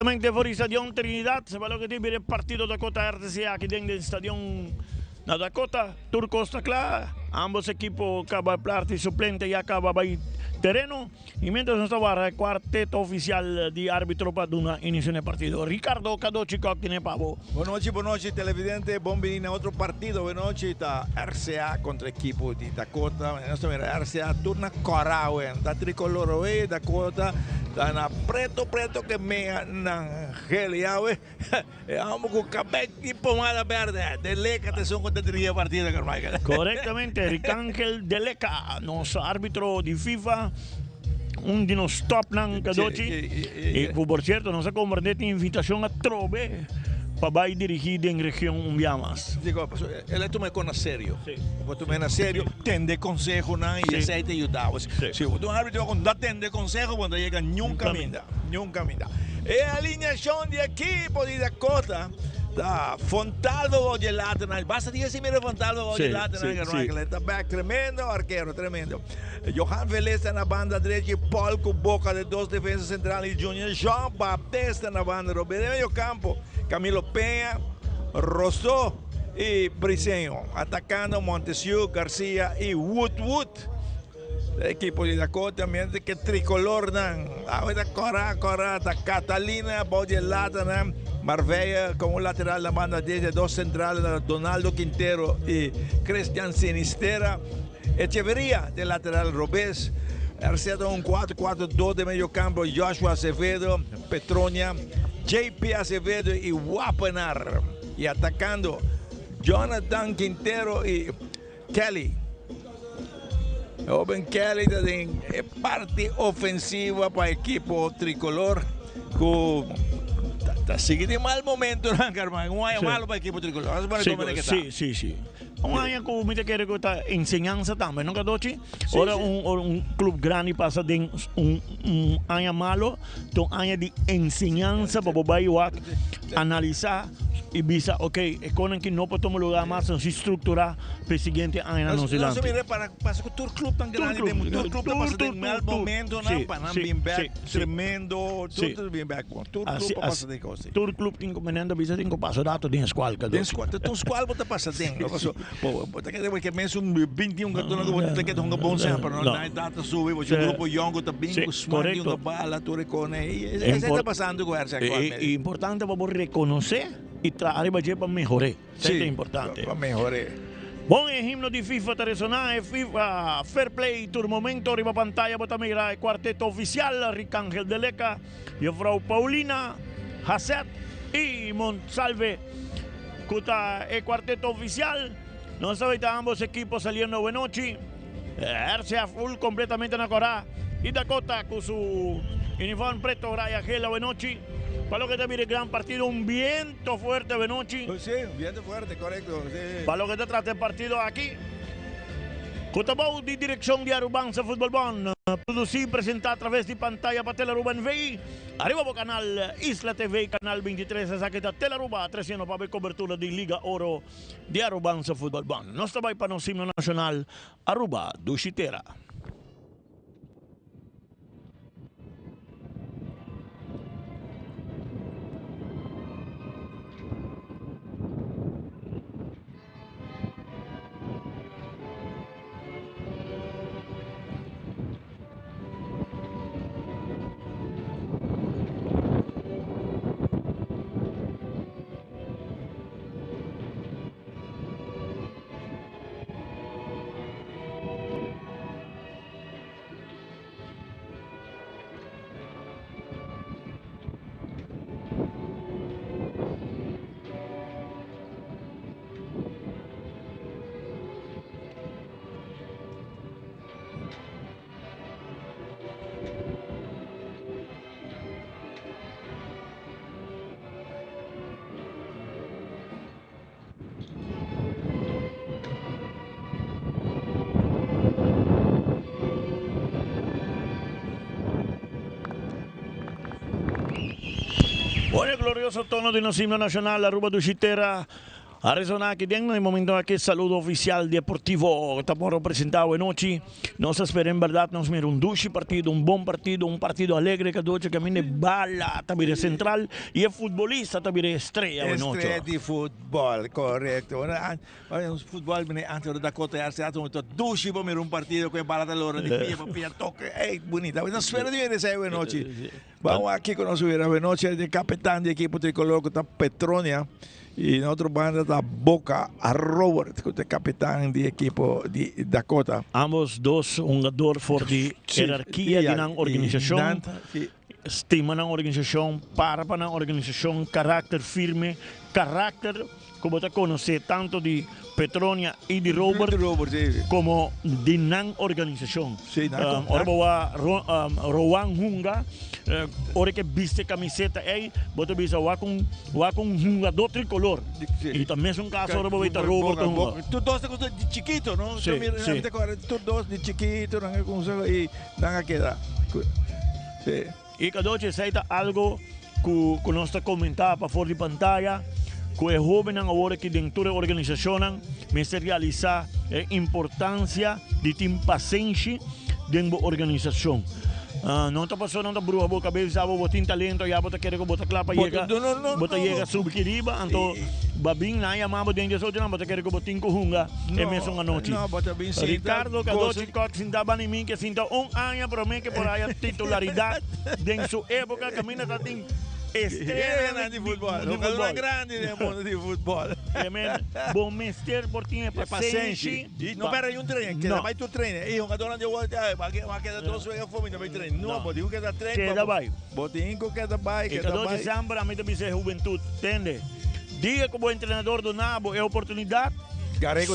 Fuori Stadion Trinidad, se va lo que tiene el partido Dakota RCA aquí dentro del Stadion na Dakota, Turco está claro, ambos equipos acaban de suplente y acaba de terreno, y mientras nos estaba el cuarteto oficial de árbitro para una inicio del partido. Ricardo Cadochico tiene pavo. Buenas noches, televidente, bienvenido a otro partido, buenas noches, RCA contra equipo de Dakota, RCA turna Corau, da tricolor, Dakota, da na preto que me na Gelia, vamos con cabello y pomada verde, de Leca te son contra el partido, Carmichael. Correctamente, Ricángel de Leca, nuestro árbitro de FIFA, un de los top nan Cadochi, y por cierto, nos ha convertido en invitación a Trove para ir dirigido en región Umbiamas. Digo, él es me con serio. Sí. Cuando me serio, tende consejo y Sí. ese te ayuda. Sí. Si un árbitro con da tende consejo cuando llega nunca minda. E a alineação de equipo de Dakota da Fontalvo Vogelata, basta dire si mira Fontalvo Vogelata, está back tremendo, arquero tremendo. Johan Velez na banda direita, Paul com boca de dois defensas centrais, Junior Jean Baptista na banda do meio campo, Camilo Peña, Rosso e Briceño, atacando Montesiu, Garcia e Wood. Equipo de Dakota, mientras que tricolor, ahora Cora, Catalina, Bogelata, Marbella como lateral la banda de dos centrales, Donaldo Quintero y Cristian Sinistera, Echeverría de lateral Robés, Arcedo un 4-4-2 de medio campo, Joshua Acevedo, Petronia, JP Acevedo y Wapenar, y atacando Jonathan Quintero y Kelly. Oben Kelly é parte ofensiva para o equipo tricolor que sigue de mal momento, não, Carmen? Não é malo para o equipo tricolor. Sí. Un año como me quiere que está enseñanza también, ¿no, Cadochi? Ahora un club grande pasa de un año malo, un año de enseñanza para poder analizar y visa, ok, es con que no puede tomar lugar más, se estructura para el siguiente año. Não se mira para que o Tour Club tão grande, o Tour Club passa de mal momento, não, para bem back, tremendo, tudo bem back, Tour Club passa de coisa. Tour Club tem comandando visa tem que passar dato de escola, Cadochi. Tem escola bota passa dentro, porque depois que mesmo 21 cartões que você tem que ter bom sempre, não dá data subir, o grupo Yongo também com smart uma bala, tu recone, e isso está passando com essa coisa. É importante para reconocer y traer para mejorar. Eso es importante. Para mejorar. Bom himno de FIFA tradicional, FIFA Fair Play, tur momento, arriba pantalla, bota mira el cuarteto oficial, Ricángel de Leca, y Frau Paulina, Hasset y Monsalve, cuta el cuarteto oficial. No sabe ambos equipos saliendo buena noche. RCA full completamente en la Corá. Y Dakota con su uniforme preto, Raya Gela, buena noche. Para lo que te mire el gran partido, un viento fuerte de noche. Sí, un viento fuerte, correcto. Sí. Para lo que te trata el partido aquí. Cotabau de dirección de Arubanza Fútbol Bon. Producido y presentado a través de pantalla para Telaruban VI. Arriba por canal Isla TV, canal 23. Esa que está Telaruba 300 para ver cobertura de Liga Oro de Arubanza Fútbol Bon. Nos trabaja para el himno nacional Aruba do Chitera. Bueno, el glorioso tono de nuestro himno nacional, Aruba do Chitera, Arizona aquí en el momento aquí saludo oficial deportivo estamos representado anoche. Nos espera en verdad nos mira un duche partido, un buen partido, un partido alegre que doce camine bala también central y el futbolista también estrella anoche. Estrella de fútbol, correcto. Un fútbol viene antes de Dakota y Arce un duche para mirar un partido con bala de lora de pie, toque, bonita. Una esfera de esa noche. Vamos aquí con nosotros noche el capitán de equipo tricolor que está Petronia. Y en otra banda está Boca a Robert, que es el capitán de equipo de Dakota. Ambos dos jugadores por la jerarquía de la organización, estima la organización, para la organización, carácter firme, carácter, como te conoce, tanto de Petronia y de Robert, como de la organización. Ahora Rowan Hunga, ahora que viste camiseta ahí, vos te viste va con un jugador tricolor. Y también es un caso ahora vos viste Robert. Tú dos de chiquito, ¿no? Sí, sí. Tú dos de chiquito, y van quedar. Sí. Y cada noche se algo que nos comentaba para fuera de pantalla, que es joven ahora que dentro de la organización me se realiza importancia de team paciencia dentro de la organización. Não está passando da brua boca bem sabe botin talento já bota querer que bota clapa chega bota chega subquiriba então babin na ya mamo dentro de outro não bota querer que botin corrunga é mesmo a noite Ricardo Cadoci Cox sinta bani mim que sinta ano para mim que por aí a titularidade dentro sua época camina tá tem estrela de futebol, jogador grande del mundo de fútbol. Bom mestre por ti é paciente. E não pera um treino, que vai tu treino. E jogador de volta vai quedar todo suave fome, não vai treino. Não, botinho que dá treino. Queda vai. Botinho que dá vai, que dá vai. E cada sambra a mim também é juventude, entende? Diga como treinador do Nabo é oportunidade.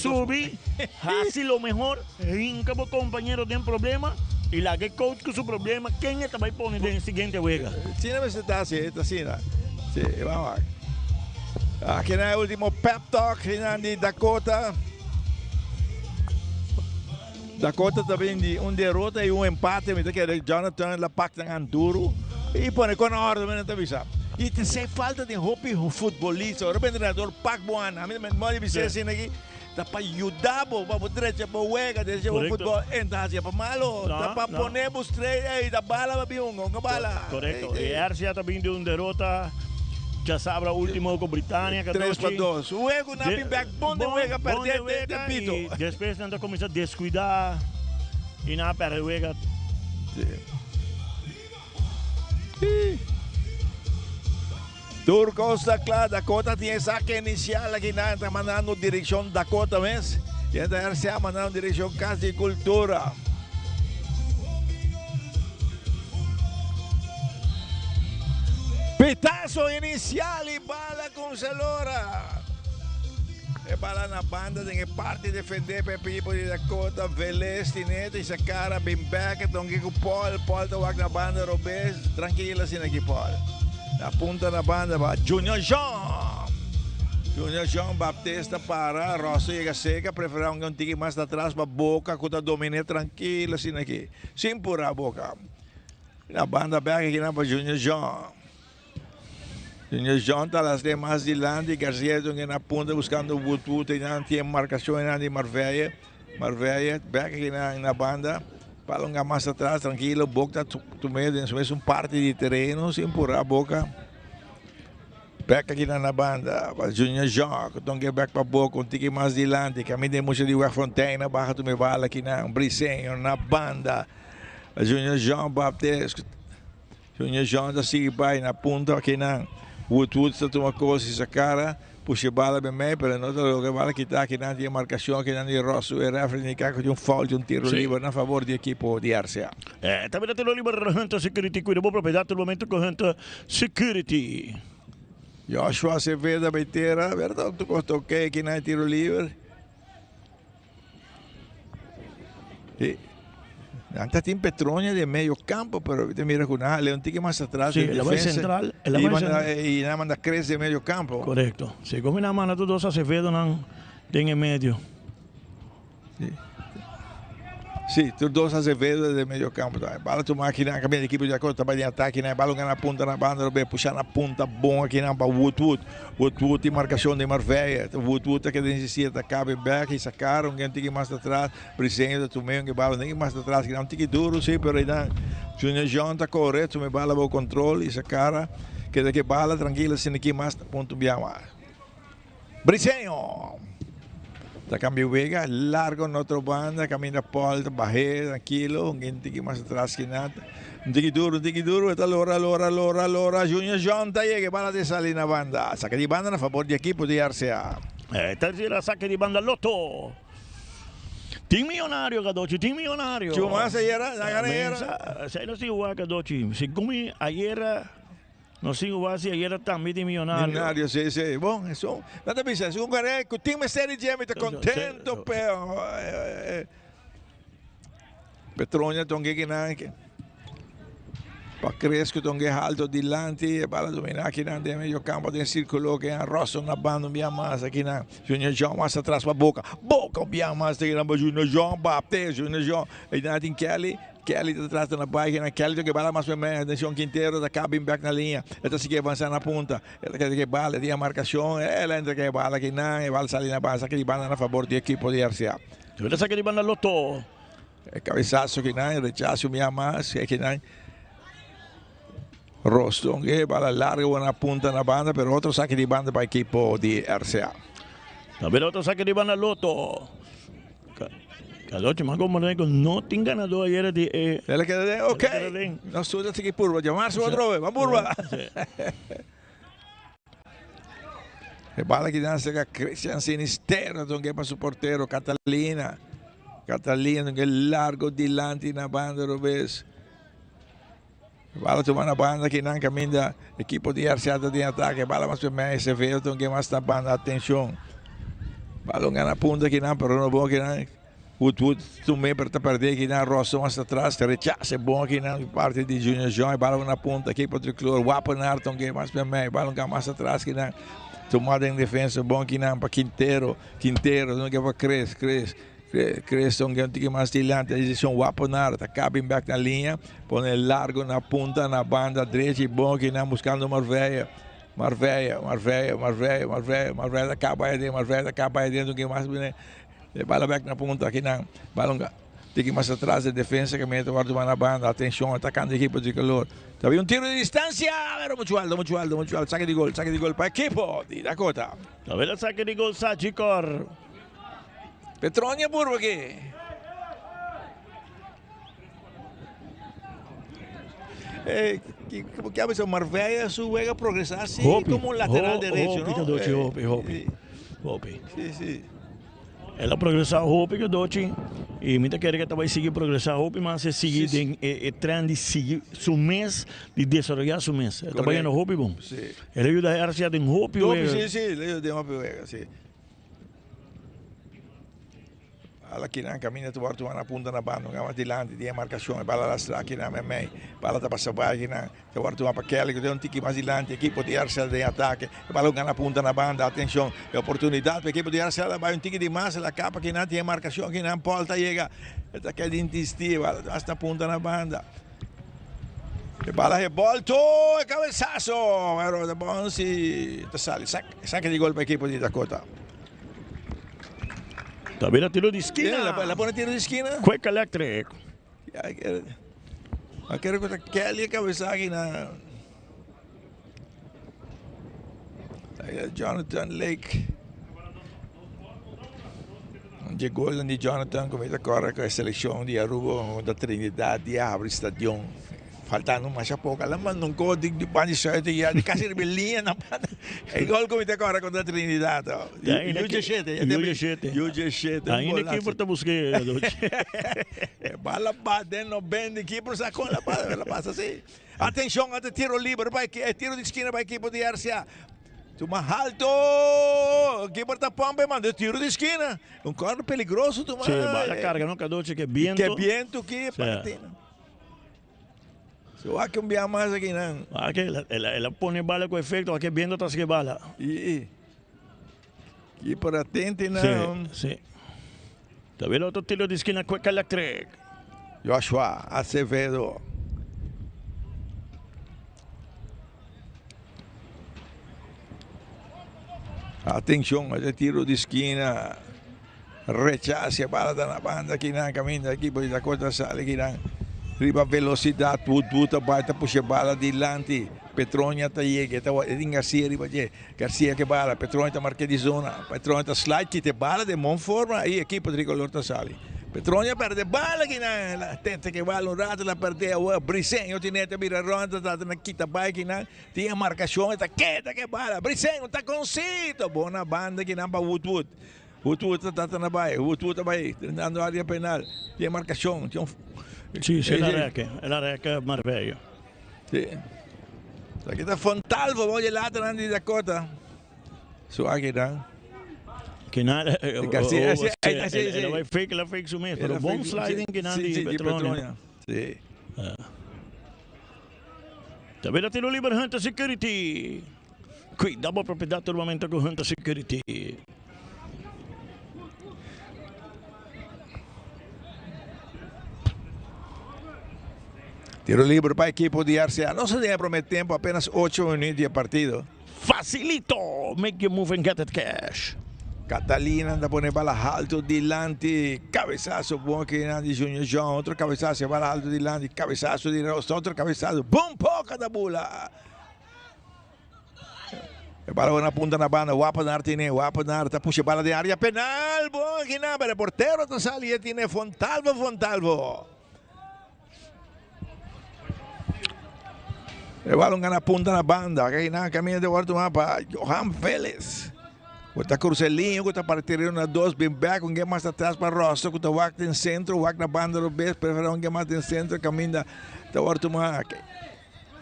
Subir, hacer lo mejor, rinca por compañero de un problema y la que coach con su problema, ¿quién te va a poner en el siguiente juega? Sí, no me está así, sí, vamos. Aquí en el último pep talk de Dakota. Dakota también de un derrota y un empate, me que Jonathan la pactan en duro y pone con orden, me avisa. E tem falta de roupa futebolista. Agora o treinador Pac Buana, a mim me manda dizer assim aqui, tá para ajudar para o direito para o juega, deixa o futebol entrar para malo, tá para poner os três, da bala para biungo, com bala. Correto. E Arcia também de derrota. Já sabe, o último com Britânia. 3-2. O juego na back, bom de juega, perder de pito. E depois tenta começar a descuidar e na perder o juega. Turco está claro, Dakota tiene saque inicial aquí, está mandando dirección Dakota, ¿ves? Y entonces se ha mandado dirección casi cultura. Pitazo inicial y bala con Celora. E bala na banda, tem parte defender para o equipo de Dakota, Velez, Tineta, e essa cara bem back, então que o Paul tá na banda, Robes, tranquila assim aqui, Paul. Na punta da banda va Junior Jean Baptista para Rosso chega seca, prefere um tique mais atrás para Boca, que domina tranquilo assim aqui, sem pura Boca. Na banda back aqui na Junior Jean tá las demás de Landi, Garcia na punta buscando o Woodwood, tem marcação de Marveia, back aqui na banda. Palonga mais atrás, tranquilo, Boca está tomando um parte de terreno, sem empurrar a Boca. Back aqui na banda, Junior Jean, então que back para Boca, um tique mais adiante, caminho de mocha de Fronteira, barra tu me bala aqui na Bricenho, na banda. Junior Jean Baptiste, Junior Jean da Sigbay, na punta aqui na Woodwood, está tomando coisa essa cara. Puxa bala bem meio, mas não tem bala que está aqui na marcação, aqui na Rosso, e referee de um foul, de um tiro livre na favor do equipo de Arcea. Também tiro livre, Hunter Security, cuida boa propriedade, no momento com Hunter Security. Joshua Acevedo, Beiteira, verdade, tu gostou ok aqui na tiro livre. Antes tem Petronia de meio campo, pero te mira con un tique más atrás. Sí, la base central. Y nada manda crece de medio campo. Correcto. Si come una mano, todos Acevedo en el medio. Sí. Sim, tu dois Azevedo de meio campo. Tá? Bala tu máquina, caminha de equipe de acordo, trabalha em ataque, né? Bala na ponta, na banda, puxar na ponta, bom aqui na Woodwood. Woodwood tem marcação de Marveia. Woodwood que desistia, cabe back e sacaram, alguém tem que mais atrás. Brisenho, tu meio que bala, nem mais atrás, que não tem que duro, sim, pero aí não. Junior John tá correto, me bala o controle e sacara. Que daqui bala, tranquila, sem aqui mais, ponto bem mais. Brisenho! Da cambio Vega, largo na outra banda, caminha Paul, barreira, tranquilo, ninguém tem que mais atrás que nada. Não tem que duro, eta allora, Junior John, tá aí, que bala de salir na banda. Saque de banda a favor de equipo de RCA. Terceira saque de banda Lotto. Team milionário, Gadochi, team milionário. Chumasa era, na galera. Sai não se o Gadochi, se come ayer. No sigo base ayer também de milionário. Milionário, sim. Bom, isso. Nada bem, se um cara que tem uma série de está contento, pero Petronia tongue que não que para cresco tongue alto dilante, para dominar aqui na de meio campo de círculo que arroça na banda bem mais aqui na Junior John mais atrás para boca bem mais tem na Junior John, bate Junior John, e na tem Kelly atrás na página, Kelly que bala mais ou menos, atenção Quintero, da cabin back na linha, ela se quer avançar na ponta, ela quer que bala, tem a marcação, ela entra que bala que não, e bala sair na base, que bala na favor do equipo de RCA. Ela saque de banda Lotto. É cabeçaço que não, rechaço minha mais, é que não. Roston, que bala larga na ponta na banda, pero outro saque de banda para o equipo de RCA. Também outro saque de banda Lotto. Gadochi, mas como não tem ganador ayer de... Ele quer dizer, ok, nós todos aqui curva, chamarse outra vez, vamos curva. E bala que dança com Christian Sinisterno, que é para o porteiro, Catalina, que é largo dilante na banda, Rubens. Bala tomando a banda que não caminha, equipo de RCA de ataque, bala mais bem, se vê, que mais na banda, atenção. Bala na ponta que não, pero não bom que não. Woodwood também para perder aqui na roça mais atrás, rechaça bom aqui na parte de Junior John, e bala na ponta aqui para o tricolor, Wapenar, que mais bem, bala mais atrás que não. Tomada em defesa, bom aqui não, para Quintero, não que para Creston, que tem que mais adiante, a decisão Wapenar, está cabin back na linha, põe largo na ponta, na banda direita, e bom aqui não, buscando Marveia, acaba aí dentro, que mais bem. Bala back na ponta aqui não, bala tem que ir mais atrás da defesa que mete o guarda na banda, atenção, atacando a equipe de calor. Também tiro de distância, pero muito alto, saque de gol para a equipe de Dakota. Também o saque de gol, Sachicor. Petronia por aqui. Que a veces Marveia juega a progresar assim como lateral direito, não? Hope. Sim. Ela progressar Hope que Dochi e muita quer que vai seguir progressar Hope, mas se seguir tem trend de seguir seu mês de desenvolver seu mês. Está trabalhando Hope bom. Sim. Ele ajuda a RCA em Hope. Sim, ele ajuda a Hope, sim. Bala que não caminha tu volta na ponta na banda, não dilante, tem marcação, bala lá aqui na meio, bala tá passando aqui na, tu volta para Kelly, que tem um tique mais dilante, equipo de RCA de ataque, bala na ponta na banda, atenção, é oportunidade para equipo de RCA, vai um tique de massa, la capa que não tem marcação, que não volta chega, está aqui de insistir, bala hasta a ponta na banda. E bala revolto, e cabeçaço, pero de bom se sale, saque de gol para equipo de Dakota. Também a tiro de esquina. La pone tiro de esquina. Cueca elétrico. Quero que Kelly cabeça aqui na. Jonathan Lake. Chegou de Jonathan, começa agora com a seleção de Aruba, da Trinidad, de abre estadião. Faltando mais a pouco, ela mandou um código de pan de sorte e de casa de belinha na banda. É igual como agora contra a Trindade. E o G7. Ainda que por te busquei. Bala batendo bem de aqui, por sacou ela passa assim. Atenção, até tiro livre, tiro de esquina para a equipe de RCA. Toma alto, aqui por Tapambe, manda tiro de esquina. Um corno peligroso, toma. Sim, bala carga, não, Cadoche, que é viento. Que viento, que patina. Eu acho que um dia mais aqui não. Ela põe bala com efeito, aqui vindo atrás que bala. E por atento não. Sim. También otro tiro de esquina, Cueca Electric. Joshua Acevedo. Atenção, esse tiro de esquina. Rechace a bola da banda aqui na caminho da equipe da Costa Sale aqui na riba velocidade, puta baita puxa bola dilante. Petronha tá aí, que tá em Garcia riba de Garcia que bola, Petronha tá marca de zona, Petronha tá slide que te bola de mão forma aí equipe tricolor tá Sale. Petronha perde bola aqui na tenta que bola um rato lá perde o Brisenho tinha te vira ronda tá na quita bike na tinha marcação tá quieta que bola Brisenho tá concito boa na banda aqui na Woodwood. Woodwood está na baia, Woodwood vai dando área penal, tem marcação. Sì, è la Reca Marbella. Sì. Aqui está Fontalvo, voglio l'altro anni di Dakota. Su aqui não. Que nada. Garcia, ela fake su mesmo, pero bom sliding que nada de Petronha. Sì. Também tiro livre Hunter Security. Cuidado propriedade do momento com Hunter Security. Tiro livre para a equipe de RCA. Não se deve prometer tempo, apenas 8 minutos de partido. Facilito! Make you move and get it cash. Catalina anda pone bala alto dilante, cabezazo bom aqui na de Junior João, outro cabezazo, bala alto dilante, cabezazo de Rosto, outro cabezazo, bom pouca da bula. Bala na punta na banda, guapa na arte, guapa na arte, puxa bala de área penal, bom aqui na, pero portero tá sali e tiene Fontalvo. El balón gana punta na banda, aqui na caminho de guarda mapa, Johan Vélez. Está crucelinho, está partindo na 2, bem back, um game mais atrás para Rosto, está Wack em centro, Wack na banda do best, prefere um game mais em centro, caminho da guarda mapa.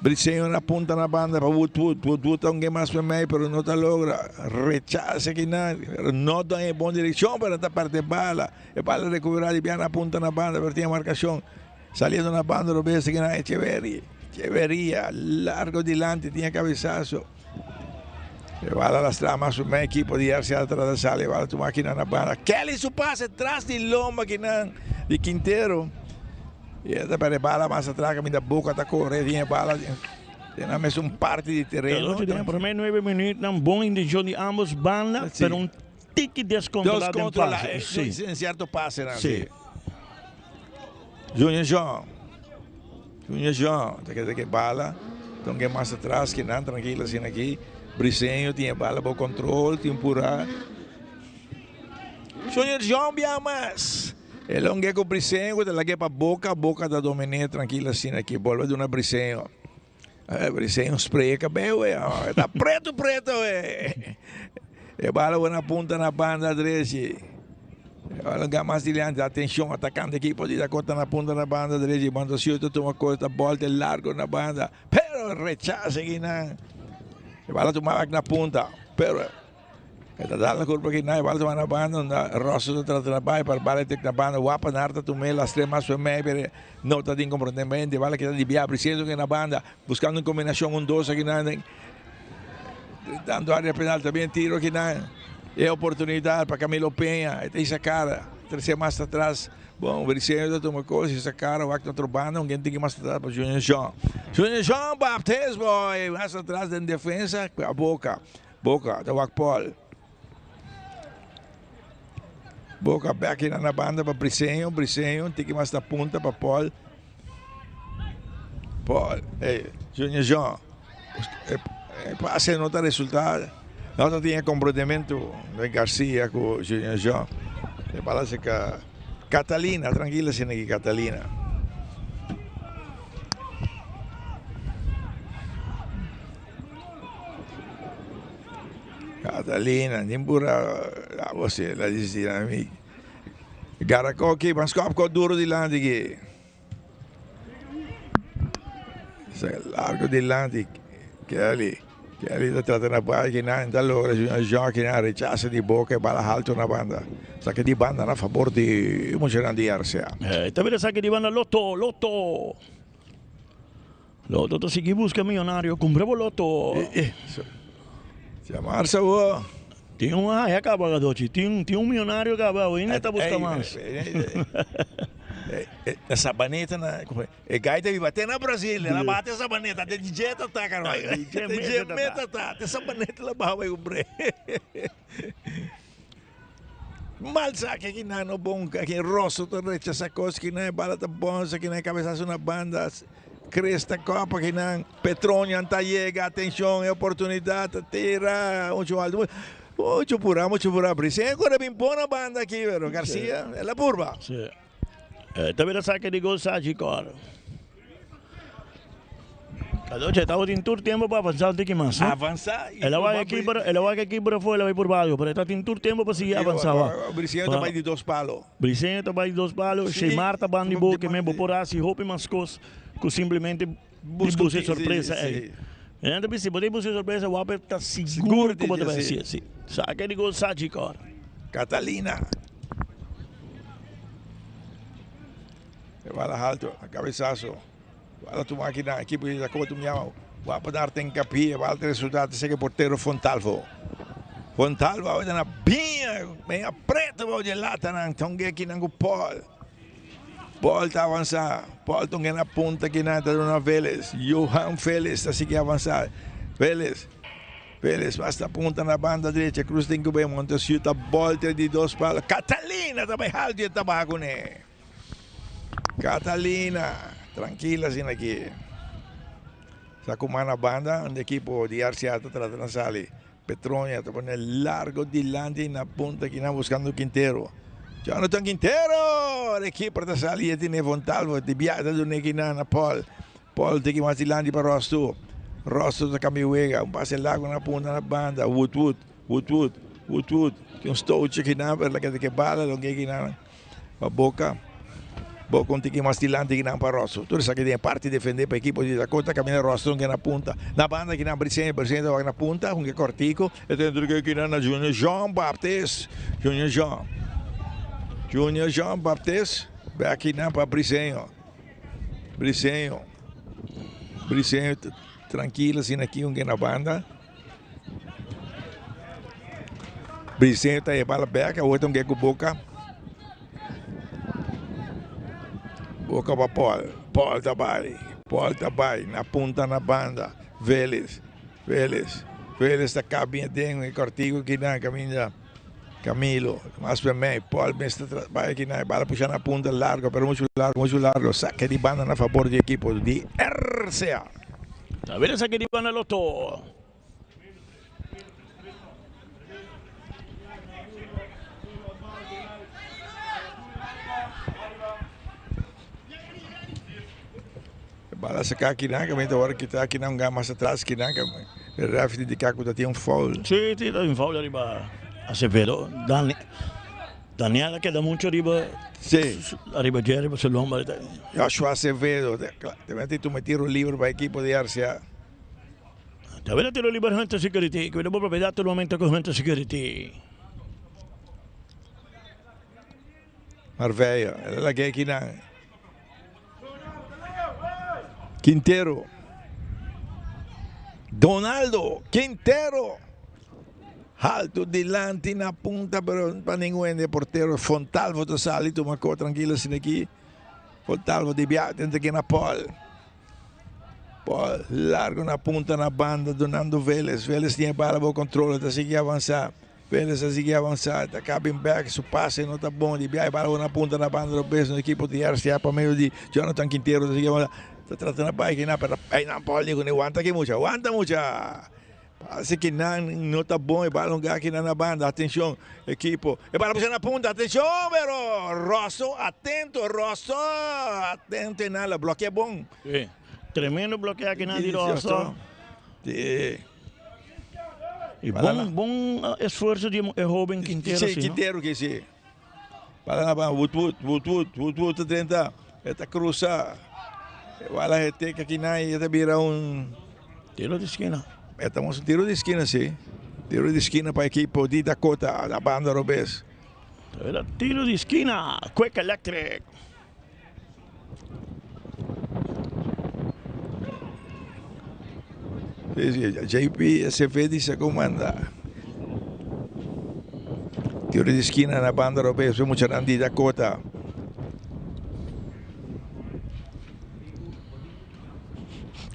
Brisenho na punta na banda para Woodwood está um game mais para meio, pero não está logra, rechaza aqui na, não está em boa direção, pero está parte de bala, e bala recuperada e bem na punta na banda, pero tinha marcação, saliendo na banda do best, aqui na Echeverría, largo dilante, tiene cabezazo. Va a las tramas, su equipo de irse atrás de sale, va a tu máquina en la banda. Kelly su pase atrás de Loma, de Quintero. Y esta para bala más atrás, camina boca, está correr, tiene bala. Tiene un parte de terreno. Tiene por menos 9 minutos, un buen indicio de ambos bandas, pero un tiki descontrolado en pase. Sí, en cierto pase. Sí. Junior João, tem que bala, então que mais atrás, que não, tranquilo assim aqui. Brisenho tinha bala, bom controle, tinha empurrar. Junior João, bem mais. Ele é um que com Brisenho, ele é para boca da Dominé, tranquilo assim aqui. Bola de uma Brisenho. Brisenho spray, cabelo, está preto, E bala na ponta na banda direita. Olha mais adiante, atenção, atacante aqui pode dar conta na ponta da banda direita, manda chuta, toma coisa, volta largo na banda, pero rechaza aqui na, bala tomar na ponta, pero está dando a curva aqui na, bala tomar na banda, Rosso está trabalhando para bala ter na banda, guapa na arta, tomei as três mais meio, não está de comprometimento, bala que está de viar, precisa aqui na banda, buscando em combinação 1-2 aqui na, dando área penal também, tiro aqui na. É oportunidade para Camilo Penha, tem essa cara, terceiro mais atrás, bom, o Brisenho da toma coisa, essa cara, o Acto Trobando, alguém tem que mais atrás para Junior João. Junior João, Baptiste, boy, mais atrás em defesa, a boca, da Wack Paul. Boca, back na banda para Brisenho, tem que mais da punta para Paul. Junior João, passe não está resultado. Não tinha comprometimento de Garcia com o Junior João. Parece que Catalina, tranquila assim aqui, Catalina. Catalina, nimbura você, la diz amigo. Garacó aqui, mas com duro de lande aqui. Largo de lande, que é ali. Ele está tratando a bola que não está logo, João que não rechaça de boca e bala alto na banda. Saque de banda a favor de emocionante de RCA. Também saque de banda Lotto. Lotto sigue busca milionário, compramos Lotto. Chamarse o. Tinha um acabado, Dochi. Tinha um milionário acabado. Ainda está buscando mais. A sabaneta na. E gaita vi bater na Brasília. Ela bate a sabaneta. Até DJ tá, caralho. DJ meta tá. Até sabaneta ela vai comprar. Mal sabe que não é bom. Que rosto todo recha essa coisa que não é bala tão bom. Que não é cabeçaço na banda. Cresta Copa que não. Petrônio anta chega. Atenção, é oportunidade. Tira. Muito alto. Muito pura. Brisa. Agora me impõe na banda aqui, vero. Garcia. É a curva. Sim. Também sabe de gol Saji agora. Então, já estava em todo tempo para avançar um pouquinho mais. Avançar. Ela vai aqui para fora, ela vai por baixo. Mas está em todo tempo para seguir avançar. O Bricinho está de 2 palos. Bricinho está de 2 palos. Sheimar está de boa, que mesmo por assim, roupa mais coisas, que simplesmente busca surpresa. Então, se você buscar surpresa, o Aper está seguro como deve ser. Sabe de gol Saji agora. Catalina. Vai lá alto, a cabeçaço. Vai lá tu máquina, equipe da Copa do Miau. Vai para dar tem capia, vai ter resultado, segue porteiro Fontalvo. Fontalvo, vai na bem preta, vai de lata, então aqui não Paul. Paul está avançando, Paul está na ponta aqui na Dona Vélez. Johan Vélez, assim que avançar. Vélez, basta ponta na banda direita, Cruz tem que ver, monta chuta, volta de 2 palos. Catalina também, alto e tabaco, né? Catalina, tranquila assim aqui. Sa kumana banda, ang equipo de Arciata tratando de salir. Petronia, te pone largo delante na punta que está buscando Quintero. Jonathan Quintero, el equipo está saliendo, tiene Fontalvo, de viaje de una esquina na Paul. Paul te que más delante para Rosto. Rosto de Camiuega, un pase largo na punta na banda. Woodwood. Que un touch aqui na, per la que bala, lo que aqui na boca. Com tiki mais dilante que não para Rosso. Tudo isso que tem parte de defender para a equipe de Dakota, caminha Rosso que na ponta. Na banda que na Bricenha vai na ponta, com que cortico. E tem tudo que aqui na Junior Jean Baptiste. Junior Jean Baptiste. Vai aqui na para Bricenha. Bricenha, tranquilo assim aqui, um que na banda. Bricenha está aí para a beca, o outro um que com boca. Boca para Paul também, na ponta na banda, Vélez está cabinha dentro, cortigo que na caminha, Camilo, mais para mim, Paul vai aqui na bala puxar na ponta larga, pero muito largo, saque de banda na favor do equipo de RCA. A ver saque de banda Loto. Bala sacar aqui na que agora que está aqui na mais atrás que na que o ref de Caco tinha um foul. Sim, tem um foul arriba Acevedo. Daniela que dá muito arriba. Sim. Arriba Jerry, você lomba. Joshua Acevedo, também tu me tiro livre para a equipe de Arcia. Também tiro livre Hunter Security, que devo propriedade no momento com Hunter Security. Marveia, ela que aqui na Quintero. Donaldo Quintero. Alto delante na punta, pero para ninguém de portero. Fontalvo to sali, tu marcou tranquilo assim aqui. Fontalvo de viagem dentro aqui na Paul. Paul largo na punta na banda, Donando Vélez. Vélez tinha para o controle, tá seguir avançar. Vélez a seguir avançar, tá cabem back, su passe não tá bom. De viagem para na punta na banda do peso, no equipo de RCA para meio de Jonathan Quintero, tá seguir avançar. Está tratando de parar aqui na pero ay na Paul digo, aguanta aqui mucha. Parece que não está bom, e balão aqui na banda, atenção, equipo. E para puxar na ponta, atenção, pero Rosso, atento e nada, bloqueio bom. Sim. Tremendo bloqueio aqui na de Rosso. Sim. E bom esforço de Robin Quintero. Sim, Quintero que sim. Para na banda, Woodwood tenta, esta cruza. Wala que aqui na ia virar tiro de esquina. Estamos um tiro de esquina, sim. Tiro de esquina para a equipe de Dakota, da banda Robes. Era tiro de esquina, Quick Electric. JP se vê se comanda. Tiro de esquina na banda europea, eso mucha Randy Dakota.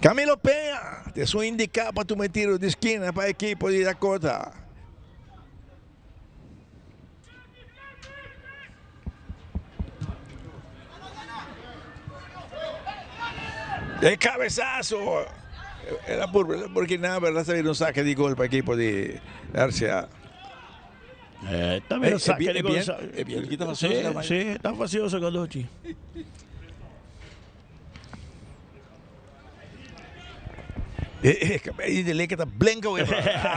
Camilo Peña, te su indicar para tu tiro de esquina para el equipo de Dakota. El cabezazo. Era porque nada, ¿verdad? Se viene un saque de gol para el equipo de Arcia. Está bien, saque de gol. Sí, está facioso, Gadochi. E de lekker dat blinken weer.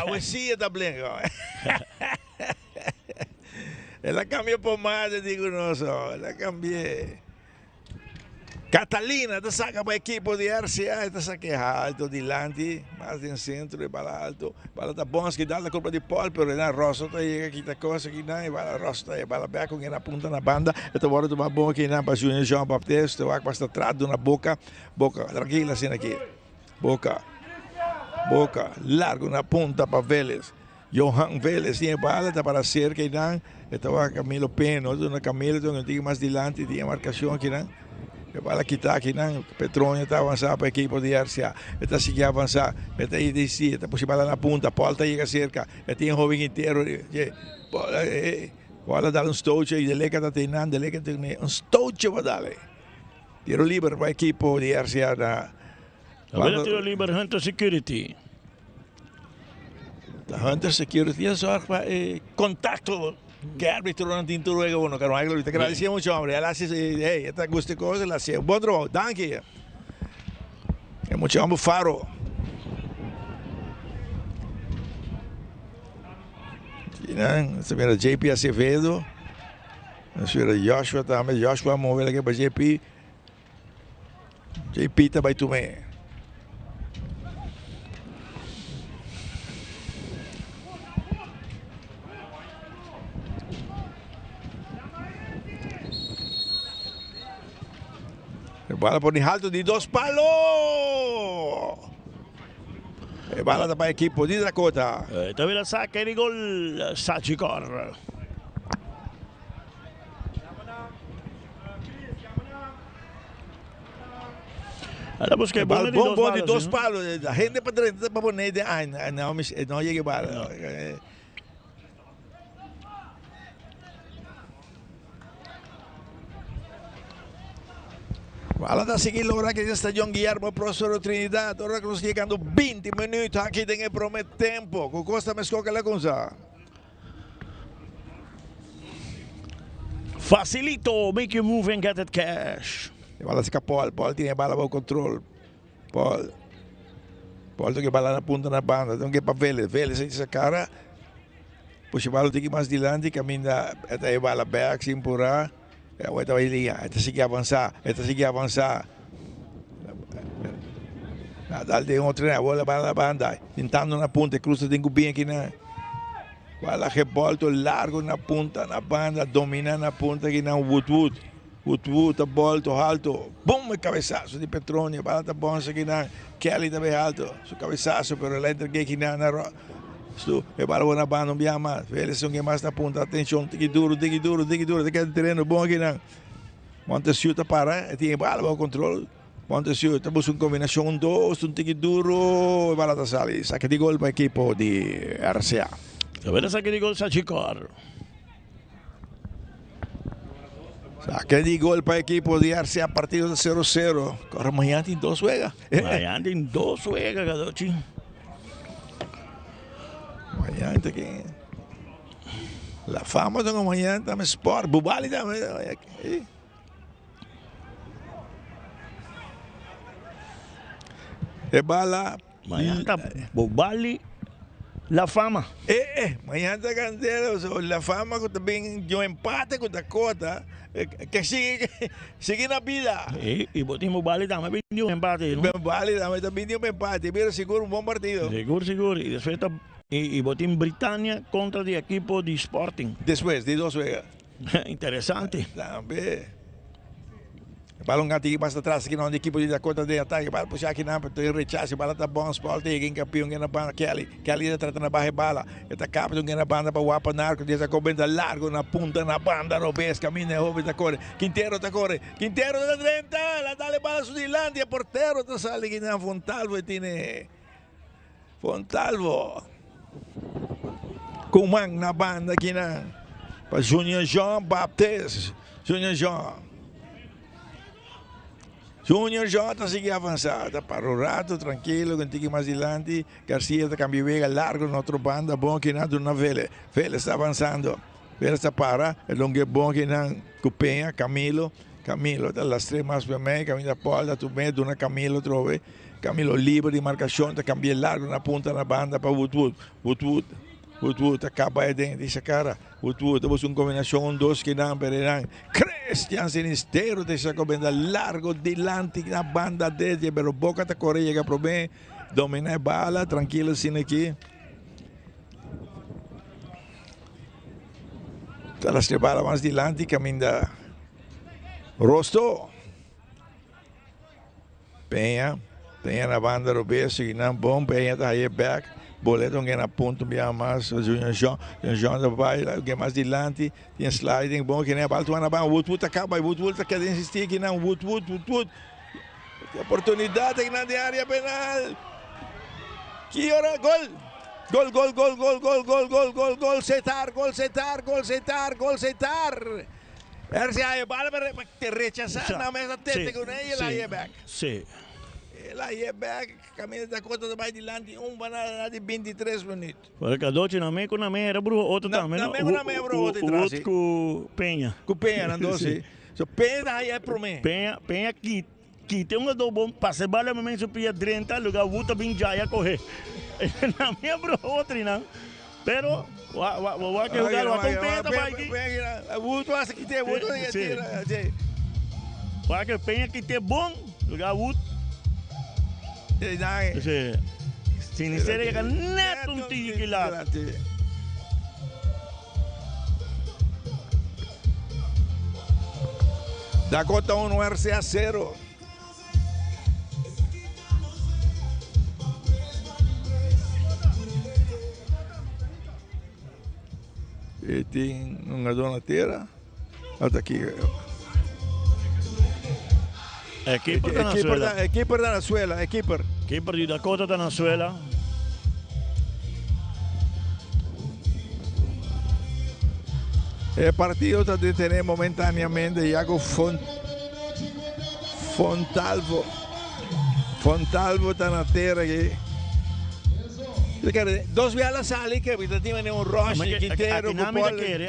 We zien dat blinken. La cambió por más, digo no, la cambié. Catalina te saca para el equipo de RCA, te saca alto delante, más en centro y para alto. Para tá bom que dá a culpa de Paul, pero na Rosa tá chega aqui tá coisa aqui não, e para Rosa tá para back com na ponta na banda. Então agora tu bom aqui na para Júnior João Baptista, vai para atrás na boca, tranquila assim aqui. Boca, largo na ponta para Vélez. Johan Vélez tiene bala para cerca y dan. Estaba Camilo Peno, Camilo tiene más delante, tiene marcación aquí dan. Bala quitar aqui não, Petronio está avançando para a equipe de RCA, está seguindo avançar, está aí de si, está puxando bala na ponta, Paul está chega cerca, tem um jovem inteiro, bola dá um stoche e Deleca está treinando, Deleca tem um stoche para dar. Tiro livre para a equipe de RCA. Tiro livre, Hunter Security. Hunter Security é só para contacto. Que árbitro no tinto luego, bueno, Carlos, te agradecía mucho, hombre. Él hace, hey, esta guste cosa, la hacía. Buen trabajo, danke. Es mucho hombre faro. Se mira JP Acevedo. Se mira Joshua também. Joshua, vamos ver aqui para JP. JP também também. Bala por alto de 2 palos. Bala para a equipe de Dakota. También la saque de gol Sachikor. Ahora busca bola de 2 palos. A gente para poner de não llegue bala. Bala está seguindo agora que está John Guillermo, Próspero Trinidad. Agora que nos chegando 20 minutos aqui tem o primeiro tempo. Com Costa me escoca la cosa. Facilito, make you move and get it cash. Bala fica Paul tem bala para o controle. Paul tem que bala na ponta na banda. Tem que ir para Vélez essa cara. Puxa bala tem que ir mais adiante, caminha até bala back, sem empurrar. Esta vai ligar, esta sigue avançar. Dá-lhe um treino, bola para a banda. Tentando na ponta, cruza tem que bem aqui na. Bola revolta largo na ponta, na banda, domina na ponta aqui na Woodwood, a volta alto. Bum, cabeçaço de Petronio, bola tá bom aqui na Kelly também alto. Su cabeçaço, pero ela entra aqui na e bala boa na banda, não via mais. Eles são quem mais na ponta, atenção, tique duro, tem que terreno bom aqui na. Montesio para, tem bala para o controle. Montesio, estamos em combinação 2, tique duro, e bala tá sali. Saque de gol para a equipe de RCA. Também saque de gol Sachikor. Saque de gol para a equipe de RCA, partido de 0-0. Corre amanhã em 2 juega. Amanhã em 2 juega, Gadochi. Amanhã tem que. La Fama tem amanhã também Sport. Bubali também. É bala. Amanhã tá Bubali. La Fama. Amanhã tá Candela. La Fama também deu empate com Dakota. Que sigue na vida. E botinho Bubali também deu empate. Bubali também deu empate. Pero seguro bom partido. Seguro. E depois tá. Y botín Britannia contra el equipo de Sporting. Después de 2 juegas. Interesante. También. Bala um gatinho basta atrás aqui na equipe de Dakota de ataque, bala puxar aqui na para rechaço, bala tá bom, sport tem campeão na banda Kelly trata na barra bala, está capitão na banda para o apa narco, desde a coberta largo na punta na banda, Robes caminha over da corre, Quintero da 30, la dale bala su Dilândia, portero tá sale aqui na Fontalvo e tem Fontalvo. Kumang na banda aqui na para Junior Jean Baptiste, Junior Jean está seguindo avançada, para o rato, tranquilo, contigo mais adiante, Garcia está cambiando largo na outra banda, bom que nada na Vélez está avançando, Vélez está para, é longe bom que não, Cupenha, Camilo, está las três mais para mim, Camilo da Paula, tu bem, Dona Camilo, trove, Camilo livre de marcação, está cambiando largo na ponta da banda para Woodwood acaba de dentro dessa cara. Woodwood, temos uma combinação, dois que não, pero Christian Sinistero, dessa combinação largo, dilante na banda dele, pero Boca da Coreia chega para bem, domina a bala, tranquilo assim aqui. Elas de bala mais dilante, caminha Rosto. Penha na banda, Roberto, que não bom, Penha está aí back. Boleto alguém na ponta, bem mais, Junior Jean vai, alguém mais dilante, tem sliding, bom que nem a bola, tu na bala, Woodwood acaba, Woodwood está querendo insistir que não, Woodwood, oportunidade que na área penal, que hora, gol, setar, essa é a bola para te rechazar na mesa tete com ele, lá é back. Sim. Lá é back, caminho da conta vai dilante, banana de 23 minutos. Para que doce na meia, na meia era bro, outro também. Na meia bro, outro traz. Com Penha. Com Penha, na doce. So Penha aí é pro mim. Penha aqui tem um do bom, passe bala momento supia 30, lugar outra bem já ia correr. Na meia bro, outro não. Pero wa que jogar wa com Penha também aqui. Outro acha que tem outro aí. Wa que Penha que tem bom, lugar outro. Sinistero que neto um tigre lá. Dakota 1, RCA 0. E tem uma donateira. Olha aqui. Keeper da Venezuela. Keeper da Venezuela, keeper. Keeper de Dakota da Venezuela. El partido está detenido momentáneamente Iago Fontalvo. Fontalvo está na terra aqui. Dos vialas sali que ahorita tiene un rush, Quintero,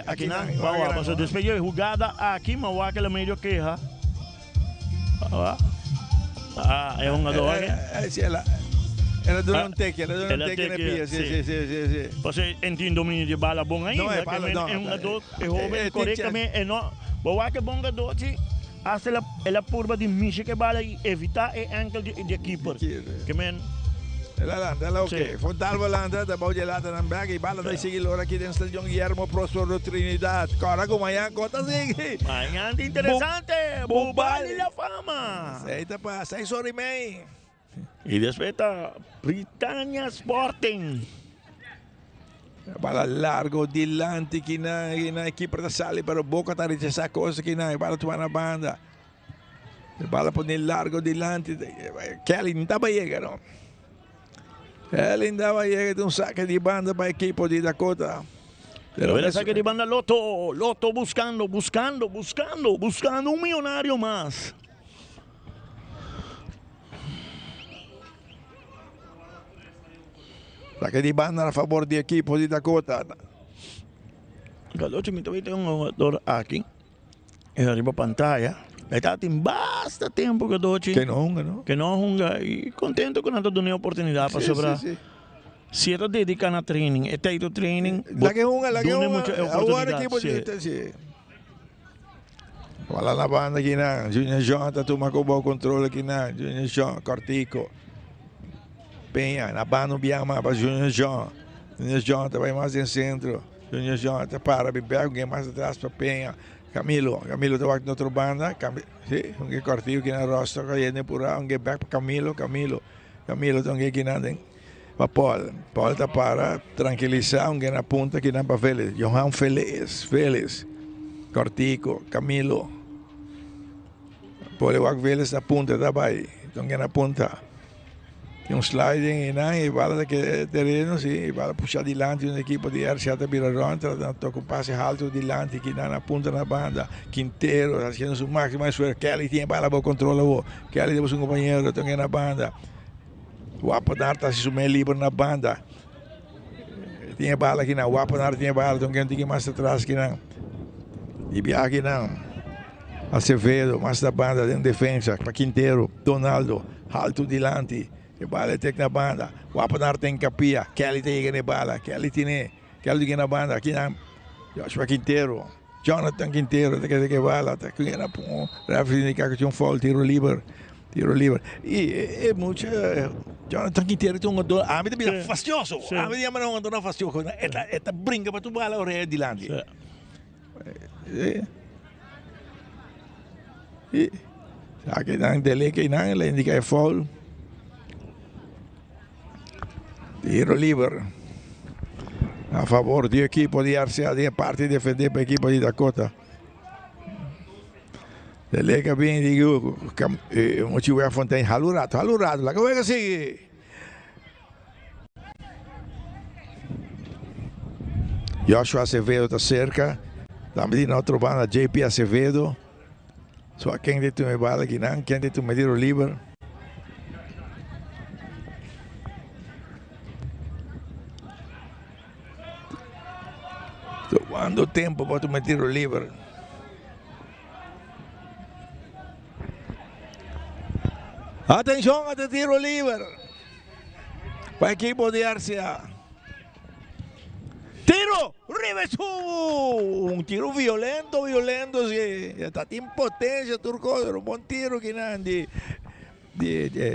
aqui não, vamos a despedir jugada aqui, mas o aquele meio queja. É um adoro. Era durante um teque na pia, sim. Você entende domínio de bala bom aí? Não é bala, não. É um adoro, é jovem, corretamente, é não. Boa que bom adoro, hace la curva de Michi que bala e evitar o angle de keeper. Que men. Ela ok. Fontalvo landa, da Baugelata na back, e bala da seguir ora aqui dentro do Guillermo Próspero Trinidad. Cara, como amanhã, conta sigue. Amanhã interessante, Bubali la fama. Eita pa, 6 horas e meia. E depois está Britannia Sporting. Bala largo, dilante, que na equipe da Sali, pero Boca está rechazando coisa que na bala tu na banda. Bala por largo, dilante. Kelly não estava chegando. Ele andava chegando um saque de banda para a equipe de Dakota. Pero el saque de banda Loto buscando un millonario más. Saque de banda a favor da equipe de Dakota. Galoche, me tem um jogador aqui. É arriba pantalla. Está tem bastante tempo que Dochi. Que não junga. E contento com a dona oportunidade para sobrar. Se está dedicado a training, está indo training. La que junga. Agora que bonita, sim. Wala na banda aqui na Junior Jean, está tomando o controle aqui na Junior Jean, Cortico. Penha, na banda Biama para Junior Jean. Junior Jean vai mais em centro. Junior Jean para, pega alguém mais atrás para Penha. Camilo te va a otra banda. Sí, un cortillo que na rostro que viene pura, un back Camilo tengo que nada. Pa Paul tá para tranquilizar, un na punta que na para Félix. Johan Félix. Cortico, Camilo. Paul vai Félix na punta também. Então na punta. Tem sliding e bala que terreno, sim, bala puxar adiante um equipe de RCA Birarontra, toca um passe alto adiante que na ponta na banda, Quintero, fazendo seu máximo esforço, Kelly tinha bala para controlar, Kelly deu um companheiro, também na banda, o Apadar está se sumir livre na banda, tinha bala aqui não, o Apadar tinha bala, então quem tinha mais atrás aqui não, e Bia aqui não, Acevedo, mais da banda, dentro de defesa, para Quintero, Donaldo, alto adiante, e bala tek na banda, o Apadar tem capia, Kelly tem na bala, Kelly tem na banda, aqui na Joshua Quintero, Jonathan Quintero, tem que bala, tá aqui na pum, refere que tinha um foul, tiro livre, e muito, Jonathan Quintero tem dor, a mim também fastioso, a mim também não dor fastioso, esta brinca para tu bala orelha de lande, e aqui na dele que não, ele indica é foul. Tiro livre a favor do equipo de RCA, de parte de defender para o equipo de Dakota. Delega bem, digo, o motivo é a Fontaine, halurado, lá que vai seguir. Joshua Acevedo está cerca, também na outra banda, JP Acevedo. Só quem de tu me bala aqui, não, quem de tu me tiro livre. Tomando tempo para tu me tiro livre. Atenção, até tiro livre. Para a equipe de RCA. Tiro! Reversou! Um tiro violento, sim. Está em potência, Turco. Um bom tiro que não de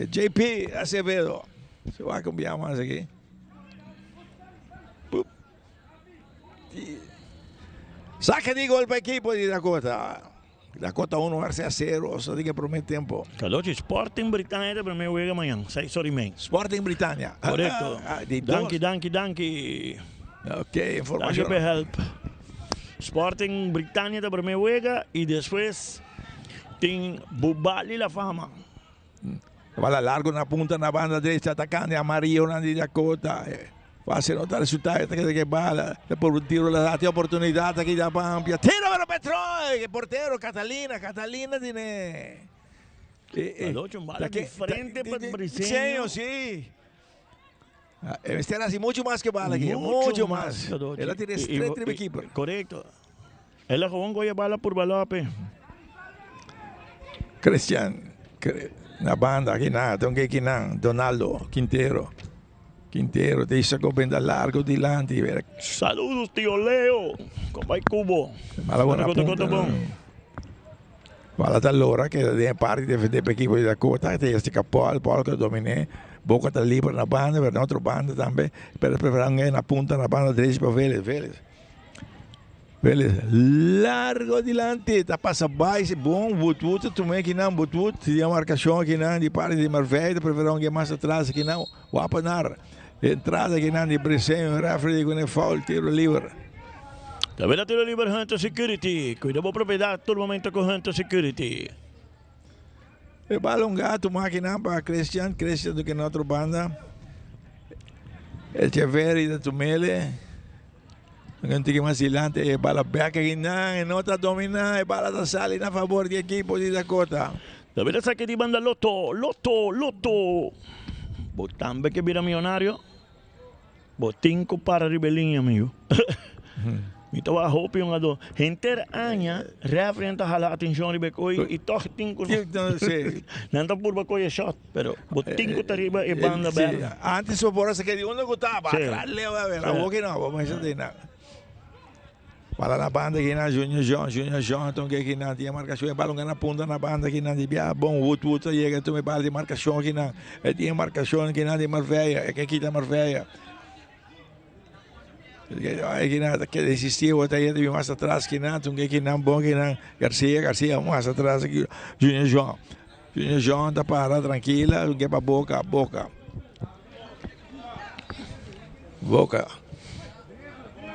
JP Acevedo. Se vai cambiar mais aqui. Saca de gol para a equipe de Dakota. Dakota 1, RCA 0, só tem que prometer tempo. Calor, Sporting Britânia, primeiro jogo amanhã, 6h30. Sporting Britânia. Correto. Danke. Ok, informação. Danke per help. Sporting Britânia, da primeiro jogo, e depois tem Bubali La Fama. Vai largo na punta, na banda direita, atacante, amarillo, na de Dakota. Faz notar il risultato che bala, per un tiro la data opportunità che da Pampia, tiro per Petroi, che portero Catalina di ne. Un bala differente per Briseño. Sí. Este era así mucho más que bala aquí, mucho más. Él tiene straight keeper. Correcto. Él la jugó un goya bala por balope. Cristian, na banda aqui na, tem que Donaldo Quintero, te sacou bem da largo de lante. Saludos, tio Leo. Compai Cubo. Mala buona punta. Fala allora che da parte di equipo di Dakota, che si capò al polo che dominé, Boca está livre na banda, per outra banda também, per preferir na punta na banda direita para Vélez, largo adiante, tá passa baixo, bom, Woodwood também que não, Woodwood, tem a marcação que não, de parte de Marveia, preferir alguém mais atrás que não, o Apanar. Entrada que não de Briseño, referee com o foul, tiro livre. Também tiro livre Hunter Security. Cuida da propriedade todo momento com Hunter Security. E bala um gato, máquina para Christian do que na outra banda. El Cheveri da Tumele. Não tem que mais adiante, e bala beca que não está dominando, e bala da sala a favor do equipo de Dakota. Também saque de banda Loto. Botambe que vira milionário. Botinco para Ribelinha, amigo. Mito va hopi yung ado. Hinter anya, referente a la atención Ribecoy y todo tinco. Nanta por Bacoy shot, pero botinco tariba e banda verde. Antes o por essa que de uno gostava, atrás leo a ver, a boca não, vamos entender nada. Para na banda que na Junior John, então que na tinha marcação, balão na ponta na banda que na de bom, Wood chega, tu me bala de marcação que na, tinha marcação que na de Marveia, que aqui da Marveia. Que desistiu, até aí teve mais atrás que não, que não bom que não, Garcia mais atrás aqui, Junior João tá parado tranquila, que para Boca.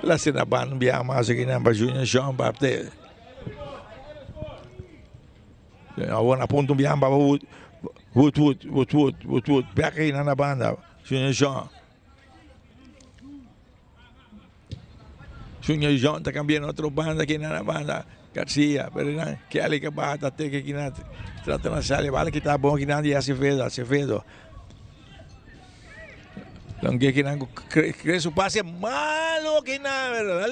Lá se na ban biar mais aqui não para Junior João para ter. Agora ponto biar para Wood, back aí na banda, Junior João está cambiando outra banda aqui na banda, Garcia, pero que ali que bata até que aqui na trata na sala, vale que tá bom que não de Acevedo. Então que não cresce o passe malo que não, la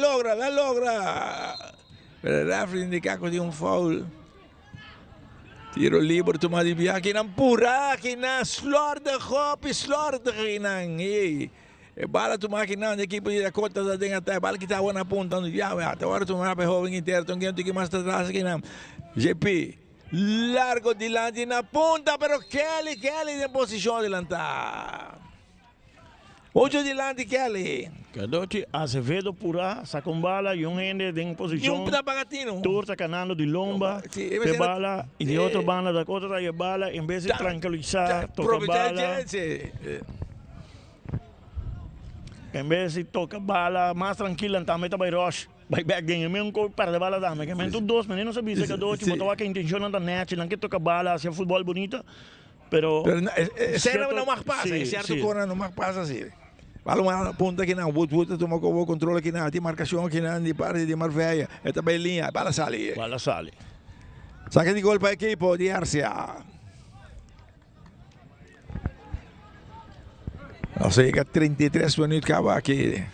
logra. Pero el referee indica que tem foul. Tiro livre tomado de viagem que não pura, que não slorde que não. Bala tu máquina de equipe de Dakota da denga tá bala que tá na ponta no dia agora tu mapa jovem inteiro então quem tem que mais atrás aqui não GP largo dilante na ponta pero Kelly em posição adiantar hoje dilante Kelly Cadoci Acevedo pura sacou bala e gente em posição torta canando de lomba pe bala e de outra banda da outra trae bala em vez de tranquilizar toca bala em vez de tocar bala mais tranquila, então meta vai rush, vai back game, mesmo que perde bala dá, mas que mesmo dois meninos sabem que Cadoci, mas toca a intenção da net, não que toca bala, assim futebol bonito, pero certo não mais passa, certo corner não mais passa assim. Vale uma ponta que não, Wood toma o controle aqui não, tem marcação aqui não, de parte de Marveia, esta belinha, bala sale. Saca de gol para a equipe de Arcia. Não sei que 33 minutos acaba aqui.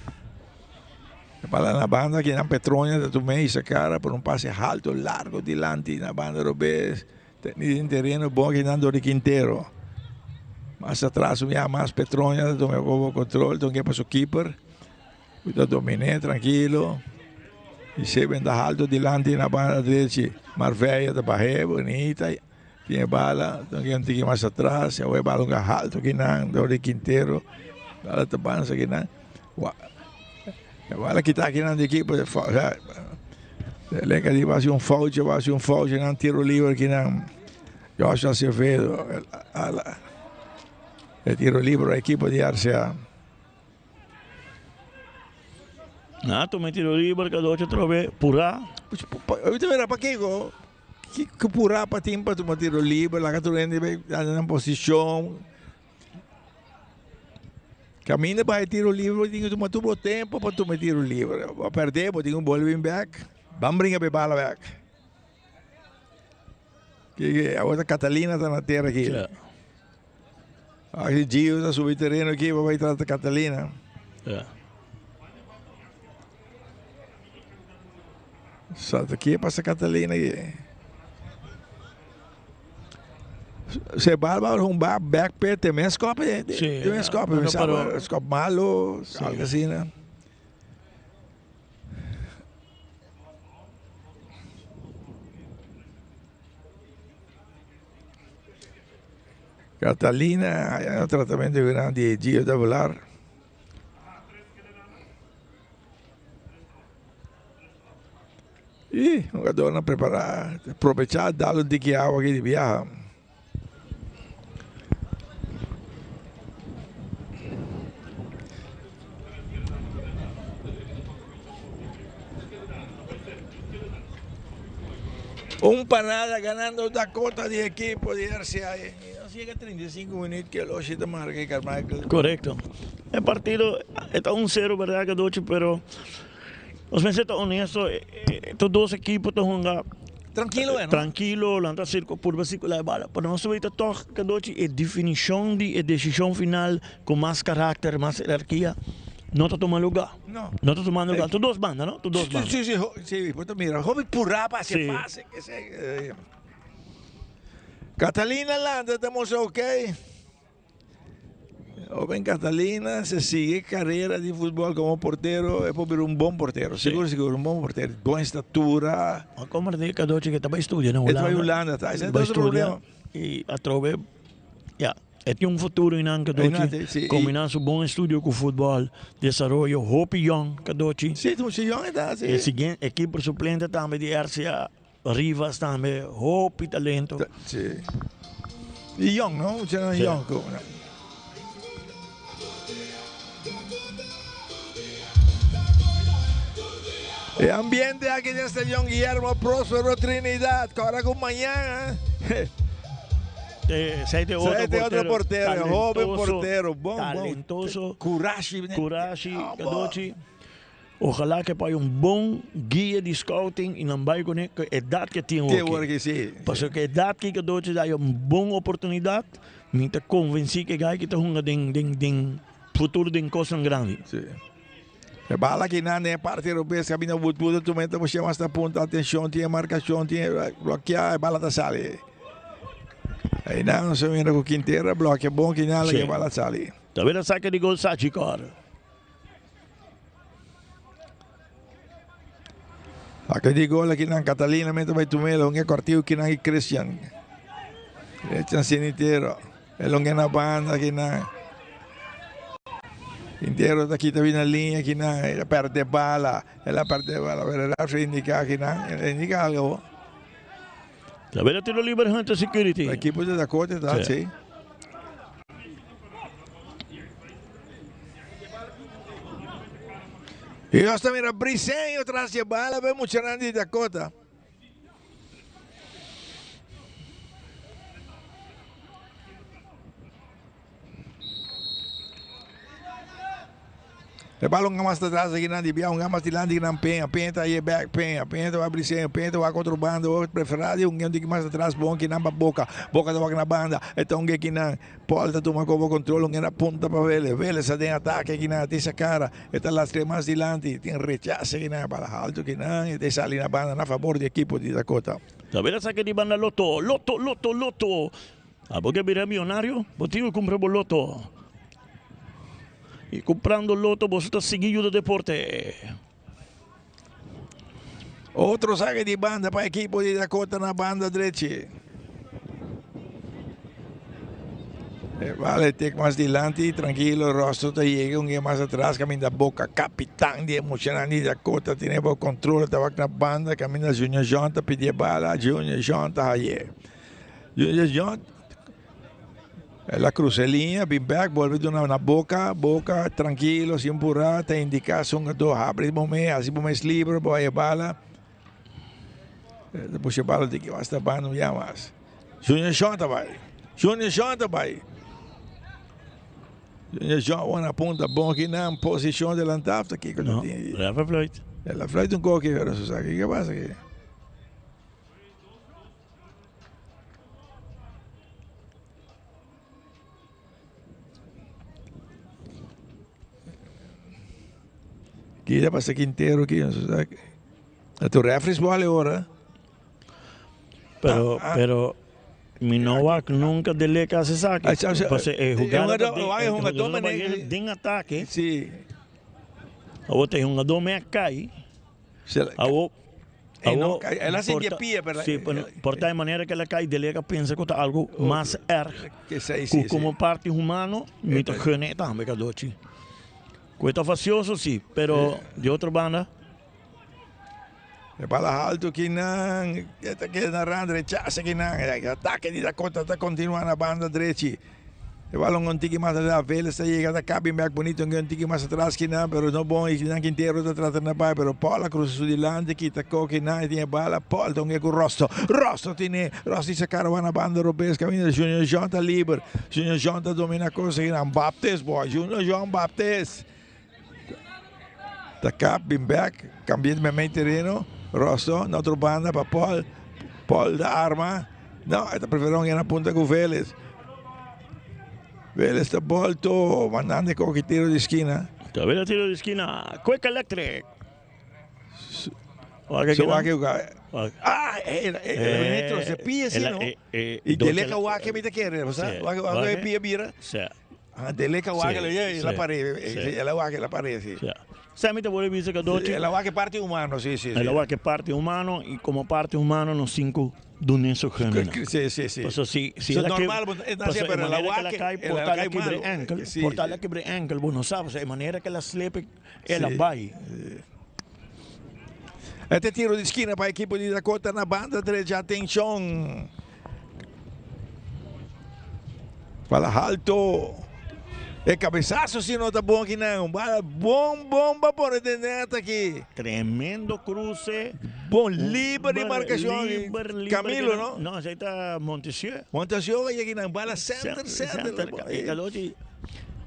Para na banda que na Petrônia também essa cara por um passe alto, largo, dilante na banda Robes, tem terreno bom que não do Quintero. Mais atrás vinha mais Petrônia, tomou o controle, então que para o keeper, eu dominei tranquilo. E se vem da alto dilante na banda direita, Marveia da Barre, bonita. Tinha bala, então que tem que mais atrás, eu bala um alto que não, do Quintero, bala da bança que não. Bala que está aqui na equipe, lembra de vai um foul, não tiro livre que não. Eu acho Acevedo, tiro livre a equipe de Arcia. Não, tu me tiro livre, que eu trove pura. Eu te verá para que pura para timpa tu tiro livre, la caturende na posição. Camina para tiro livre, digo tu tuvo tempo para tu me tiro livre. Vai perder, vou ter ball back. Vamos brincar para bala back. Que a outra Catalina está na terra aqui. Aqui Gio está subindo terreno aqui, vai entrar a Catalina. Só aqui passa a Catalina aqui. Se barba um back pé tem mais copa, tem mais copa, mas copa malo, algo assim, né? Catalina, é um tratamento grande de Gio da Volar. E um jogador não preparar, aproveitar, dar de que água aqui de viagem. Panada ganando Dakota de equipo de Arcia. No llega a 35 minutos que lo está marca Carmichael. Correcto. El partido está 1-0, ¿verdad, Cadoci? Pero os me siento honesto, estos dos equipos están jugando tranquilo, ¿no? Tranquilo, lança circo por versículo de bala. Pero nós sabemos toch, Cadoci, a definição de decisão final com mais caráter, mais hierarquia. No está tomando lugar. No está tomando lugar. Tú dos bandas, ¿no? Tú dos bandas. Sí. Pues mira, joven purrapa se pase. Catalina Landa, estamos ok. Joven Catalina se sigue carrera de fútbol como portero. Es por ver un buen portero. Seguro, un buen portero. Buena estatura. Como le dije, Cadoci, que estaba estudiando en Holanda. Está en Holanda. Y a trove, ya. tem um futuro em Kadochi. Sim. Combinar um bom estudo com o futebol, desenvolver Hope Young, Kadochi. Sim, tu Young está, sim. E seguinte, equipe suplente também de RCA Rivas também, Hope talento. Sim. E Young, não? C'era Young. El ambiente aquí en este John Guillermo Próspero Trinidad, que ahora con mañana. Zij otro portero, joven portero, bom, talentoso, Kurashi, Kadochi. Ojalá que para um bom guia de scouting e não vai com a idade que tem hoje. Sim. Porque a idade que Kadochi dá uma boa oportunidade, me está convencido que vai que tem um futuro de coisa grande. Sim. E bala que não é parte europeia, que a butuda tu mete você mais da ponta, atenção, tinha marcação, tinha bloquear, a bala tá sale. Aí não se vira com Quintero, bloqueia bom que nada que a bala sale. Tá vendo a saca de gol Sachi, cara? Saca de gol aqui na Catalina, mete vai tu melo, um quartil que não é Christian. Echan sinitero, é longe na banda aqui na Quintero daqui tá vindo a linha aqui na perde bala, ela perde bala, ela indica aqui na indica algo. Tá vendo tiro livre Hunter Security? A equipe de Dakota tá, sim. E nós também a Brisenho atrás de bala, vemos o de Dakota. E balão gamas atrás aqui na Dibia, gamas de lande na penha tá aí back, penha vai Brisenho, penha vai contra o bando, outro preferado, de que mais atrás bom que na boca da na banda, então que na Polta toma como controle, na ponta para Vélez tem ataque aqui na essa cara, está las más dilante, tem rechace aqui na bala alto que na e sale na banda a favor do equipo de Dakota. Tá vendo essa aqui de banda Loto. Ah, porque viré milionário, botigo comprei o Loto. E comprando Loto, você está seguindo o deporte. Outro saque de banda para a equipe de Dakota na banda direita. Vale, tem mais dilante, tranquilo, Rosto te llega um mais atrás, caminha da boca, capitão de emocionante de Dakota, tem o controle, estava na banda, caminha Junior Jonta, pedia bala, Junior Jonta, aí. Junior Jonta. La crucelinha, bem back, volve na boca, tranquilo, sem empurrar, tem indicação que tu abre momento, assim momento livre, vai a bala. Depois a bala de que vai estar bando já mais. Junior Jonta vai. Junior Jonta, uma ponta bom aqui na posição adelantada aqui. Não, leva a flight. Ela flight um pouco, pero isso aqui, o que passa aqui? Aqui já passa Quintero aqui, tu refres vale agora. Pero Minoak nunca dele que se saque. Jogador tem ataque. Sim. A outra é um jogador me cai. Ela se pia, pero sim, por tal maneira que ela cai dele que pensa que está algo mais erro. Como parte humano, me está gene também Kadochi. Coisa facioso sim, pero de outra banda. E bala alto que não, que na randa rechaça que não, ataque de Dakota está continuando na banda direita. E bala um tique mais da Vélez está chegando a cabe bem bonito, um tique mais atrás que não, pero não bom e não Quintero está tratando na pai, pero Paula cruza dilante que tacou que não tinha bala, Paul então é com Rosto tem Rosto essa cara vai na banda europeia, caminha Junior Jonta livre, Junior Jonta domina a coisa que não, Baptiste boy, Junior João Baptiste. Da cap, bem back, cambia de meio terreno, Rosto, na outra banda para Paul da arma, não, está preferindo ir na ponta com Vélez. Vélez está volto, mandando com que tiro de esquina. Está vendo tiro de esquina, Quick Electric. Ele se pia assim, não? E dele que o Ake me te quer, você? O Ake pia bira. Deleca o águila, Sí, la sí, pared, sí. la águila, la pared, sí. Yeah. Sami te vuole dire che doce El agua que parte humano, sí, sí. è la que parte umano y como parte humano nos cinco duneso genena. Sí, sí, sí. Pues si Eso es la normal, es así, pero el agua la que cae el portale agua a quebre malo. ankle, Sí, portale a quebre ankle, vos no sabes, de manera que la slepe e la Sì. vai. Até tiro de esquina para a equipe de Dakota na banda direita. Atenção. Fala alto. É cabeçaço se não tá bom aqui não. Bomba por dentro aqui. Tremendo cruce. Bom, livre de marcação. Liber, Camilo, não? No, ese está Montesieu. Montesieu aqui não. Bala center.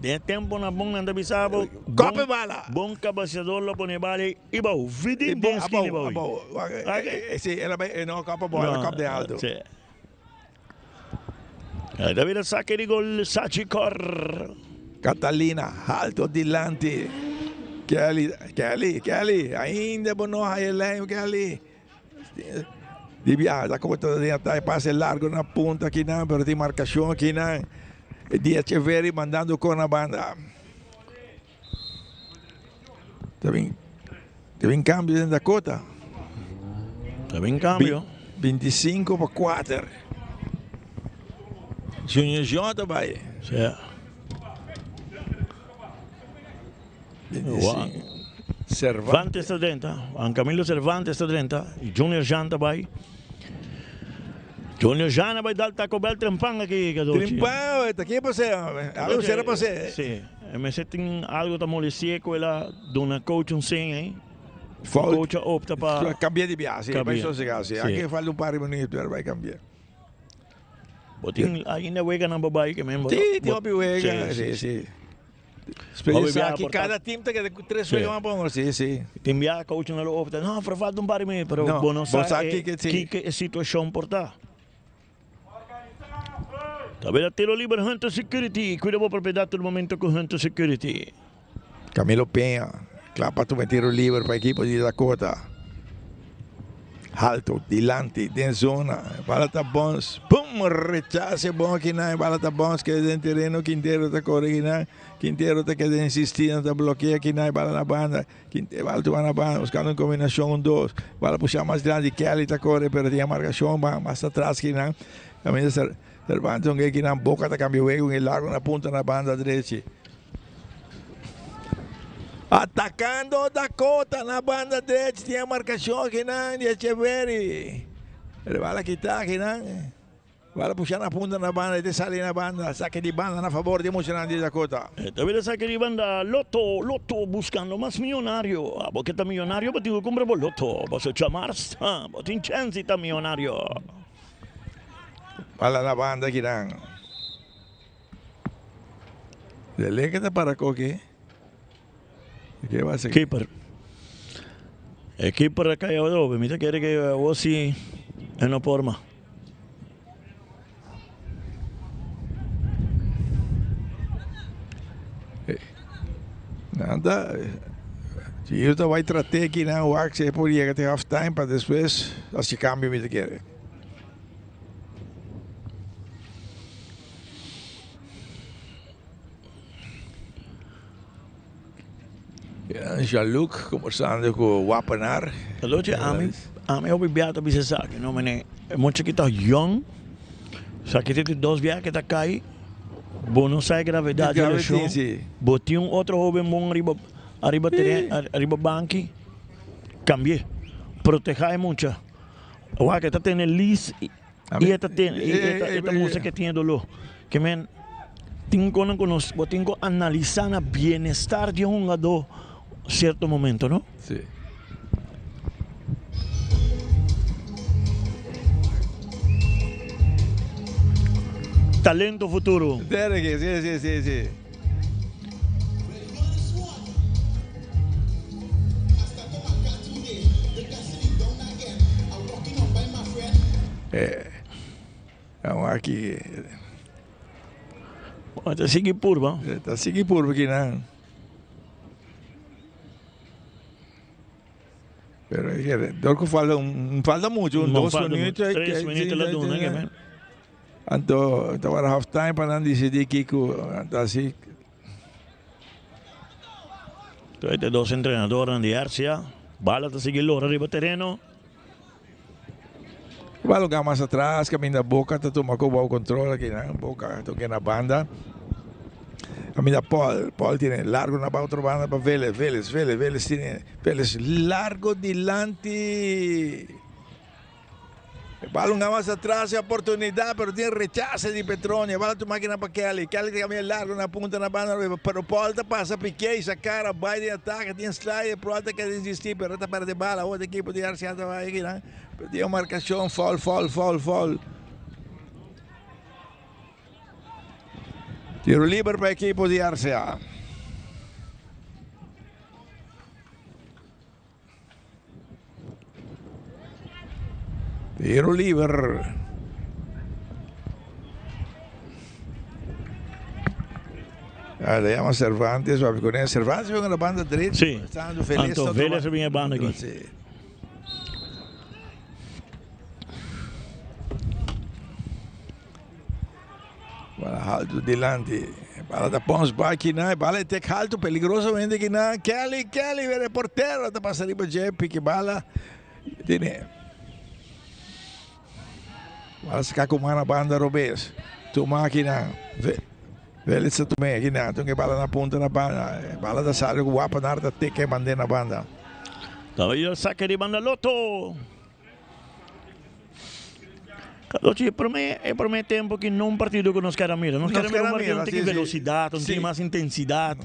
De tempo na bom anda bisabo. Copa bala. Bom cabeceador lo pone bale e bom. Vidim bom skin bom. Sim, ela não copa bola, copa de alto. Sì. Davide Sacchi di gol, Sachikor. Catalina, alto dilante. Kelly, ainda não aí Kelly. De viagem, a conta de passe largo na ponta aqui não, pero tem marcação aqui não. Diacheveri mandando com a banda. Teve em cambio dentro da cota. Teve em cambio. 25 para 4. Junior J vai. Sì. 25. Cervantes sta dentro, Camilo Cervantes sta dentro, Junior Janta vai. Junior Jana vai dar taco bel trempang aqui, Cadoci. Trempang, está aqui para você. Algo será para você. Sim, mas você tem algo da molecia com ela, dona coach um sim, hein? O coach opta para cambiar de viagem, vai sossegar. Aqui falta par de minutos, ela vai cambiar. Botin ainda wega na babai que mesmo. Sim, tem uma wega, sim. Experiencia que cada time tem que 3 vezes uma boa, sim. Tem via coach na opta, não, para falta par de minutos, pero bono sabe que a situação porta. Tabela tiro libre Hunter Security. Cuida a propriedade do momento com Hunter Security. Camilo Penha. Clapa tu tiro livre para a equipe de Dakota. Alto, dilante, dentro zona. Bala tá bons. Pum, rechace bom aqui na. Bala tá bons que dentro terreno. Quinteiro tá correndo aqui na. Quinteiro tá querendo insistir, tá bloqueia aqui na. Bala na banda. Quinteiro, bala tu vai na banda. Buscando uma combinação 2. Bala puxar mais grande. Kelly tá correndo, perdeu a marcação. Mais atrás aqui na. Camisa Cervantes aqui na boca da cambio com ele largo na ponta na banda direita. Atacando Dakota na banda direita, tinha marcação aqui na Diacheveri. Ele vai lá quitar aqui na. Vai puxar na ponta na banda e sai na banda, saque de banda na favor de emocionante de Dakota. Também saque de banda, Loto buscando mais milionário. A boqueta milionário, batido compra por Loto. Você chamar, botin chance tá milionário. Bala na banda aqui na. Delega para coque. ¿Qué va a hacer? Keeper. El keeper acá ya doble. Mira quiere que vos sí en la forma. Nada. Si yo te voy a tratar aquí na o Axel por llegar a half time para después así cambio me quiere. Jean-Luc conversando com o Wapenar. Allora, a me ho bibiato bisa sa che no mene muito que tá young. Sa que tem 2 viajes que tá cai. Bono sai gravidade da show. Boti outro jovem bom arriba banqui. Cambié. Proteja mucho. O que tá tendo lis e esta música que tinha dolor. Que men tengo que analizar o bem-estar de um jogador certo momento, não? Sim. Talento futuro. Sim. Aqui. Está seguir curva. Está seguir curva aqui, não. Pero falta muito, 2 minutos. 3 minutos la duna, Anto war half time pa nan decidi Kiko así. Entonces, dos entrenadores en Arcia. Bala te sigue lora arriba terreno. Vai lugar mais atrás, caminho da Boca, tá tomando o controle aqui, né? Boca, tô aqui na banda. Caminho da Paul tiene largo na outra banda para Vélez tiene Vélez largo dilante. Vai lugar mais atrás, é oportunidade, pero tem rechazo de Petroni. Vai tu máquina para Kelly caminha largo na ponta na banda, pero Paul tá passa Piqué, essa cara, vai de ataque, tem slide, Paul tá quer desistir, pero tá para de bala, outra equipe de Arcia tá vai aqui, né? Perdeu marcação, foul. Tiro livre para a equipe de Arcia. Tiro livre. Le llama Cervantes, con el Cervantes viene la banda derecha. Sí. Estando feliz. Anto Vélez viene a banda aquí. Sí. Bala alto dilante. Bala da Pons vai aqui na, bala tem alto peligrosamente aqui na. Kelly, vem porteiro, tá passando para Jeppe que bala. Tiene. Bala se com na banda Robes. Toma aqui na. Vélez se tome aqui na, tem bala na ponta na banda. Bala da Sário guapa na arda te que mandei na banda. Todavía el saque de banda Lotto. Cadoci, per me tempo che non un partito con Oscar Ramírez. Oscar Ramírez un partido que tiene velocidad, tiene más intensidad.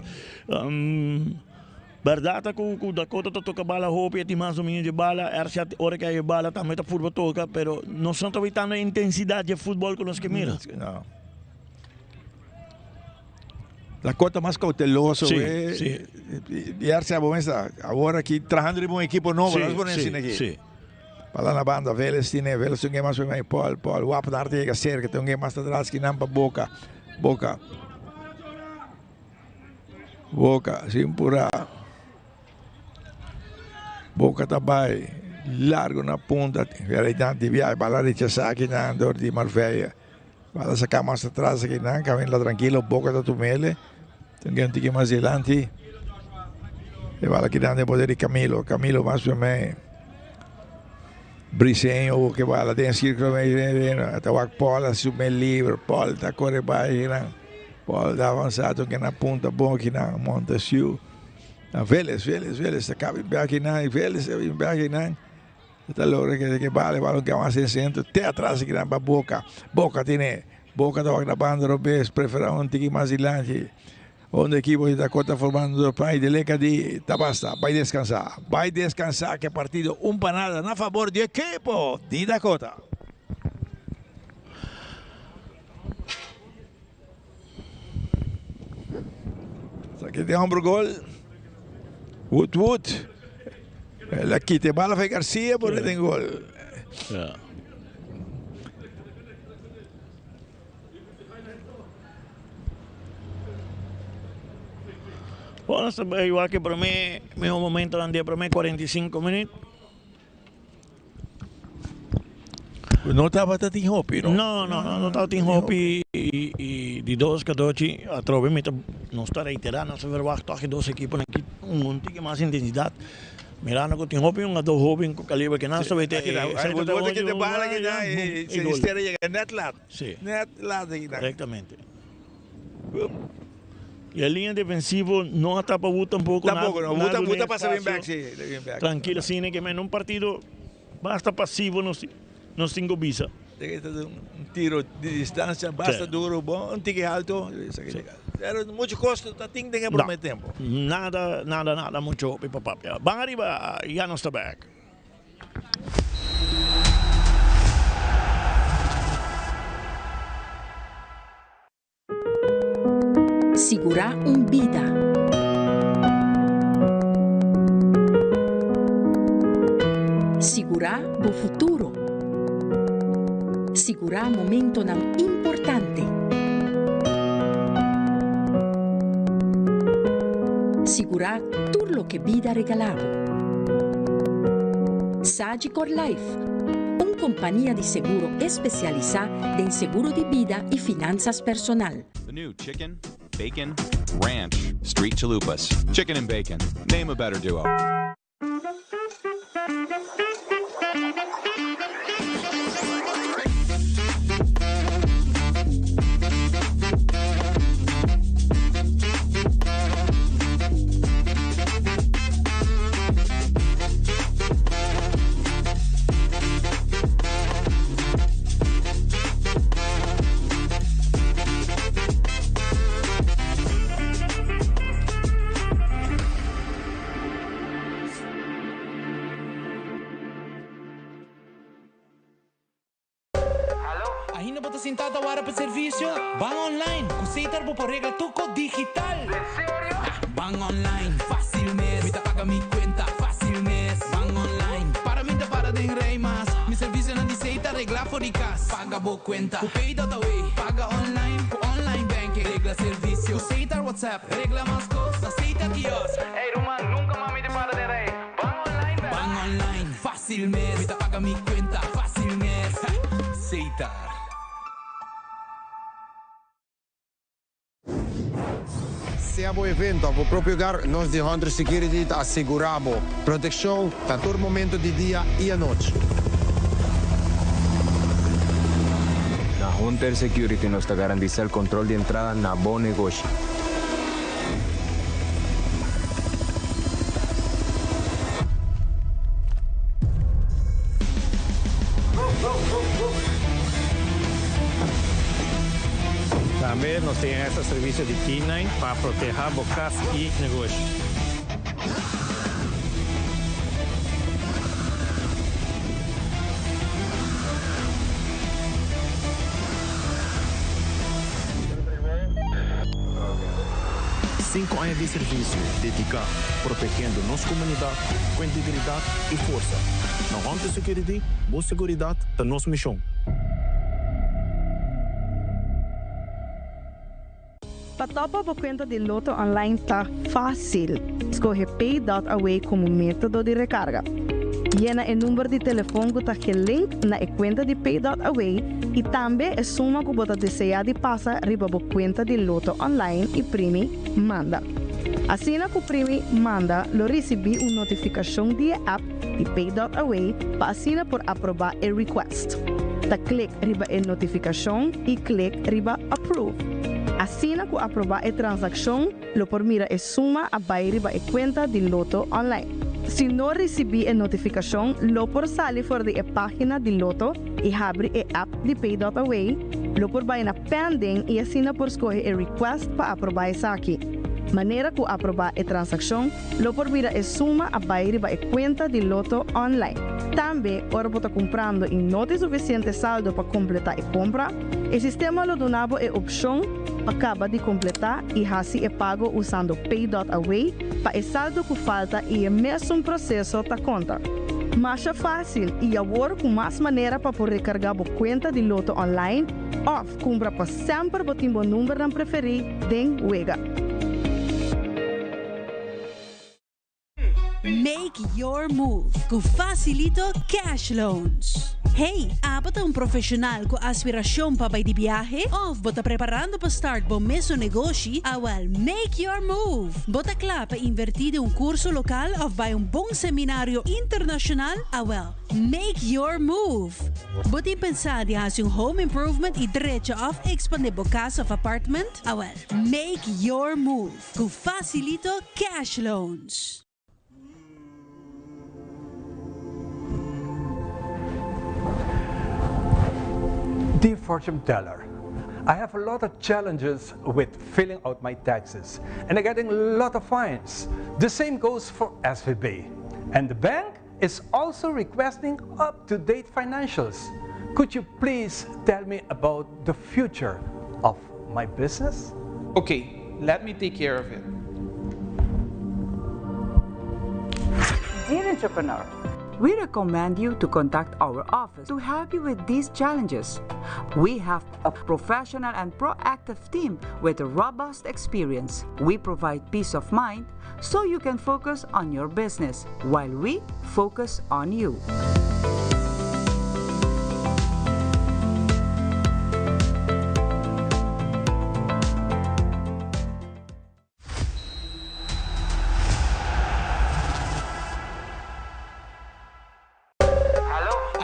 Verdade que Dakota toca bala roupa e mais ou menos de bala, Arcia hora que a bala também tá futebol toca, pero não estão evitando a intensidade de futebol que nós que mira. Não. Dakota mais cauteloso, sí. E Arcia agora aqui trabajando com um equipo novo, nós vamos ensinar aqui. Sí. Para na banda, Vélez tem mais para mim, Paul, o Wap na arte chega cerca, tem alguém mais atrás que não para Boca, sem empurrar. Boca também, largo na ponta, realidade viagem, bala rechazar aqui na Andor de Marbella. Bala sacar mais atrás aqui na, camina tranquilo, Boca da Tumele, tem um tique mais adiante. E bala aqui na de poder de Camilo mais para mim. Briseño que bala tem círculo até o Paul assume livre, Paul está corre bem, Paul está avançado que na ponta bom aqui na Montesiu. Vélez está bem aqui na Vélez bem aqui na está logo que bala que mais em centro até atrás aqui na Boca da na banda Robes prefere um tique mais adiante. Onde a equipe de Dakota formando o pai de Leca de Tabasta. Vai descansar, que partido para nada na favor do equipo de Dakota. Aqui tem ombro gol. Wood. La quite bala foi Garcia, por tem gol. Yeah. Bueno, igual que para mí, mejor momento del día para mí, 45 minutos. Não estava tanto em Hopi, não? Não estava em Hopi e de 2-14 a trove não está reiterando, não se verwacht que dois equipos aqui um tique mais intensidade. Mirando que tem Hopi, um dos Hopi com calibre que não sabe ter. Você que te bala que dá e se esteja chegando net lado. Sim. Net lado aqui dá. Correctamente. E a linha defensiva não está para o tampoco. Tampoco, não. Buta passa bem back, sim. Tranquilo, sim, que num partido basta passivo, não cinco bisa. Tem que ter tiro de distância, basta duro, bom, tique alto. Era muito custo, tem que prometer tempo. Nada, muito papapia. Van arriba, já não está back. Segurar vida. Segurar o futuro. Segurar momento não importante. Segurar tudo o que vida regalava. Sagicor Life. companhia de seguro especializada em seguro de vida e finanças personal. The new chicken, bacon, ranch, street chalupas. Chicken and bacon. Name a better duo. Ainda bota sentada a hora para serviço? Bang online, kusitar po por regla tuco digital. ¿En serio? Bang online, fácil mes. Mita paga mi cuenta, fácil mes. Bang online, para mí te para de rey más. Mi serviço não diceita regla foricas. Paga bo cuenta, ku pay that away. Paga online, ku online banking. Regla serviço, kusitar WhatsApp. Regla más cosas, aceita kiosk. Hey Roman, nunca mami te para de rey. Bang online, bang online, fácil mes. Mita paga mi cuenta, fácil mes. Aceitar. Se o evento, o próprio lugar, nós de Hunter Security asseguramos proteção a todo momento de dia e à noite. Na Hunter Security nos garantiza el control de entrada na bom negócio. Também nós temos esse serviço de K9 para proteger bocas e negócios. Cinco anos de serviço dedicado, protegendo nossa comunidade com integridade e força. Na Hunter Security, boa segurança da nossa missão. Patopa por conta de Loto Online tá fácil. Escolhe Pay.Away como método de recarga. Llena o número de telefone que está link na conta de Pay.Away e também a suma que você deseja de passar riba por conta de Loto Online e primi manda. Assim que o primi manda, lo recebi uma notificação de app de Pay.Away para assinar por aprovar o request. Da clique riba a notificação e clique riba approve. Assim que aprovar a transação, lo por mira a suma a riba a conta de Loto Online. Se não recebi a notificação, lo por sair fora da página de Loto e abre a app de Pay.Away, lo por vai na pending e assina por escolher a request para aprovar essa aqui. Maneira que aprovar a transação, lo por mira a suma a riba a conta de Loto Online. Também, ora você comprando e não tem suficiente saldo para completar a compra, o sistema lo donava a opção acaba de completar e assim é pago usando Pay.Away para o saldo que falta e é mesmo processo da conta. Mais fácil e agora com mais maneira para poder recarregar a conta de Loto Online ou compra para sempre botar o número não preferido den Wega. Make your move com Facilito Cash Loans. Hey, bota profissional com aspiração para ir de viaje? Ou bota preparando para start bom mesmo negócio? Well, make your move. Bota claro para invertir em curso local ou vai bom seminário internacional? Well, make your move. Bota pensar de fazer home improvement e direito of expandir casa of apartment? Well, make your move com Facilito Cash Loans. Dear fortune teller, I have a lot of challenges with filling out my taxes and I'm getting a lot of fines. The same goes for SVB. And the bank is also requesting up-to-date financials. Could you please tell me about the future of my business? Okay, let me take care of it. Dear entrepreneur, we recommend you to contact our office to help you with these challenges. We have a professional and proactive team with a robust experience. We provide peace of mind so you can focus on your business while we focus on you.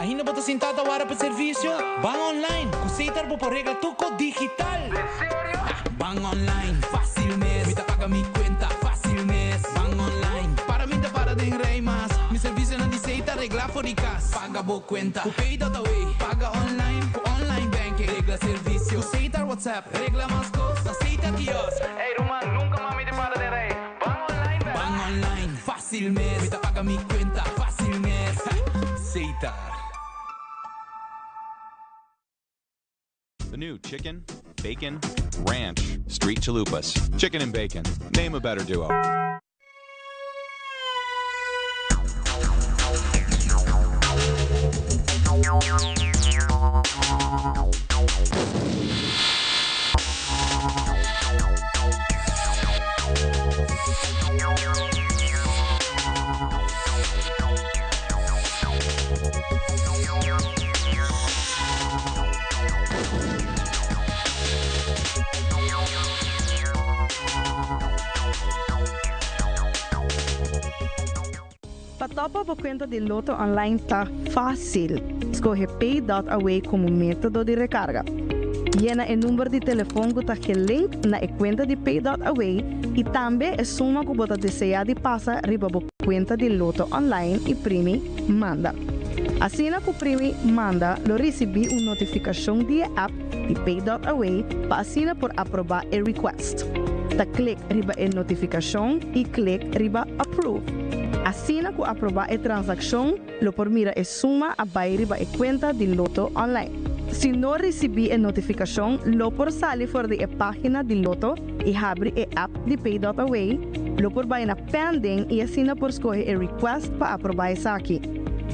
Ainda bota sentado agora para serviço? Bang online, aceitar por regla tuco digital. Bang online, fácil mesmo. Me paga mi cuenta, fácil mesmo. Bang online, para mim para de rei mas. Mi serviço não aceita regla for de casa. Paga boa cuenta, o pay.away. Paga online, com online banking. Regla serviço, aceitar WhatsApp. Regla mais coisas, aceita quiosque. Ei, Roman, nunca mais me para de rei. Bang online, bang online, fácil mesmo. Me paga mi cuenta, fácil mesmo. Aceitar. The new chicken, bacon, ranch, street chalupas. Chicken and bacon. Name a better duo. Patopa por conta de Loto Online tá fácil. Escolhe Pay.away como método de recarga. Llena o número de telefone que está link na conta de Pay.away e também a suma que você deseja de passar riba a conta de Loto Online e primi manda. Assim que o primi manda, lo recebi uma notificação de app de Pay.away para assinar por aprovar o request. Da clique riba a notificação e clique riba approve. Assim que aprovar a transação, lo por mira a suma a riba a conta de Loto Online. Se não recebi a notificação, lo por sair fora da página de Loto e abrir a app de Pay.away, lo por vai na pending e assina por escolher a request para aprovar essa aqui.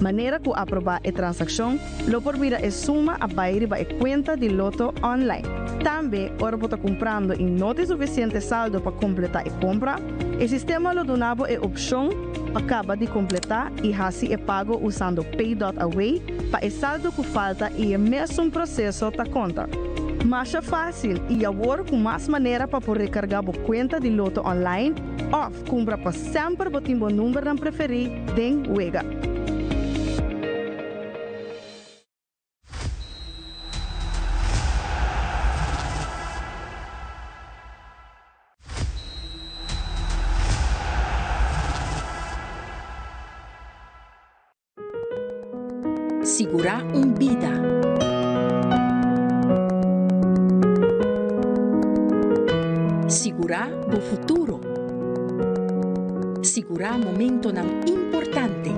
Maneira que aprovar a transação, lo por mira a suma a riba a conta de Loto Online. Também, ora por comprando e não tem suficiente saldo para completar a compra, o sistema lo donava a opção acaba de completar e assim é pago usando Pay.away para o saldo que falta e o mesmo processo da conta. Mas é fácil e agora com mais maneira para poder recargar a conta de Loto Online ou comprar para sempre o timbo número não preferir den Wega. Segurar vida. Segurar o futuro. Segurar momento não importante.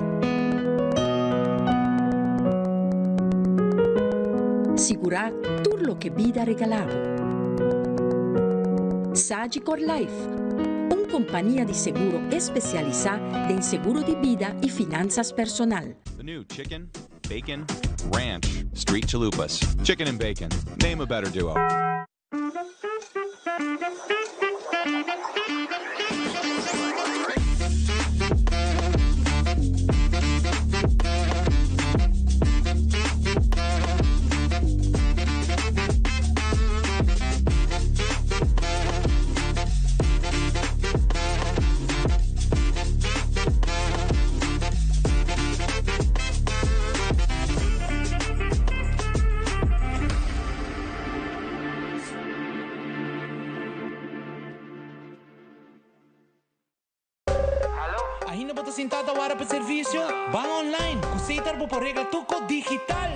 Segurar tudo o que vida regalava. Sagicor Life, uma companhia de seguro especializada em seguro de vida e finanças personal. The new chicken, bacon, ranch, street chalupas. Chicken and bacon. Name a better duo. Ainda bota sentado agora para serviço? Bang online, aceitar por regla tuco digital.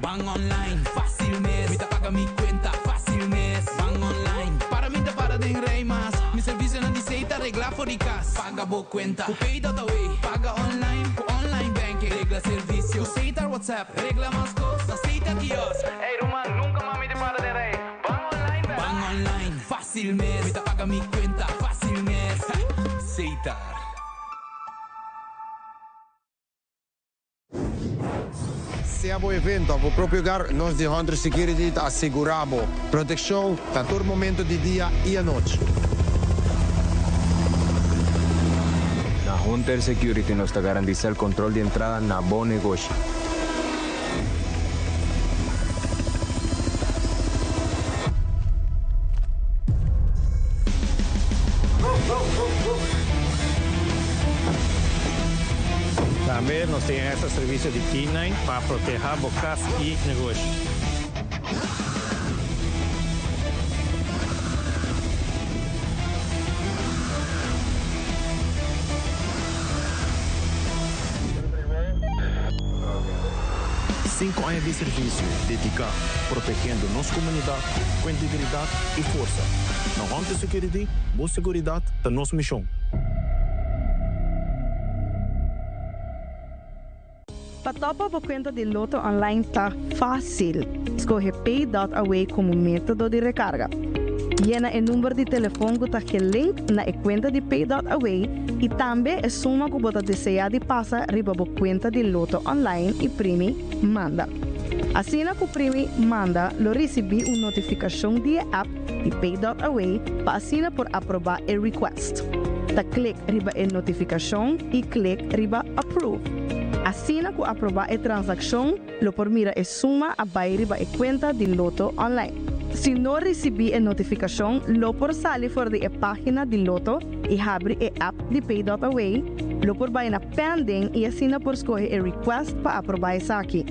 Bang online, fácil mesmo. Me paga mi cuenta, fácil mesmo. Bang online, para mim para de rei mas. Mi serviço não aceita regla for de casa. Paga boa cuenta, o Pay.away. Paga online, com online banking. Regla serviço, aceitar WhatsApp. Regla mais coisas, aceita quiosque. Ei, Roman, nunca mais me para de rei. Bang online, fácil mesmo. Me paga mi cuenta, fácil mesmo. Aceitar. Se a o evento, a próprio lugar, nós de Hunter Security asseguramos proteção para todo momento de dia e a noite. Na Hunter Security nos garantiza el control de entrada na bom negócio. También nos tienen este servicio de K9 para proteger bocas y negocios. Cinco anos de serviço dedicado, protegendo nossa comunidade com integridade e força. Na Hunter Security, boa segurança da nossa missão. Para topa por conta de loto online está fácil. Escolhe Pay.away como método de recarga. Llena o número de telefone que está link na conta de Pay.away e também é suma que você deseja de passar riba a conta de loto online e primi manda. Assim que o primi manda, lo recebi uma notificação de app de Pay.away para assinar por aprovar o request. Da clique riba a notificação e clique riba approve. Assim que aprovar a transação, lo por mira a suma a vai riba a conta de loto online. Se não recebi a notificação, lo por sair fora da página de Loto e abre a app de Pay.away, lo por vai na pending e assina por escolher a request para aprovar essa aqui.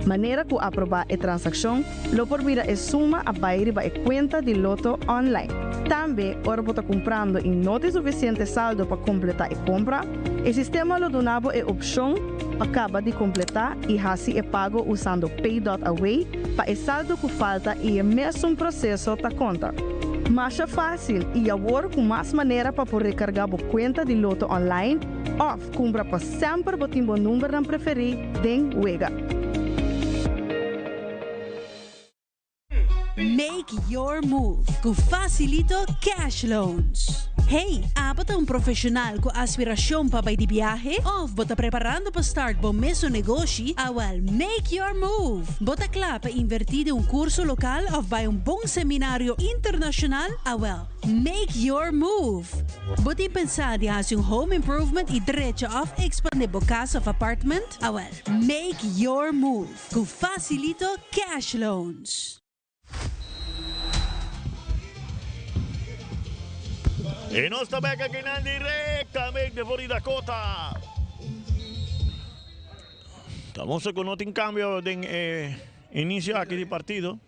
Maneira que aprovar a transação, lo por vira a suma a vai riba a conta de Loto online. Também, ora você comprando e não tem suficiente saldo para completar a compra, o sistema lo donava a opção acaba de completar e assim é pago usando Pay.away para o saldo que falta e o mesmo processo da conta. Mais fácil e agora com mais maneira para poder recargar a conta de Loto online ou compra para sempre o timbo número não preferir den wega. Make your move com Facilito Cash Loans. Hey, apat um profissional com aspiração para ir de viagem ou bota preparando para start bom mesmo negócio? Well, make your move. Bota claro para invertir em curso local ou vai bom seminário internacional? Well, make your move. Bota pensar de fazer home improvement e direito of expandir a casa of apartment? Well, make your move com Facilito Cash Loans. E non sta becca che in direttamente fuori Dakota. Estamos con otro cambio de inicio aquí del partido.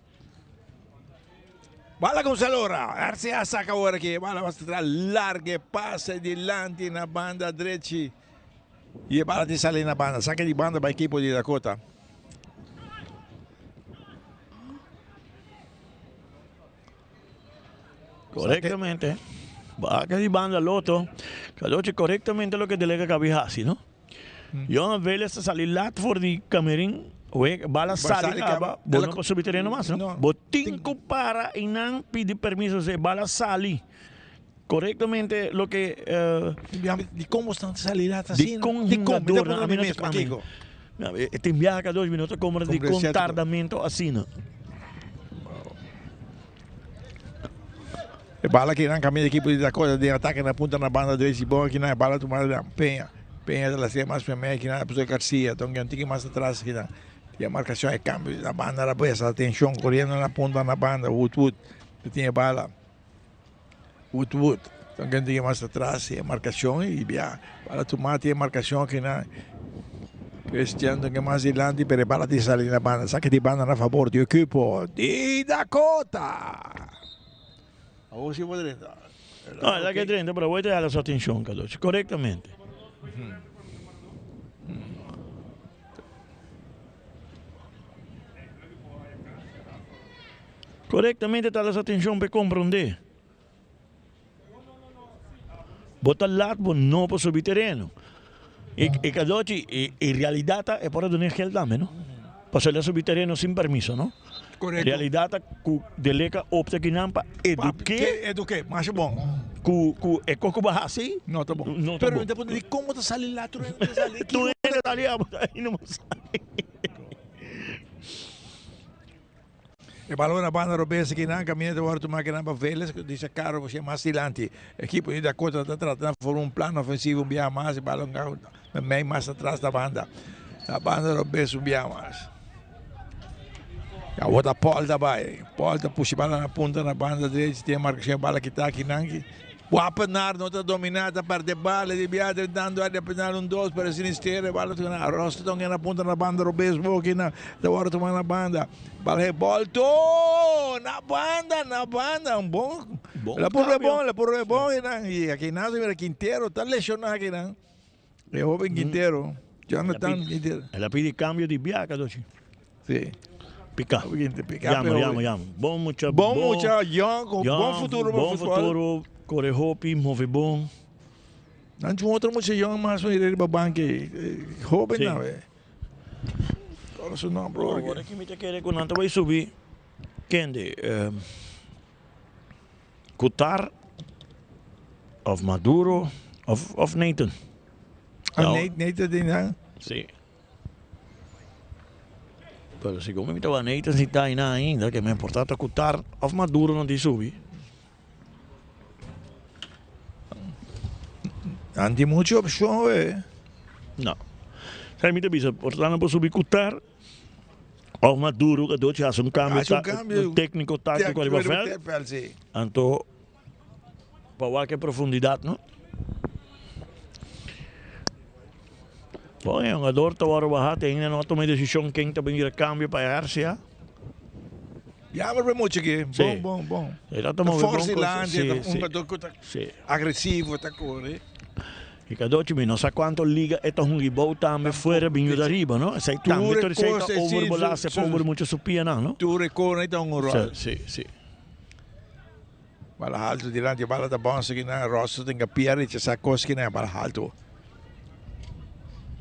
Bala con Salora, Arcia saca ora che bala va larghe passe di lanti na banda drecci. E bala di sale na banda, saca di banda per l'equipo di Dakota. Correctamente. Va que banda Loto, que correctamente lo que delega Cabijasi, ¿no? Yo veo esta salir lat for di Camerín, bala sali acaba, bueno pues subir más, ¿no? Botín para y nan pide permiso se bala sali. Correctamente lo que di cómo están salir así, di conjugador, a mí no te amigo. Este enviaje a 2 minutos como de contardamento así, ¿no? E bala que não caminha equipe de Dakota de ataque na ponta na banda direita bom aqui na bala tomada da Penha da ser mais para mim aqui na pessoa Garcia então que antigo mais atrás aqui na e a marcação é câmbio da banda era essa atenção correndo na ponta na banda Woodwood tinha bala Woodwood então que antigo mais atrás e a marcação e via bala tomada e a marcação aqui na Cristiano que mais adiante per bala di salir na banda saque de banda na favor do equipo de Dakota. Ahora sí puede entrar. No, es la que 30, pero voy a dejar la atención, Carlos. Correctamente. Correctamente está la atención para comprender. Bota al lado, no por subir terreno. Y Carlos, en realidad es para donar el dame, ¿no? Para salir subir terreno sin permiso, ¿no? Correto. Realidade que delega opta que não para eduque, mas bom. Que é coco assim? Não tá bom. Não tá Pero bom. depois de como tá saindo lá, tu não tá saindo. Tu não tá ali, aí não sai. E balão na banda Robes que não caminha de volta uma grande para Vélez, que diz caro você mais adiante. A equipe de Dakota está tratando por plano ofensivo bem mais, balão bem mais atrás da banda. A banda Robes bem mais. A outra Paul da vai. Paul da puxa bala na ponta na banda direita, tem a marcação bala que está aqui nangue. O apenar, não está dominado, a parte de bala, de viagem, dando a apenar 2 para sinistero, bala, a rosta, estão na ponta na banda, o beisebol, aqui na hora tomando na banda. Bala revolto, na banda, um bom. La por é bom, e aqui nada, mira, Quintero, está lesionado aqui, não. É jovem Quintero, já não está Quintero. Ela pede cambio de viaje, Dochi. Sim. Pica. Llama. Bom, mucha, young, bom futuro, bom futuro. Corre hopi, move bom. Não tinha outro muito young, mas não iria para banco. Jovem não, é. Agora isso não, bro. Agora que me te quer com nada vai subir. Quem de? Kutar, of Maduro, of Nathan. Nathan tem não? Sim. Pero se como me estava Nathan se está ainda, que me importa Kutar of Maduro não de subir. Não tem muita opção, é. Não. Sai me bisa, portanto, para subir Kutar of Maduro, que dois faz cambio técnico, tático, ali para frente. Então, para que profundidade, não? Bom, é um jogador que agora vai ter ainda não tomou decisão quem está vindo a cambio para a RCA. Já mas muito aqui, bom. Ele está tomando força Islândia, um jogador agressivo, está correndo. E cada outro não sabe quanto liga é tão bom também fora vindo da riba, não? Sei também, tu sei que overbolar se over muito supia não? Tu recorre então um rol. Sim. Bala alto diante bala da bom aqui na rosto tem que piare che sa cos que na bala alto.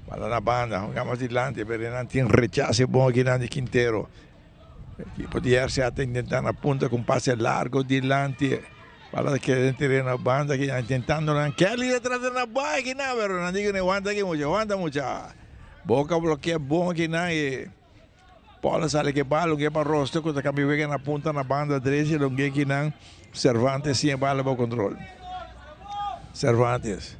Bala na banda, jogamos diante per non tin rechace bom aqui na de Quintero. Equipo di RCA está tentando a punta con passe largo diante. Bala que dentro na banda que tentando anche ali detrás da bola que na pero não digo nem aguanta mucho. Boca bloqueia bom que na e Paula sale que bala que para rosto quando cambia vega na punta na banda direita longe que não Cervantes sem bala para controle. Cervantes,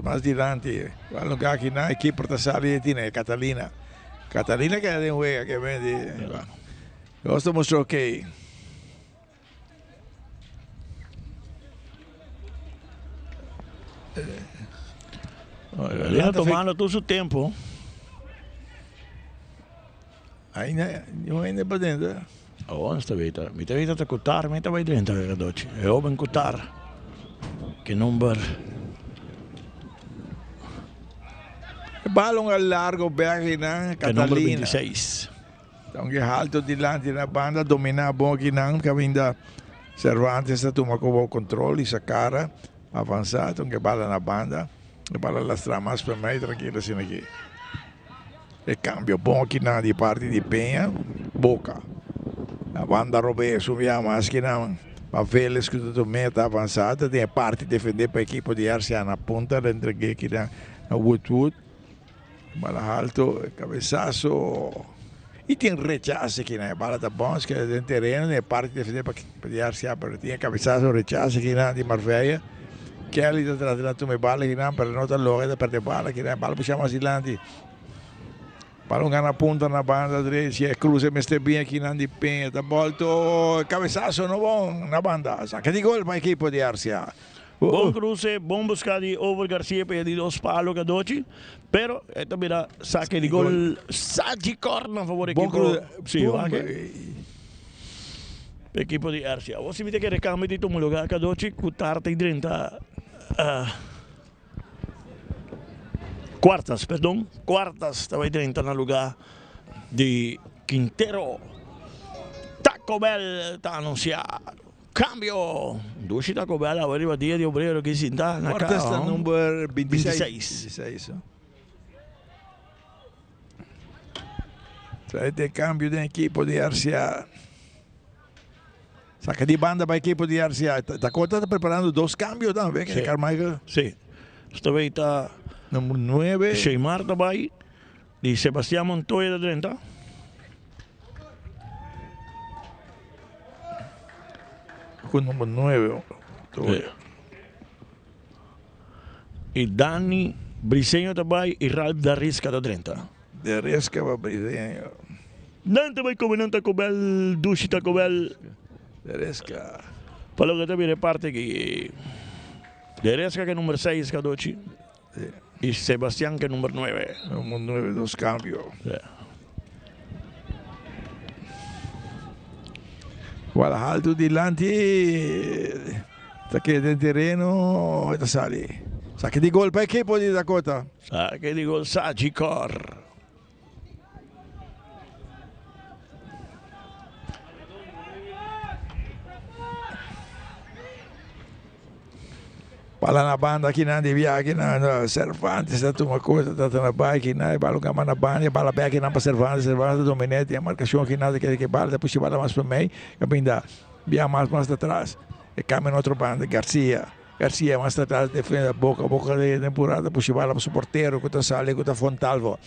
mais diante. Vai lugar aqui na equipe para sair tinha Catalina que é de juega que vende. Gosto mostrou que ele está tomando todo o seu tempo. Ainda para dentro. Onde está vita? Mi te vita Kutar, mi te vai dentro doci. E oben Kutar. Que number? Balão largo berg na Catalina. Número 26. Então que alto diante na banda domina bom aqui não, que ainda Cervantes está tomando o controle essa cara avançado, que bala na banda, que bala lastra mais para mim tranquilo assim aqui. E cambio bom aqui na de parte de Penha, Boca. A banda Robé subia mais que não. Para Vélez que tu meta avançada, tem a parte de defender para a equipe de RCA na ponta, entreguei aqui na Woodwood. Bala alto, cabeçaço. E tem rechaço aqui, né? Bala da bons, que é dentro do terreno, tem a parte de defender para a RCA, mas tem cabeçaço, rechaço aqui na de Marbella. Que ali está tratando de tomar bala aqui, não, para não estar logo, para perder bala aqui, né? Bala puxar mais adiante. Para um na ponta na banda direita, e cruza mestre bem aqui na de Penha, tá volto, cabeçaço no bom na banda, saca de gol para a equipe de RCA. Bom cruce, bom buscar de Over Garcia para de 2 palos que doce, pero esta mira saque de gol, saque corner a favor do equipo. Sim, equipo de RCA. Você me tem que reclamar de tomar lugar que doce, Kutar tem 30 quartas estava 30 no lugar de Quintero. Taco Bell está anunciado. Cambio. Dushi Taco Bell, agora o dia de obreiro que se dá na quarta está número 26. Sai de cambio da equipe de RCA. Saca de banda para a equipe de RCA. Dakota está preparando 2 cambios também, que Carmichael. Sim. Esta vez está número 9. Sheymar também. De Sebastián Montoya de 30. Com o número 9. E Dani Briseño também e Ralph Darrisca de 30. Darrisca para Briseño. Não também como não Taco Bell, Dushi Taco Bell. Darrisca. Pelo que te viene parte que Deresca que número 6 Cadochi y Sebastián que número 9. Número 9, 2 cambios. Guarda, alto di Lanti, che del terreno, sali. Saque di gol per equipo di Dakota. Saque di gol Sagicor. Pala na banda aqui na devia aqui na Cervantes, tá uma coisa, tá na bike aqui na bala que na banda, bala pé aqui na para Cervantes Dominete, a marcação aqui nada que bala, depois se bala mais para mim, capinda, via mais atrás. E caminha na outra banda, Garcia mais atrás defende a boca de temporada, depois se bala para o porteiro, que tá sale, que tá Fontalvo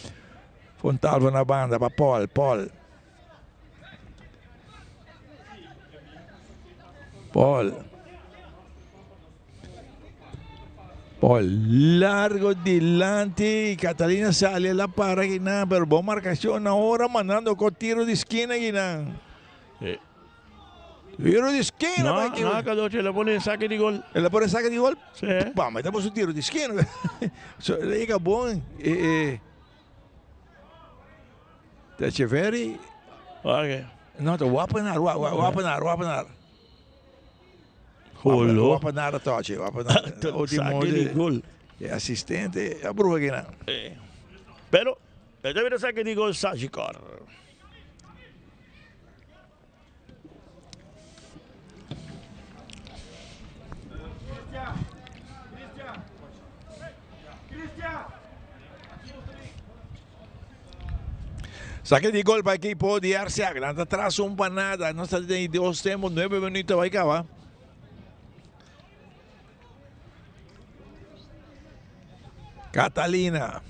na banda, para Paul. Poi largo dilante, Catalina sale la para Guinan, pero buena marcación ahora mandando con tiro de esquina Guinan. Tiro de esquina. No, Cadoche le pone saque de gol. ¿Le pone saque de gol? Sí. Vamos, metemos un tiro de esquina. Le diga bom. Tacheveri. Okay. No, te voy a apenar. Jolo. Va a panar a toche, va a panar. Saque de gol. Assistente, a bruja que não. Pero, el debe saque de gol Sagicor. Saque de gol para el equipo de Arcia. Grande atrás, un panada. Nós temos 9 minutos, vai acabar. Catalina.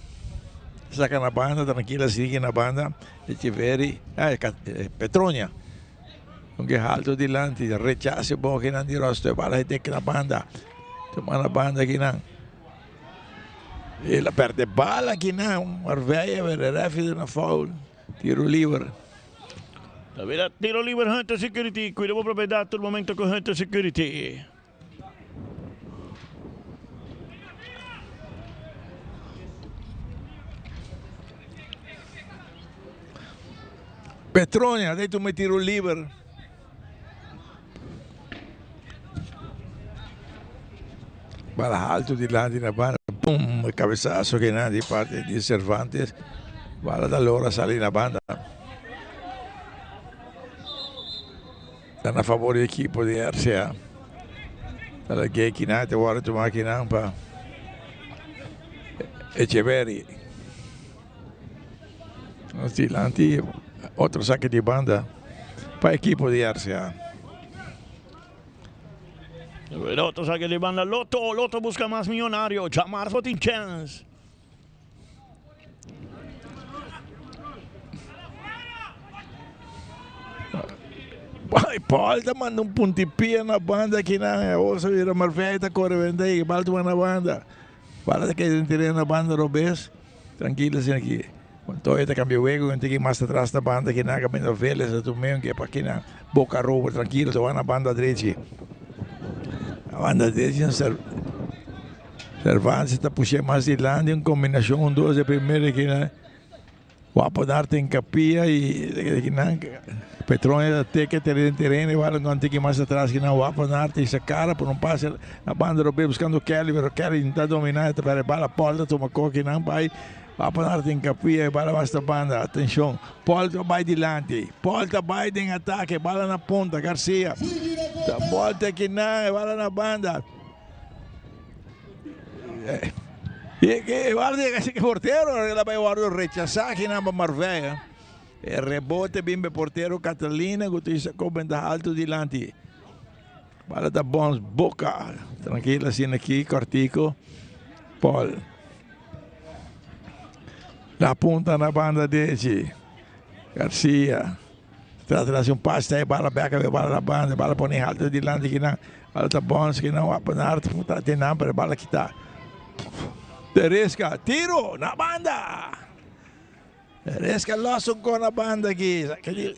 Saca na banda, tranquila, sigue na banda. Echeverri. Petronia. Un che alto di lanti, rechace bom que não de rosto, bala que na banda. Toma na banda que não. Ela perde bala que não. Marveia, refi de uma foul. Tiro livre. Tiro libre Hunter Security. Cuidamos propiedad todo el momento con Hunter Security. Petronia, dei tu me tiro livre. Bala alto di là di banda. Boom, cabezazo che non di parte di Cervantes. Bala da allora sale in banda. Stanno a favore dell'equipo di RCA. Dalla che chinate, guarda tu macchina pa. Echeverri. Stilanti, otro saque di banda para equipo di RCA. Otro saque de banda. Loto busca más millonario. Jamar Voting Chance. Paul tá mandando um puntipia na banda que não ouça vira marfeita corre vende aí balto na banda para que entre na banda robes tranquilo assim aqui quando toita cambio ego quando tem mais atrás da banda que não caminho velhas tu mesmo que para que não boca rouba tranquilo tu vai na banda direita a banda direita Cervantes está puxando mais de lado em combinação um dois de primeira que não guapo darte em capia e que não Petronia até que terreno vai não tem que mais atrás que não guapo darte essa cara por um passe a banda robe buscando Kelly pero Kelly não está dominando para bala porta toma coque não vai guapo darte em capia e bala basta banda atenção Paul vai dilante Paul vai em ataque bala na ponta Garcia volta que não bala na banda e que guarda que porteiro ela vai guardar rechazar que não Marveia el rebote bimbe portero Catalina que utiliza con ventaja alto dilante bala da bons boca tranquila sin aquí cortico Paul la punta na banda deci Garcia trata de hacer un pase aí bala beca bala na banda bala põe alto dilante que não bala da bons que não apanar tem não para bala que tá Teresca tiro na banda Resca losso con la banda aqui.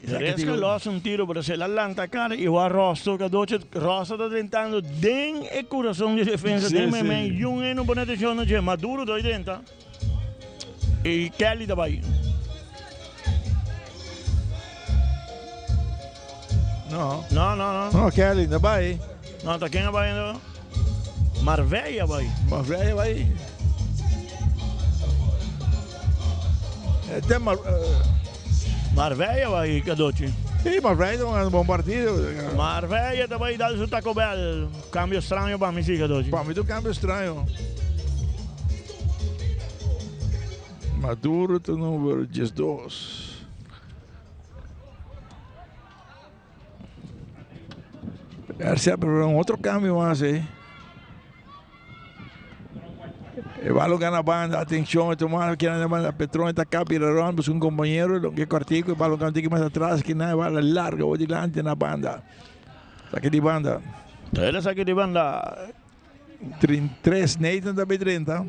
Resca losso un tiro para se l'allanta cara e o arrosto que doce rosa tá tentando den e coração de defesa Sim, den sim. men jung no bonete jono je Maduro do dentro. E Kelly dabai. No. No. No, Kelly, da vai. No, tá quem vai indo? Marveia vai. Marveia vai. Marveia vai, Cadoci. Sì, Marveia è un buon partito. Marveia dabai dal su Taco Bell. Cambio strano para mim, Cadoci. Para mim, tu cambio estranho. Maduro, tu número 12. Garcia preparou um outro câmbio mais aí. E vai logo na banda, atenção, tomar que na banda Petrone está cá, Pirarón, busca um companheiro, que cortico, e vai logo um mais atrás, que não vai larga ou adiante na banda. Saque de banda. Ele saque de banda. 33, Nathan também 30.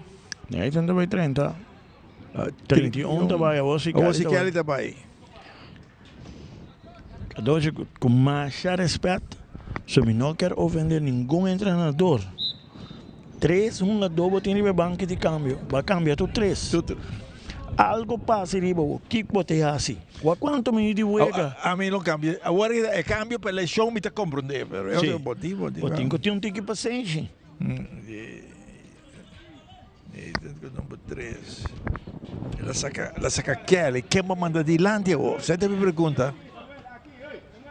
Nathan também 30. 31 também, o Kelly também. Cadoci, com mais respeito, se eu não quero ofender nenhum treinador, 3, 1 a 2 tem que banco de câmbio. Vai cambiar tu 3. Algo passa riba, o que você assim? Quanto minutos de huelga? A mim não cambia. Agora é cambio para a show me te compreender, pero eu tenho motivo. Eu tenho que ter um tique paciente. Número 3. Ela saca Kelly. Quem me manda adiante? Você te pergunta.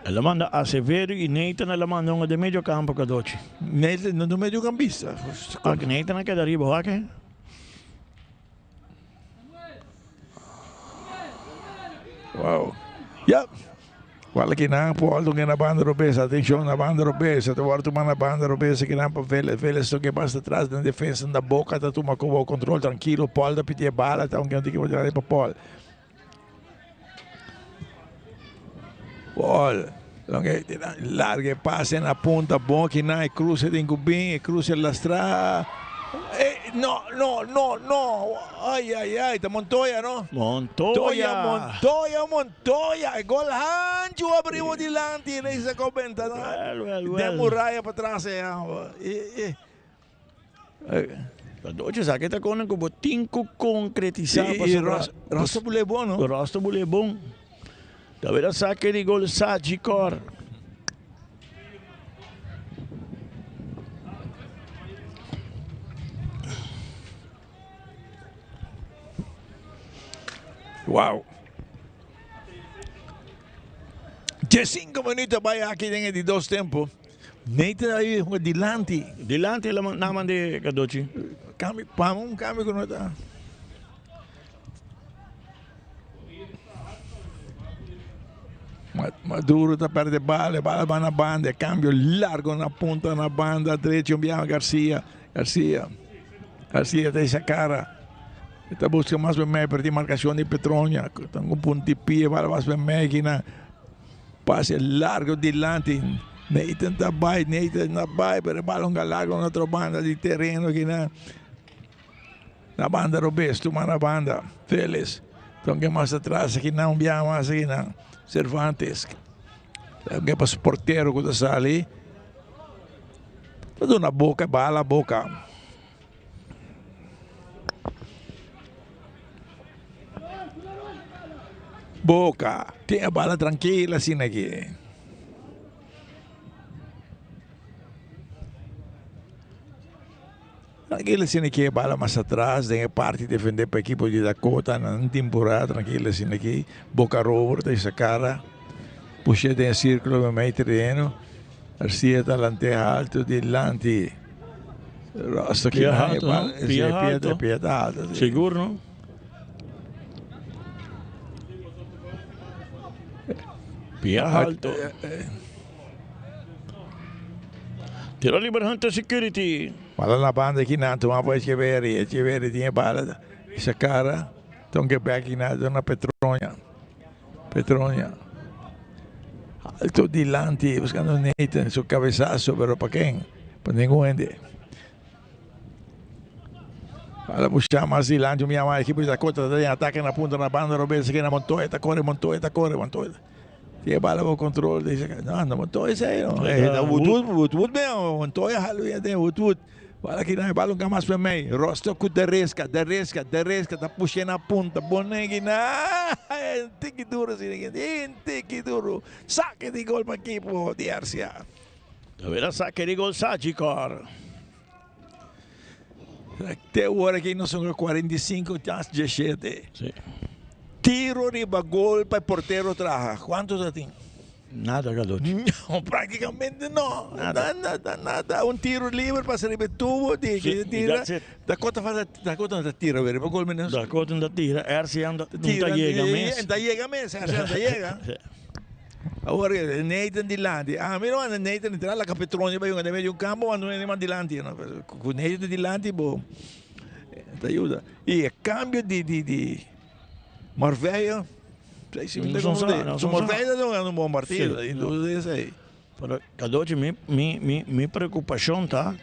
Ela manda Acevedo e Nathan, ela manda um de meio campo, Cadoci. Nathan no meio campista. Nathan é que da riba, ok? Wow. Yep. Wala kinang po alto na banda robesa, atenção na banda robesa, tu warto man na banda robesa que não para Vélez to que passa atrás na defesa da boca, tá toma com o controle tranquilo, Paul da pitie bala, tá que tem que botar para Paul. Paul, larga passe na ponta, bom que não cruza de Incubim, cruza lastra. No. Ay, te Montoya, ¿no? Montoya. Gol Hancho abriu dilante e se comenta. De Muralha para trás. Cadoci, sabe que está com o botinho concretizado. E Rosto Bulebon, não? Rosto Bulebon. Talvez saque de gol Sagicor. Wow. 5 minutos vai aqui dentro de 2 tempos. Nathan aí dilante. Dilante ela naman de Cadoci. Cambio, um cambio que não está. Maduro está perto de bala vai na banda, cambio largo na ponta na banda, direito enviava Garcia tem essa cara. Está buscando mais bem meio, perdi marcação de Petronia, tem um pontipia, vai mais bem meio aqui na passe largo dilante. Nathan está vai, pero balão largo na outra banda de terreno aqui na banda Robesto, mas na banda Vélez. Então que mais atrás aqui não, enviava mais aqui não. Cervantes, alguém para o porteiro que está ali, tudo na boca, bala a boca. Boca, tem a bala tranquila assim aqui. Tranquila assim aqui, bala mais atrás, tem a parte de defender para a equipe de Dakota na temporada, tranquila assim aqui. Boca Robert, essa cara. Puxa tem círculo no meio terreno. Garcia está lanterna alto, dilante. Rosto aqui, pieta alta. Seguro, não? Pia alto. Tiro liberante security. Fala na banda aqui na toma para Echeverri tinha bala. Essa cara, então que pega aqui na Petronia. Alto dilante, buscando Nathan, su cabezazo, pero para quem? Para nenhum ende. Para puxar mais Silândia, minha mãe, equipe da Cota, tem ataque na ponta, na banda, Roberto, que na Montoya, corre, Montoya. Tinha bala para o controle, diz, não, Montoya isso aí, não. É, Woodwood mesmo, Montoya, Halloween, tem Woodwood. Fala que não, bala nunca mais para mim. Rosto com Derresca, tá puxando a ponta, bonegue, não. Tique duro, tique duro. Saque de gol para a equipe de RCA. Vera saque de gol, Sagicor. Até agora que nós somos 45, chance de 7. Sim. Tiro riba, gol para o porteiro traja. Quantos já tem? Nada, Gadotti. Não, praticamente não. Nada. Um tiro livre para sair do tubo, tira. Dakota não tira, velho. Gol menos. Dakota não tira. RCA não chega mesmo. Não chega mesmo, RCA não chega. Agora, Nathan Dilante. Mira, Nathan entra lá com a Petroni, vai no meio do campo, quando não é mais Dilante. Com Nathan Dilante, bom, te ajuda. E cambio de Marvelha, Marvelha não é um bom partido, isso aí. Gadotti, minha preocupação tá.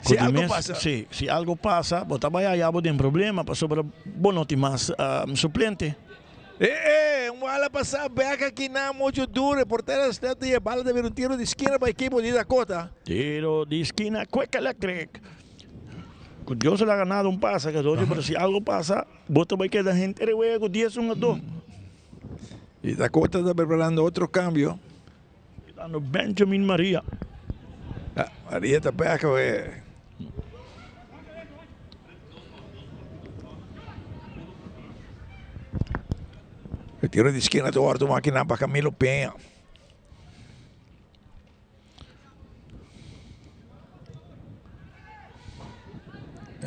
Se algo passa. Sim, se algo passa, você vai aí, tem problema, para sobre bom mais suplente. Um bala passar beca aqui não muito duro, porteiro está de bala de ver um tiro de esquina para a equipe de Dakota. Tiro de esquina, cueca eléctrica. Yo se la ha ganado un pase, pero si algo pasa, vos te vais a quedar gente de juego 10-1-2. Y Dakota está preparando otro cambio. Dando Benjamin María. María está beca, el tiro de esquina de Orto máquina para Camilo Peña.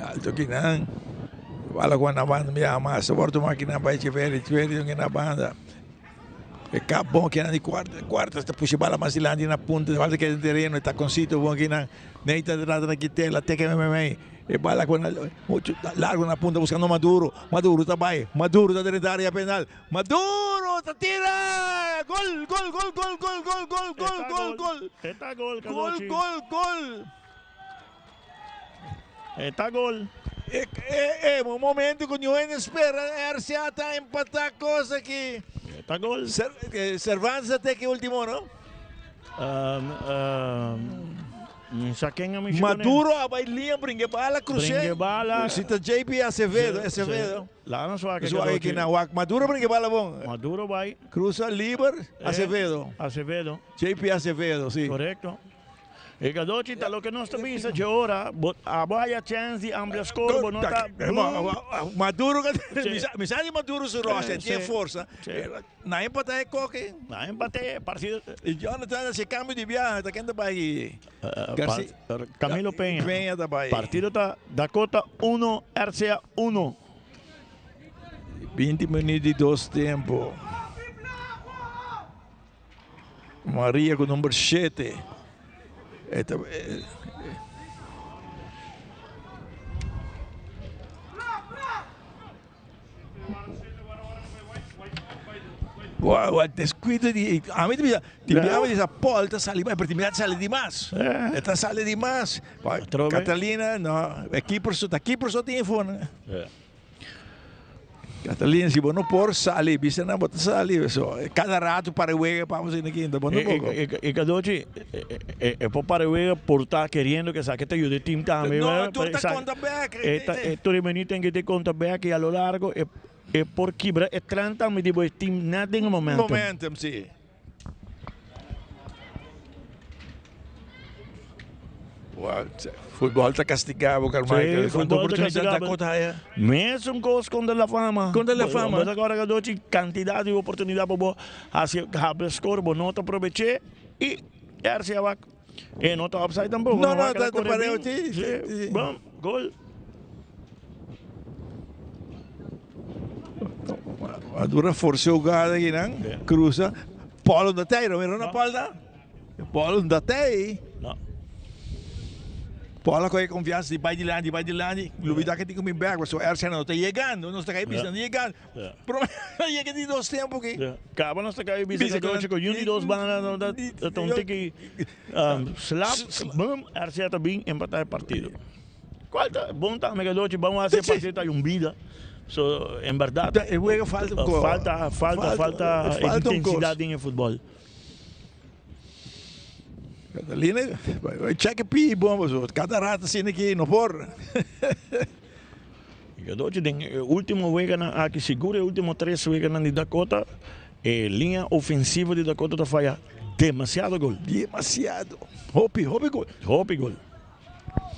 Alto que não. Fala com a banda, me ama. Se Orto máquina para Echeverri na banda. É bom que de quarta, está puxa bala mais Silândia na ponta, falta que é terreno, está com sítio bom que não. Nem está tratando aqui tela, até que me e bala com muito largo na ponta buscando Maduro está bem, Maduro está dentro da área penal, Maduro está tira, gol, Está gol, está gol. É um momento que o espera, a RCA está empatar coisa aqui. Está gol. Cervantes até que último, não? Maduro a bailinha, brinque bala, cruze. Brinque bala. Cita JP Acevedo. Lá não só aqui na UAC. Maduro brinque bala bom. Maduro vai. Cruza Liber Acevedo. JP Acevedo, sim. Correto. E Gadotti, tá lo que nós estamos de hora, a boa chance de ampliar score, nota. Maduro, me sai Maduro se rocha, tinha força. Na empate é coque. Na empate é partido. E Jonathan esse câmbio de viagem, tá quente para aí. Camilo Peña. Peña tá aí. Partido tá Dakota 1, RCA 1. 20 minutos e 2 tempo. Maria com o número 7. O descuido de a mim timbiava essa polta sali mais, porque sale demais. Esta sale demais. Catalina, não, aqui por só tem fone. Catalina, se você não pôr, sale, você não bota sale. Cada rato para o juego, vamos ir aqui, então pouco. E Gadotti, é para o juego por estar querendo que saque te ajude time também. Não, tu tá conta back. Tu remeni tem que ter conta back a lo largo e por quebra e 30 me digo time nada em momento. Momentum, sim. Futebol está castigado, Carmichael. Quando a oportunidade da conta é. Mesmo coisa contra a fama. Mas agora que eu quantidade de oportunidade para fazer o score, não está aproveitar e RCA e não está upside também. Não, está para eu Bom, gol. A dura força jogada aqui, não? Cruza. Paulo da Teiro, não na Paulo? Paulo da Teiro. Não. Paula com a confiança de vai de lado, Lubida que tem que me back, so RCA não está chegando, não está chegando. Chega de 2 tempos aqui. Acaba não está chegando, com um e 2 balas, então tem que slap, boom, RCA está bem empatar o partido. Quarta, bom também que doce, vamos fazer partida aí vida. So, em verdade, falta intensidade em futebol. Catalina, vai check pi bom, cada rata assim aqui no por. Eu dou último week aqui seguro, último 3 weeks na Dakota, linha ofensiva de Dakota tá falha demasiado gol. Demasiado. Hopi gol. Hopi gol.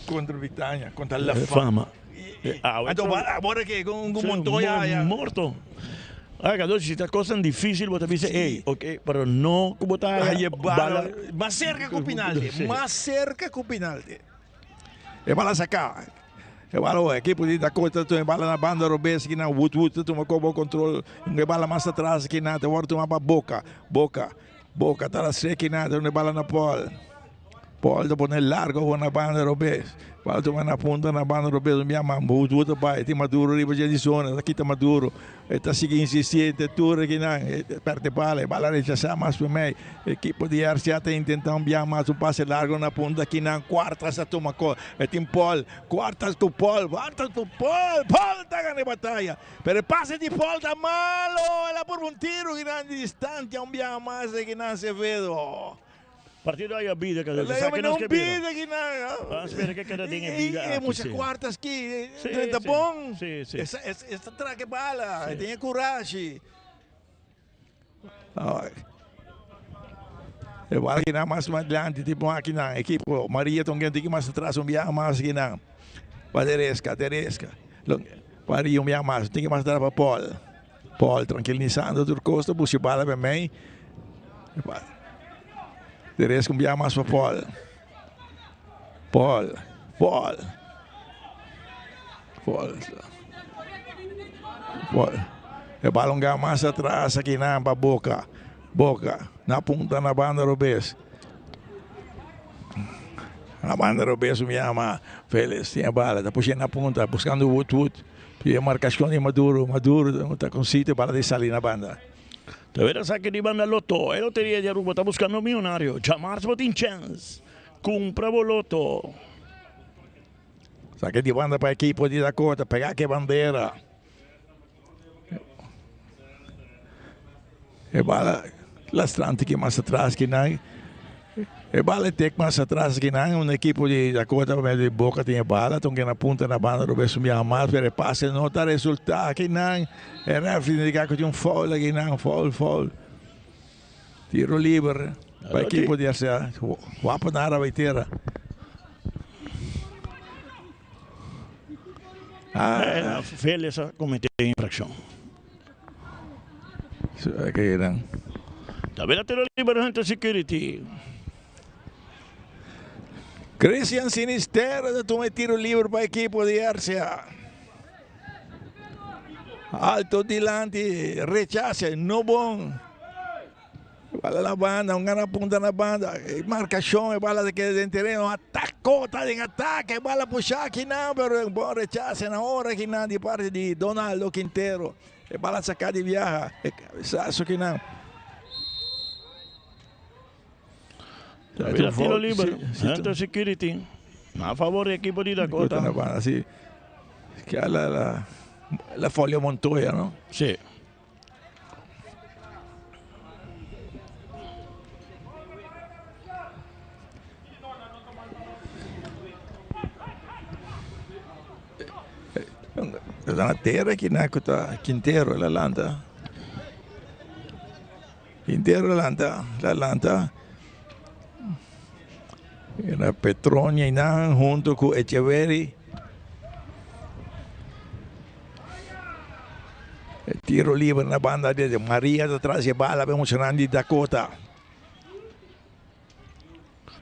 Contra Vitania, contra La Fama. Agora que com Montoya morto. Cada se está coisa difícil, você diz, hey, ok, pero no como está bala mais cerca que o penalti, mais cerca que o penalti. E bala sacar. E bala o equipe de Dakota tu bala na banda robes que na Wood tu uma como controle, e bala mais atrás que nada, agora tu uma boca tá na seca nada, uma bala na Paul de poner largo na banda robes. Bala tu na punta na banda robes, minha mão, Wood vai, tem Maduro riba de zona, aqui tá Maduro. Está seguindo insistente, tudo que não, perde bala rechaçar mais para mim. Equipe de RCA está tentando enviar mais um passe largo na ponta, aqui na quarta, essa toma cor. Tem Paul, quartas com Paul está ganhando a batalha. Pero o passe de Paul está malo, ela por um tiro grande distante, enviar mais que não se vê. Partido aí a vida, cara. Não pide que não. Espera que cada dia é vida. E muitas quartas aqui, tá bom. Sim. Essa traga bala, tenha coragem. É bala que não mais adiante, tipo aqui na equipe. Maria tem que mais atrás, viaja mais que não. Teresca. Maria viaja mais, tem que mais dar para Paul, tranquilizando o Costa, puxa bala para mim. Teresca enviar mais para Paul. E balongar mais atrás aqui na Boca. Na ponta na banda Robes. Na banda Robes me ama. Félix tinha bala, está puxando na ponta, buscando o Wood. E a marcação de Maduro está com sítio para sair na banda. De veras saque de banda Loto, el lotería de Aruba está buscando millonario. Chamars Botin Chance, compra Loto. Saque de banda para equipo de Dakota, pegar que bandeira. E bala lastrante que mais atrás que não. E bala tec mais atrás que não. Equipo de Dakota, de Boca tinha bala, então que na ponta na banda do Besso Mia mais, pero passe não está resultado que não. E refe indicar que tinha foul aqui não, foul. Tiro livre para equipo de RCA. Guapa na área baiteira. Félix cometeu infração. Aqui não. Tabela tiro livre Hunter Security. Christian Sinisterra toma tiro livre para a equipe de RCA. Alto delante, rechaza, no bom. Bala na banda, gana punta na banda. Marcação, bala de que de terreno, atacou, está em ataque, bala puxar aqui não, pero bom rechaza na hora aqui não, de parte de Donaldo Quintero. Bala sacar de viaja, cabeçaço aqui não. Tiro livre, Hunter Security. A favor da equipe de Dakota. Sì. Che ha la foglia Montoya, no? Sì. La terra che nakuta Quintero la landa. Quintero la landa. Era Petronia Inan junto com Echeverri. Tiro livre na banda de Maria atrás de bala, vemos Randy Dakota.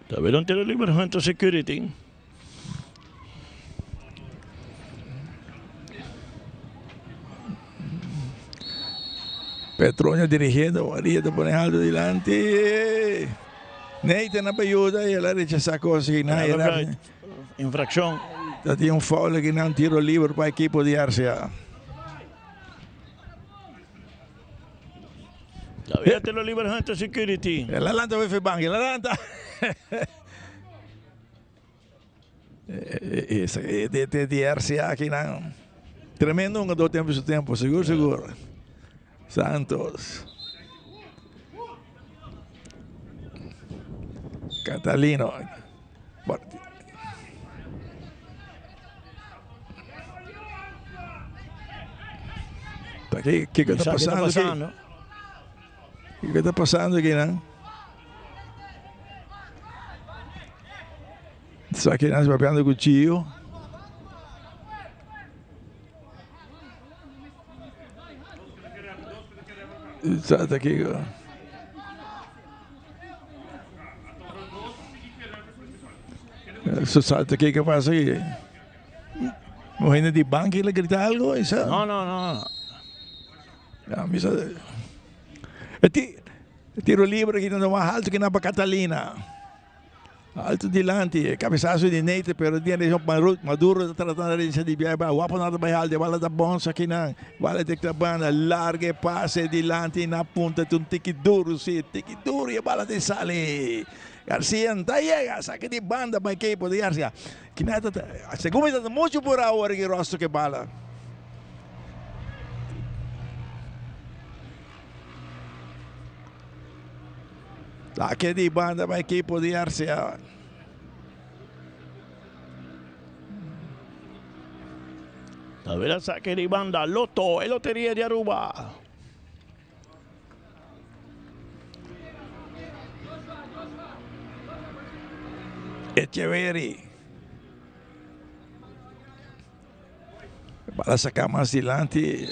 Está vendo um tiro livre Hunter Security. Petronia dirigindo, Maria está ponendo alto delante. Nathan ajuda e ela rechaça coisa que não era infração. Tinha foul que não tiro livre para a equipe de RCA. Todavía te lo libera Hunter Security. El Atlanta fue Bank, el Atlanta. de RCA aqui na tremendo um do tempo do tempo, seguro. Santos. Catalino. Tá aqui, o que está passando aqui? O que está passando aqui, né? Só que nós papelando com o tio. Salta aqui. Salta aqui que passa aqui. Morrendo de banco ele grita algo. Isso? No. Tiro livre aqui no mais alto que na Catalina. Alto dilante, cabeçaço de Neite, pero dia de Maduro tratando de viajar, guapo nada baixo, de bala da bonsa aqui não, bala de banda, largue passe dilante na ponta de tiki duro e a bala de sale. Garcia não chega, saque de banda, mas que pode Garcia. Que nada, segundo está muito por a hora que rosto que bala. Saque de banda, mas que pode Garcia. A ver, saque de banda, Loto, Lotería de Aruba. Echeverri. Para sacar mais adiante.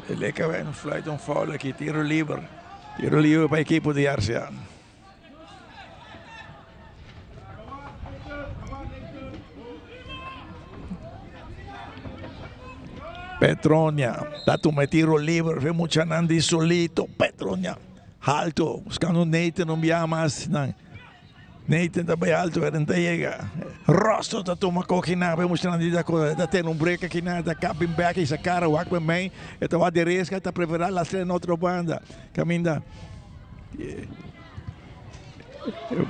Ele acaba no flight on foul aqui, tiro livre. Tiro livre para a equipe de Arcia. Petronia, dato me tiro livre, vemos Chanandi solito, Petronia, alto, buscando Nathan, não via mais, não. Nathan também alto, ele não chega. Rosto, dato uma coquina, vemos Chanandi da coisa, está tendo break aqui, está capping back, essa cara, o Aquaman bem, está vai de risca, está preparado a ser na outra banda, caminha.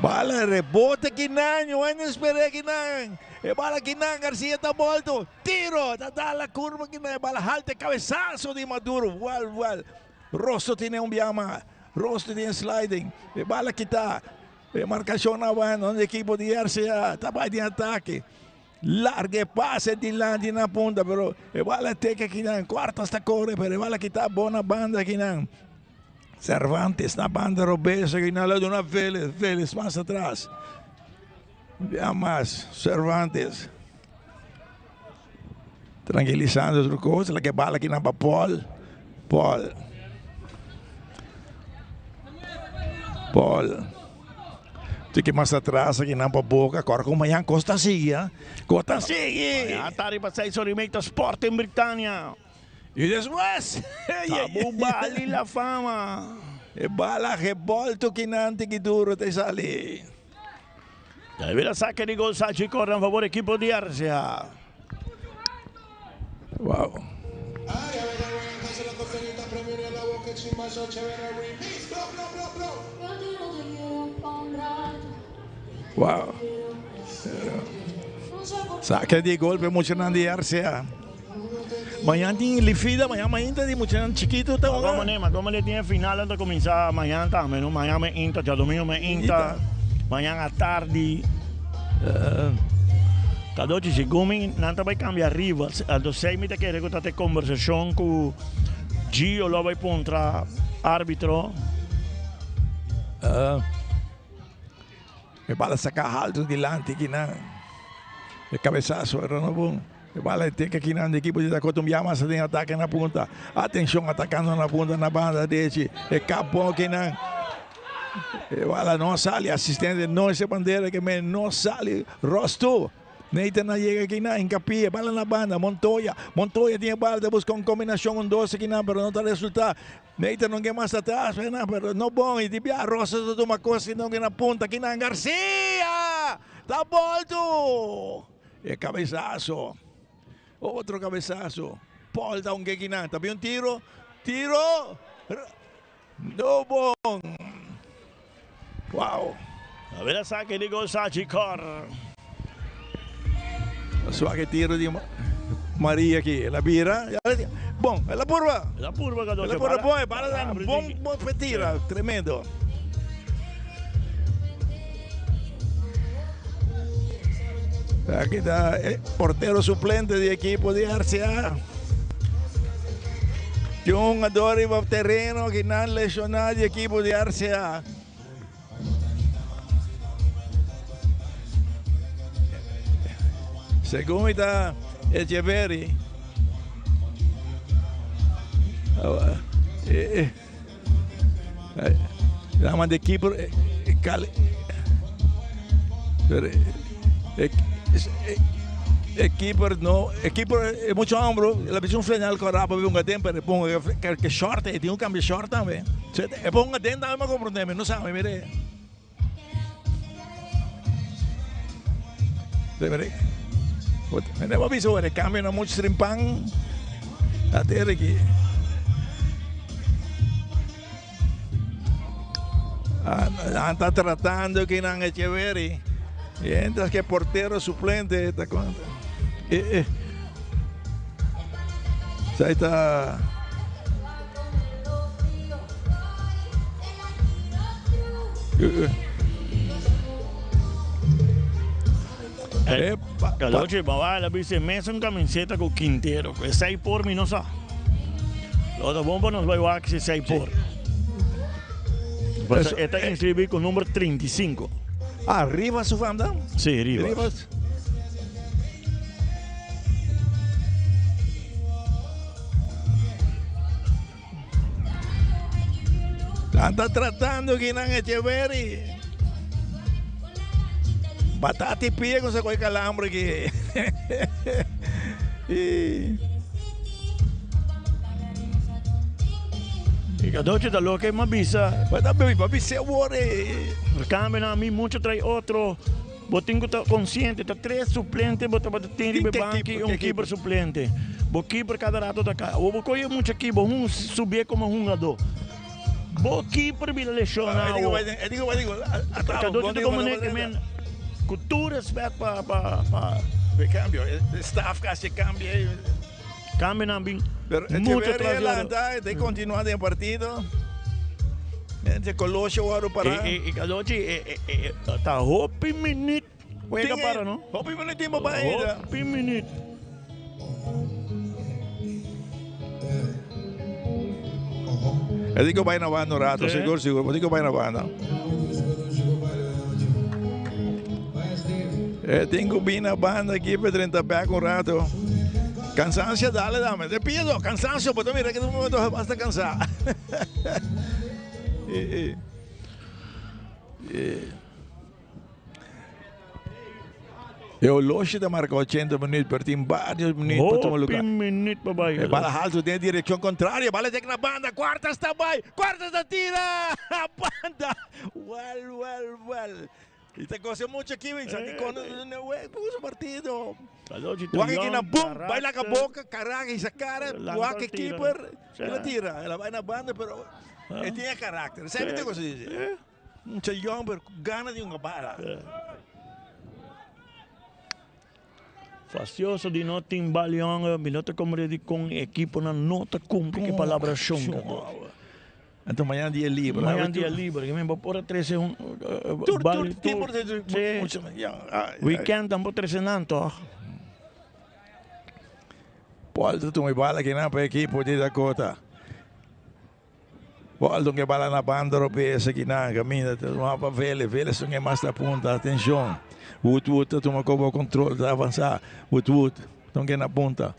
Bala, rebote aqui, não, eu não esperei aqui, não. E bala aqui na Garcia está volto. Tiro, dá a curva aqui na bala alta, cabeçaço de Maduro. Well. Rosto tem biama. Rosto tem sliding. E bala aqui está. Marcação na banda, onde a equipe de RCA está de ataque. Largue passe de lá de na ponta, pero e bala teca aqui na quarta está corre, pero e bala aqui está boa banda aqui na Cervantes na banda Robeso aqui na lado na Vélez mais atrás. Vea más, Cervantes. Tranquilizando outra coisa, que bala aqui na Paul. Tem que mais atrás aqui na boca, agora com amanhã Costa Sigue. Amanhã tarde para 6 horas Sport em Britânia. E depois, Tabu Bali la fama. E bala revolto que não tem que duro te sale. Deve la saque de gol Sachi corre a favor equipo de Arcia. Wow. Wow. Saque de gol para Muchanan de Arcia. Amanhã tem Lifida, amanhã tem Muchanan chiquito. Como ele tinha final antes de começar amanhã também, não? Amanhã me inta, já domingo me inta. Amanhã à tarde. Cada hoje se come, não vai cambiar arriba. A dos 6 minutos que eu ter conversação com Gio, lá vai contra árbitro. E bala sacar alto delante aqui na. E cabeçaço era no bom. E bala tem que aqui na equipe de Dakota mas tem ataque na ponta. Atenção atacando na ponta na banda desse. E capô aqui na. E bala não sai, assistente não se bandeira que não sai. Rosto. Nathan na chega aqui na encapia, bala na banda, Montoya tinha bala, de buscar uma combinação, um doce aqui na, pero não está resultado. Nathan não quer mais atrás, pero não bom, e tipo, a Rosa de uma coisa que não quer na ponta, aqui na Garcia, tá volto! E cabeçaço, outro cabeçaço, Paul dá um aqui na, tá bem um tiro, no bom, uau. A ver a saque de gol Sachi corre. Suave tiro de Maria aqui. Ela vira. Bom, ela curva. La curva, Cadoche. Ela curva boa. Para dar um bom petira. Tremendo. Aqui está porteiro suplente de equipo de RCA. Jogador iba ao terreno que não lesionado de equipo de RCA. Segundo está Echeverri. Llama de equipo. Keeper no, keeper é muito ombro, ela precisa frenar com a rapa para um tempo, põe que short, e tem um cambio short também. É bom dentro, não me compreende, não sabe, mire. Mire. Me vou avisar, cambio não muito strimpang, até aqui. Está tratando que não é Echeverri. Mientras que portero suplente está con. Ahí está. Cadoche, babá, la bici mesa en camiseta con Quintero, que 6 por mí no sa. Los otros bombos nos va a que 6 por. Pues está inscrito con número 35. Ah, Rivas su banda? Sí, Rivas. Anda tratando que no Echeverri. Batata y pie con ese calambre que. E Cadoche da lo que me avisa. Papi, se vuole. Cambia a mim muito trai outro. Botinho tá consciente, tá 3 suplentes, bota tem de banco e um keeper suplente. Bo keeper cada rato tá cá. O boco é muito aqui, bo subir como jogador. Bo keeper bila lesiona. Eu digo. Cadoche como nem cultura respeito para cambio, staff casi cambia. Cambia na bem. Muito atrasado. De continuar em partido. De Colosio agora para. E Cadoche tá hopi minute. Juega para não? Hopi minute tempo para ainda. Hopi minute. Eu digo vai na banda, rato, seguro. Eu digo vai na banda. Eu tenho bem na banda aqui para 30 pé com rato. Cansancio, dame. Te pido, cansancio, pero mira que en un momento vas a cansar. O Loche te marcou 80 minutos, pero tem vários minutos para tomar lugar. Minuto, papai. Bala alto, tem direção contrária, bala tem na banda, quarta está bem, quarta está tira, a banda. Well. Esta cosa muito aqui, vem, sabe? Quando puso partido. Vai aqui na boom, vai lá com a boca, caraca, essa cara, vai que keeper, ela tira, ela vai na banda, pero ele tem caráter. Sabe o que eu dizer? Um chayão, pero gana de uma bala. Facioso de não ter balião, minuto como de com equipe na nota cumpre que palavra chunga. Então amanhã dia livre. Amanhã dia livre, que me vou por 13 weekend também 13 nanto. Pode tu me bala que não para equipe de Dakota. Pode tu que bala na banda europeia aqui na caminha, tu vai para vele são que mais da ponta, atenção. Wood, tu me cobo controle, tá avançar. Wood, então que na ponta.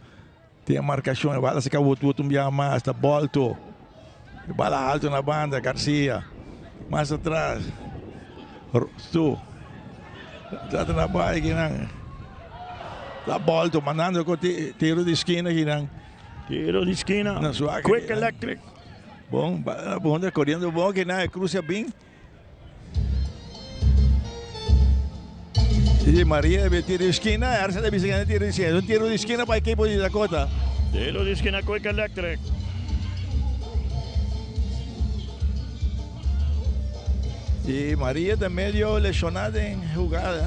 Tem a marcação, bala se que Wood um dia mais, tá volto. Bala alto na banda, Garcia. Mais atrás. Tu. Tá na bala aqui, não. Tá volto, mandando com tiro de esquina aqui, não. Tiro de esquina. Na sua Quick Electric. Bom, correndo bom, que não, cruza bem. E Maria deve tiro de esquina, Arce deve ser tiro de esquina. Um tiro de esquina para a equipe de Dakota. Tiro de esquina, Quick Electric. E Maria também meio lesionada em jogada.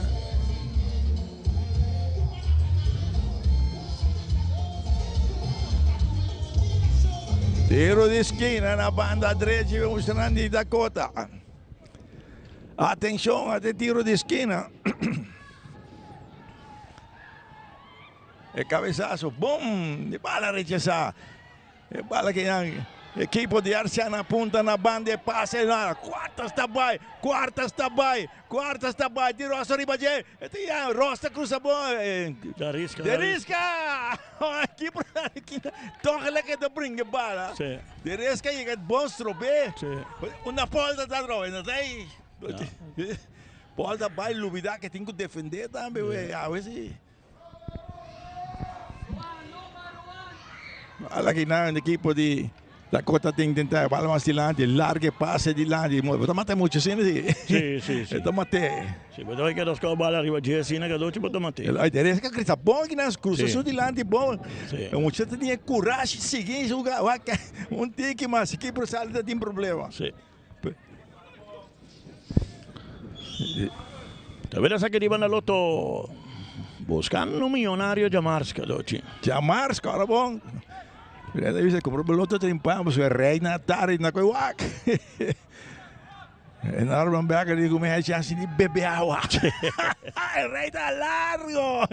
Tiro de esquina na banda direita, mostrando de Dakota. Atenção, até tiro de esquina. É cabeçaço, bom, de bala rechazada. É bala que equipo de Arcia na ponta, na banda, e passe na quarta está bem, tiro a arriba de Rosta cruza bom. Derisca! Equipo toca lá que te brinca bala. Derisca chega bom strobe. Uma polta da droga, não tem? Polta vai lubida que tem que defender também, a vezes. Olha que na equipo de Dakota tem que tentar bala mais de lado, larga passe de lado, mas mata muito assim, Sim. Então matei. Sim, mas aí que nós com a bala arriba de assim, né, que doce botou matei. Aí interessa que acredita bom que nas cruzas de lado bom. O muchacho tinha coragem de seguir jogar, tique mas aqui pro salida tem problema. Sim. Tá vendo essa que iban na loto buscando um milionário Jamarska, doce. Jamarska, ora bom. Ele dice, comprou o loto trimpamos, o rei na tarde, na coiuac. E na hora do beco, ele começa a assim, beber água. O rei tá largo.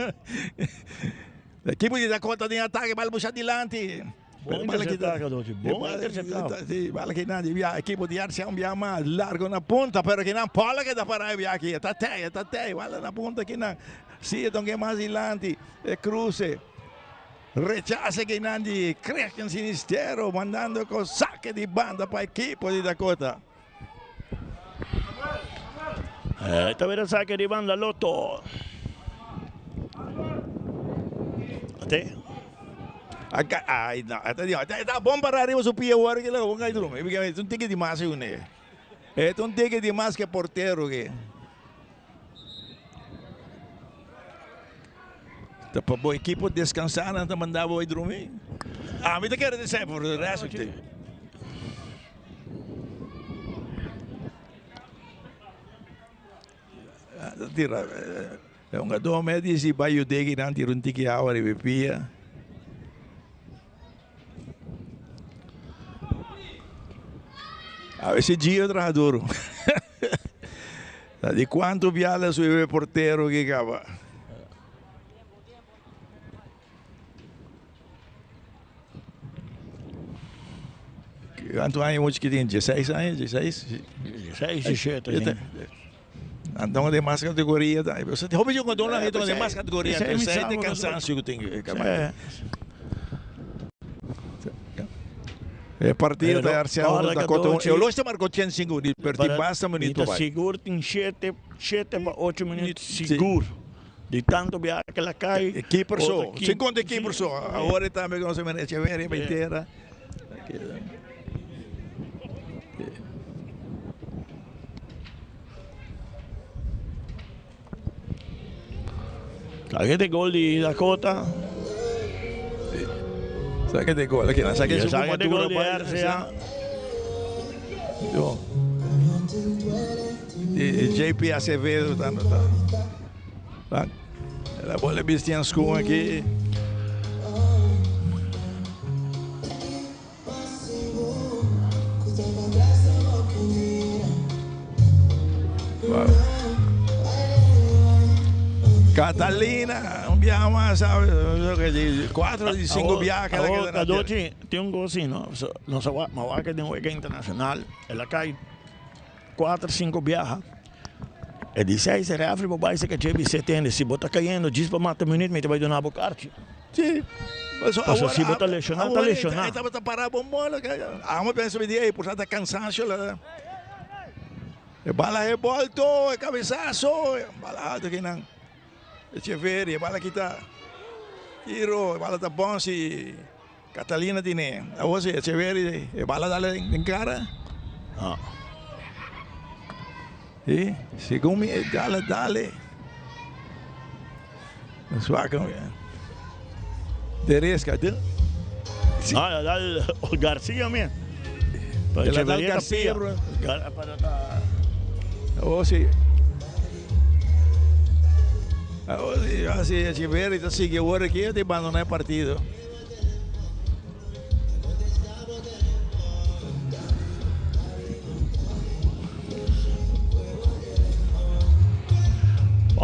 A equipe de Dakota tem ataque, vai puxar adiante. Bom interceptado, doce. Bom interceptado. Sim, vale que não, a equipe de Arcia é mais largo na ponta, pero que não, Paula que dá para aí aqui. Está até, vale na ponta que não. Sim, então que mais adiante, cruze. Rechace que Nandi Christian Sinistero mandando con saque di banda para equipo di Dakota. Esta vez el saque di banda Lotto. Até. Ai, não, tá bom para arriba su pie agora que lo ponga aí drum. É um tique de mais une. É um tique de mais que porteiro que. Para o equipo descansar, não mandava o dormir. Me te quero dizer por o resto que é um gadão médio se vai o degi não tira tique a hora e bebia. Esse dia eu trabalho. De quanto viala o porteiro que acaba. Quantos anos que tem? 16 anos? 16, 17. Então, de mais categoria. Você tem roupa de um dono, então, de mais categoria. Você é de cansaço que tem que acabar. É partida da Arcial da Dakota. Eu gosto de marcar 105 minutos, pero tem basta minutos. Seguro tem 7 para 8 minutos seguro. De tanto viaje que ela cai. Aqui por só. 50 aqui por só. Agora também não se merece ver a inteira. Saque de gol de Dakota. Saque de gol aqui, saque de gol de Arcia. JP Acevedo tá. Ela bola Bistians com aqui. Catalina, um viaje mais, sabe? 4 de 5 viajes. Cada noite tem um gol assim, não? Nossa vaca tem um juego internacional, ela cai 4, 5 viajes. É de 6, é África, o país que teve 70, se botar caindo, diz para matar minuto, mas vai donar a bocarte. Sim. Mas se botar lesionado, está lesionado. Estava parado, bom bola. Vamos pensar que dia, por causa cansancio. Bala é volto, é cabeçaço, balado que não. Echeverri, bala kita tiro, bala tá bom se Catalina tiene. A você Echeverri, bala dale en cara. E segundo dale. Suaca. Teresca, dele. Dale o Garcia mesmo. Ela dá o Garcia, bro. Você assim, Echeverri está seguindo agora aqui de abandonar o partido.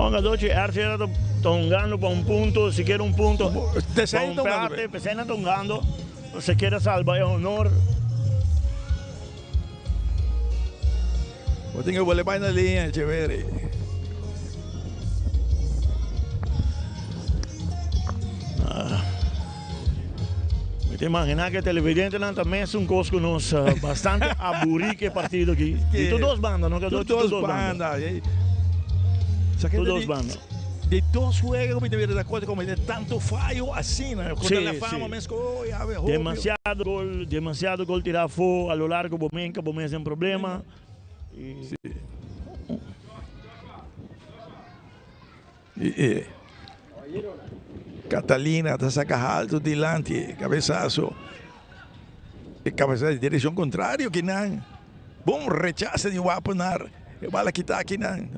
Onga doce Arce era tongando para un punto, si quiere un punto. Te sei tongando, Pesena tongando, se quiere salvar es honor. Vou ter que levar na linha, chévere. Te imaginas que el televidente también es un cosco nos bastante aburrique partido aquí. Y tú dos bandas, ¿no? Tú dos bandas. Tú dos bandas. De todos juegos, me deveria dar conta como de tanto fallo assim, né? Quando a fama mesmo, demasiado gol tirado fora a lo largo do momento, o mesmo problema. Catalina está saca alto delante, cabeçazo. E cabeçazo de direção contrária, que não. Bom rechazo de Waponar. E bala que está aqui não.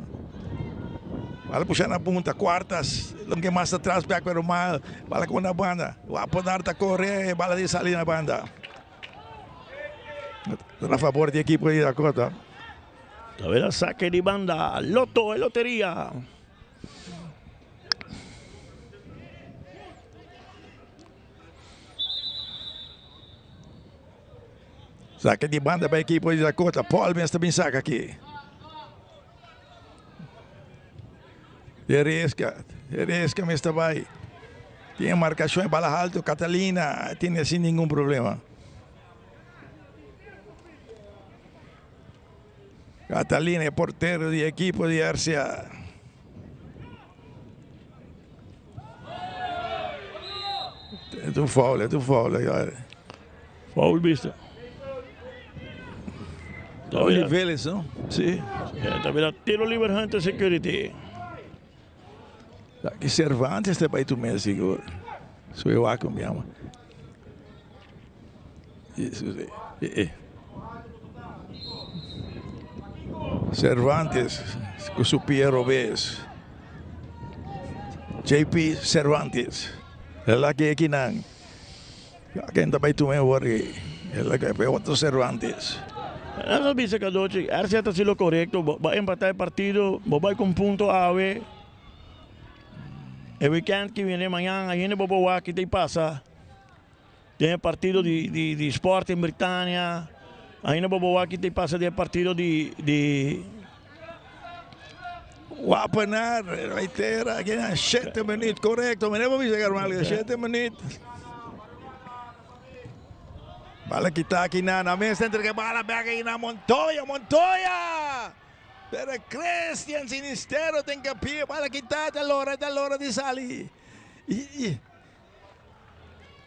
Bala puxar na ponta, quartas. Não que mais atrás, back para o mal. Bala com a banda. Waponar está correndo, bala de salir na banda. Está a favor da equipe de Dakota. A ver, saque de banda. Loto, lotería. Saca de banda para a equipe de Dakota. Paul mesmo também saca aqui. Deresca mesmo vai. Tem marcação em bala alto. Catalina tem assim nenhum problema. Catalina é porteiro de equipe de Arcia. É tu foul. Foul, vista. Olha Vélez, não? Sim. Está vendo? Tiro livre Hunter Security. Que Cervantes também tu mesmo, seguro. Sou eu a cambiar. Isso, Cervantes, com o Piero Vez. JP Cervantes. Ela que é que não. Quem também tu mesmo, ela que é outro Cervantes. Eso dice que Doce, Arce está haciendo lo correcto, va a empatar el partido, va con punto AV. El weekend que viene mañana, ahí en el Boboá, ¿qué te pasa? Tiene partido de sport en Britania. Ahí en el Boboá, ¿qué te pasa? Tiene partido de Waponar, reitera, aqui na 7 minutos, correto. Me lembro de chegar mal, 7 minutos. Bala que está aqui na mesa, entrega bala, pega aí na Montoya! Pero Christian Sinistero tem que pia, bala que está, da hora de salir.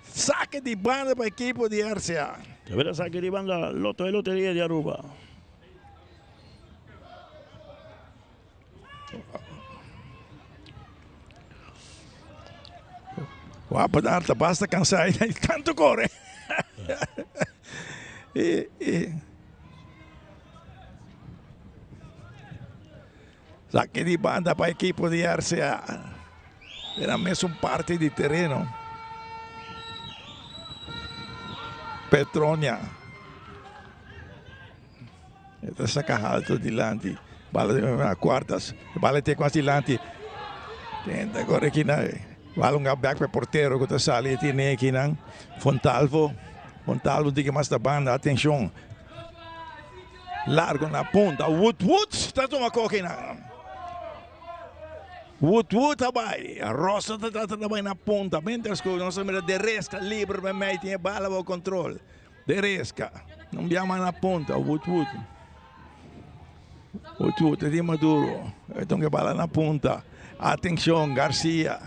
Saque de banda para a equipe de Arcia. De verdad, saque de banda, Loto de Lotería de Aruba. Waponar, basta cansar, tanto corre. Saque de banda para a equipe de Arcia. Era mesmo parte de terreno. Petronia. Está saca alto delante. Bala de quartas. Bala tem quase delante. Tenta correr aqui na. Bala back para porteiro que está salindo. Tem aqui na. Fontalvo diga mais da banda, atenção. Largo na ponta, Wood, está uma coca na. Wood também, a Rosa está também na ponta, mientras que nós temos de Resca livre, mas tem bala ao controle. De Resca, não viamos na ponta, Wood, tem Maduro, então que bala na ponta. Atenção, Garcia,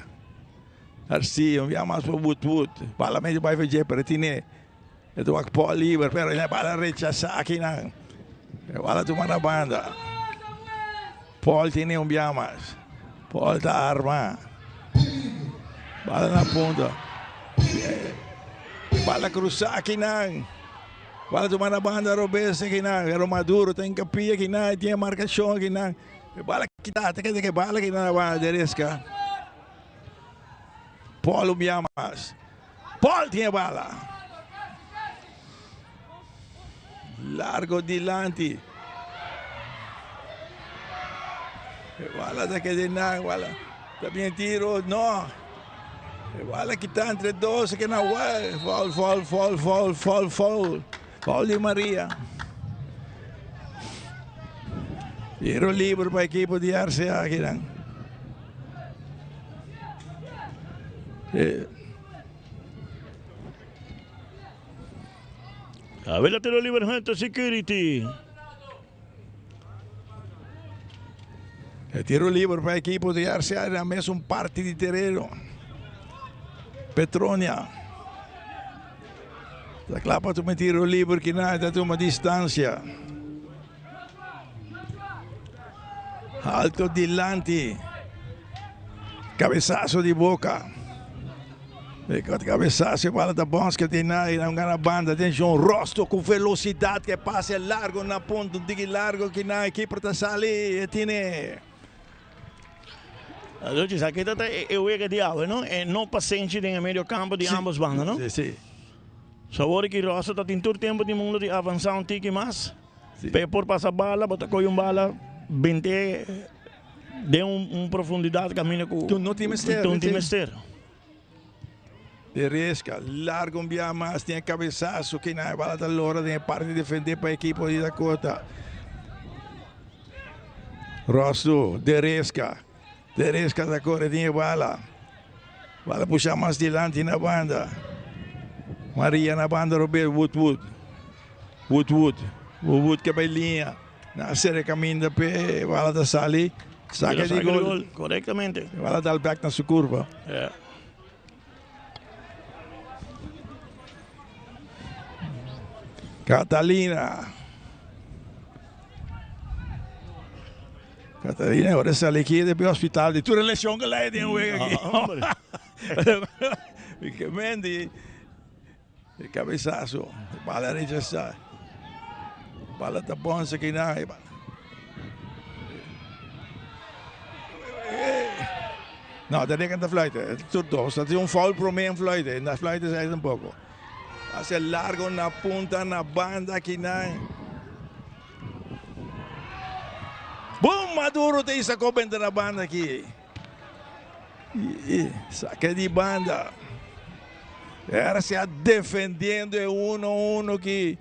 enviamos mais para Wood, bala meio vai ver para Tine. Itu waktu Paul livre, pero ele bala rechazar aqui na. Bala tu mana banda. Paul tem biamas. Paul está arma. Bala na ponta. Bala cruzar aqui na. Bala tu mana banda Robes aqui na. Era Maduro tem capia aqui na, tem marcação aqui na. Bala kita, tem que bala aqui na banda Deresca. Paul biamas. Paul tem bala. Largo delante. Wala da que de nada, wala. También tiro, no. Wala que está entre dos, que no, foul. Foul de Maria. Tiro livre para a equipe de RCA aqui, não. A ver, la tiro libre, gente, security. El tiro livre para a equipe de RCA era mesmo parte de terreno. Petronia. Da clapa tu tiro livre que nada, tu uma distância. Alto dilante. Cabeçaço de boca. Cabeçaço, bola da Bosca, tem nada, não ganha banda, tem João Rosto com velocidade que passa largo na ponta, diga largo que na equipe está sali, e tem. Allora, sa che è uega di ave, no? E non pazienza nel medio campo di ambos bandas, no? Sì. Sabore che Rosso sta in tutto tempo di mondo di avanzare un tiki mas. Per por passar bala, bota coi un bala 20 de profundidade cammina com tu não tem mistério. De Resca, largo via mais, tem cabeçaço que na bala da Lora tem parte de defender para a equipe de Dakota. Rosso, de Resca da cor tinha bala. Bala puxar mais adiante na banda. Maria na banda, Roberto Woodwood que vai linha. Na série caminho da pé, bala da Sali. Saca de gol. Corretamente. Bala dá o back na sua curva. É. Catalina, agora essa aqui é do hospital de toda lesão que lá tem aqui. Porque Mendy, cabeçaço, bala rechaçar, bala da bonsa aqui na. Não, da nem canta fluita, tudo, só tem foul pro meio fluita, na fluita sai pouco. Hace largo na punta, na banda aqui na. Bom, Maduro tem sacou bem da banda aqui. Saque de banda. Era se defendendo é 1-1 aqui.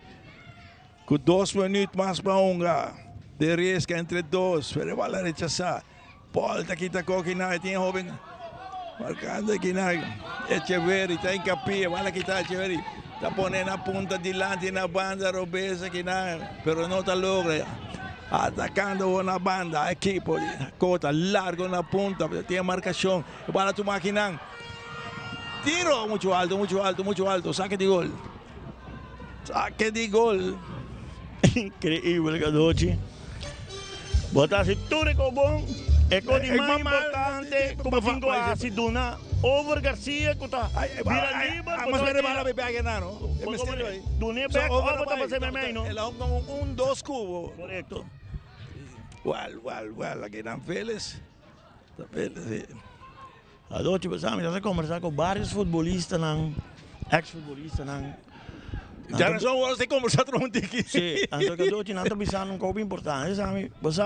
Com 2 minutos mais para unga. De risca entre dois. Pero vale rechazar. Volta aqui, tacou aqui na. Tem jovem. Marcando aqui na. Echeverri, está em capia. Vale aqui, está Echeverri. Está ponendo a punta delante na banda, Robesa que não, pero não está logra. Atacando na banda, a equipe, cota largo na punta, tem marcação. Para tu máquina. Tiro muito alto, saque de gol. Incrível, Gadotti. Botar-se tudo com bom. É coisa mais importante, como fingo a Siduna. Over Garcia, kuta. Vira livre. Mas vai levar a bebê aqui, não? É mistério aí. Do Nebeck, over para fazer memé, não? Ela com 2 cubos. Correto. Well, aqui não Félix. Está Félix, A doce, pessoal, já se conversar com vários futbolistas, ex-futbolistas, já não são você conversar com um tiki. Sim, então que a doce não está pensando um pouco importante, sabe? Você,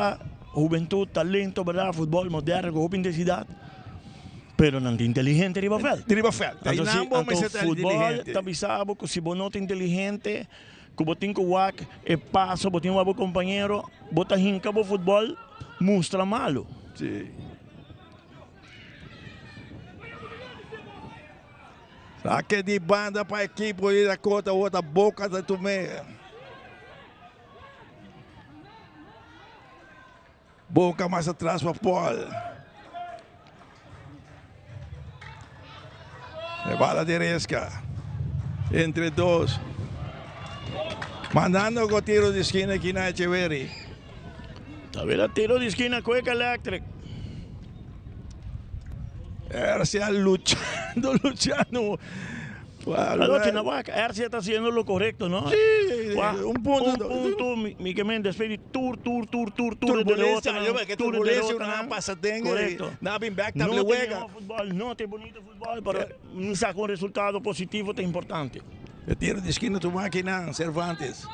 juventude, talento, verdade, futebol moderno, com intensidade. Pero não é inteligente riba fel. Então, futebol, está pensando que se você não é inteligente, que você tem que jogar, é passo, você tem um bom companheiro, você hinca o futebol, mostra malo. Sim. Saque de banda para a equipe de Dakota, outra boca da Tomé. Boca mais atrás para Paul. Bala de Resca. Entre dois. Mandando o tiro de esquina aqui na Echeverri. Está vendo tiro de esquina, Cueca Electric. Ercia luchando. Ercia está haciendo lo correcto, ¿no? Sí, un punto. Miguel Méndez, tour. Turbulencia, turbulencia, una pasadenga. Correcto. Nada bien back, no table juega. Fútbol, no te bonito fútbol, pero un saco un resultado positivo es importante. El tiro de esquina tu máquina, Cervantes.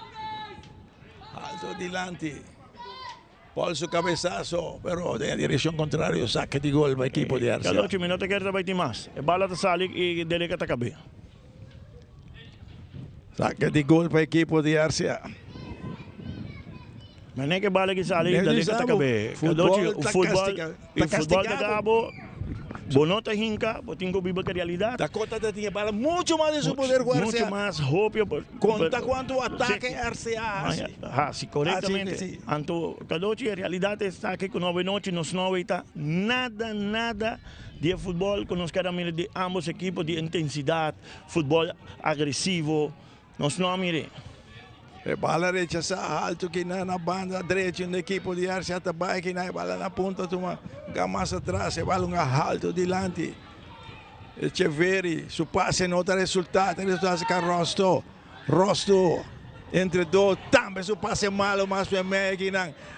Alto delante. por su cabezazo, pero de dirección contraria, saque de gol para el equipo de Arcia. Kadochi, minuto que saber más. Bala te salik y Deleca te cabe. Saque de gol para el equipo de Arcia. Mané que bala que salik, Deleca te cabe. Kadochi, o futebol de Cabo, bonota hinca, botingo viva que realidad. Dakota tinha bala mucho más de su poder jugar. Mucho más hopio. Conta cuánto ataque Arcia hace. Sí, correctamente. Sí. Anto Kadochi, en realidad está aquí con 9 noches, nos no está nada de fútbol con los caramelos de ambos equipos, de intensidad, fútbol agresivo. Nos no mire. Bala rechazada alto que na banda direita do equipo de Arcia também que na bala na ponta toma mais atrás, bala um alto dilante. Echeverri, su passe não dá resultado com Rosto entre dois, também su passe malo, mas o Megi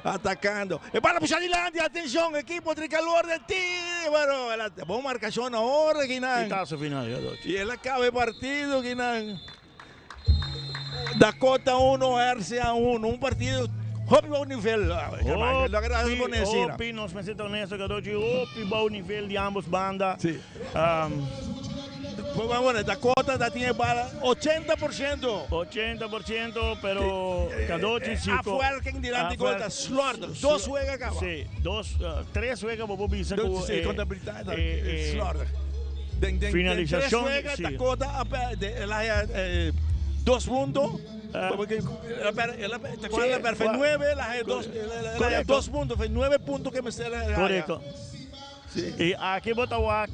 atacando. E bala puxa dilante, atenção, equipo tricolor de ti. Bueno, boa marcação na hora que não. Pitazo final, e ele acaba o partido que não. Dakota 1, Arcia 1, partido hopi bom nível. Hopi, nos me siento honesto, Kadochi, hopi bom nível de ambos bandas. Sí. Vamos, Dakota tiene bala 80%. 80%, pero Kadochi sí. Afuera quem dirá de gota, Slaughter, 2 juega acá. Sí, 3 juega Bobo Bisa. Sí, contabilidade, Slaughter. Finalización. 3 juega, Dakota, 2 puntos. Porque ela fez 9, ela fez 2 puntos, fez 9 puntos que me será. Correcto. Sí. E aqui Botawak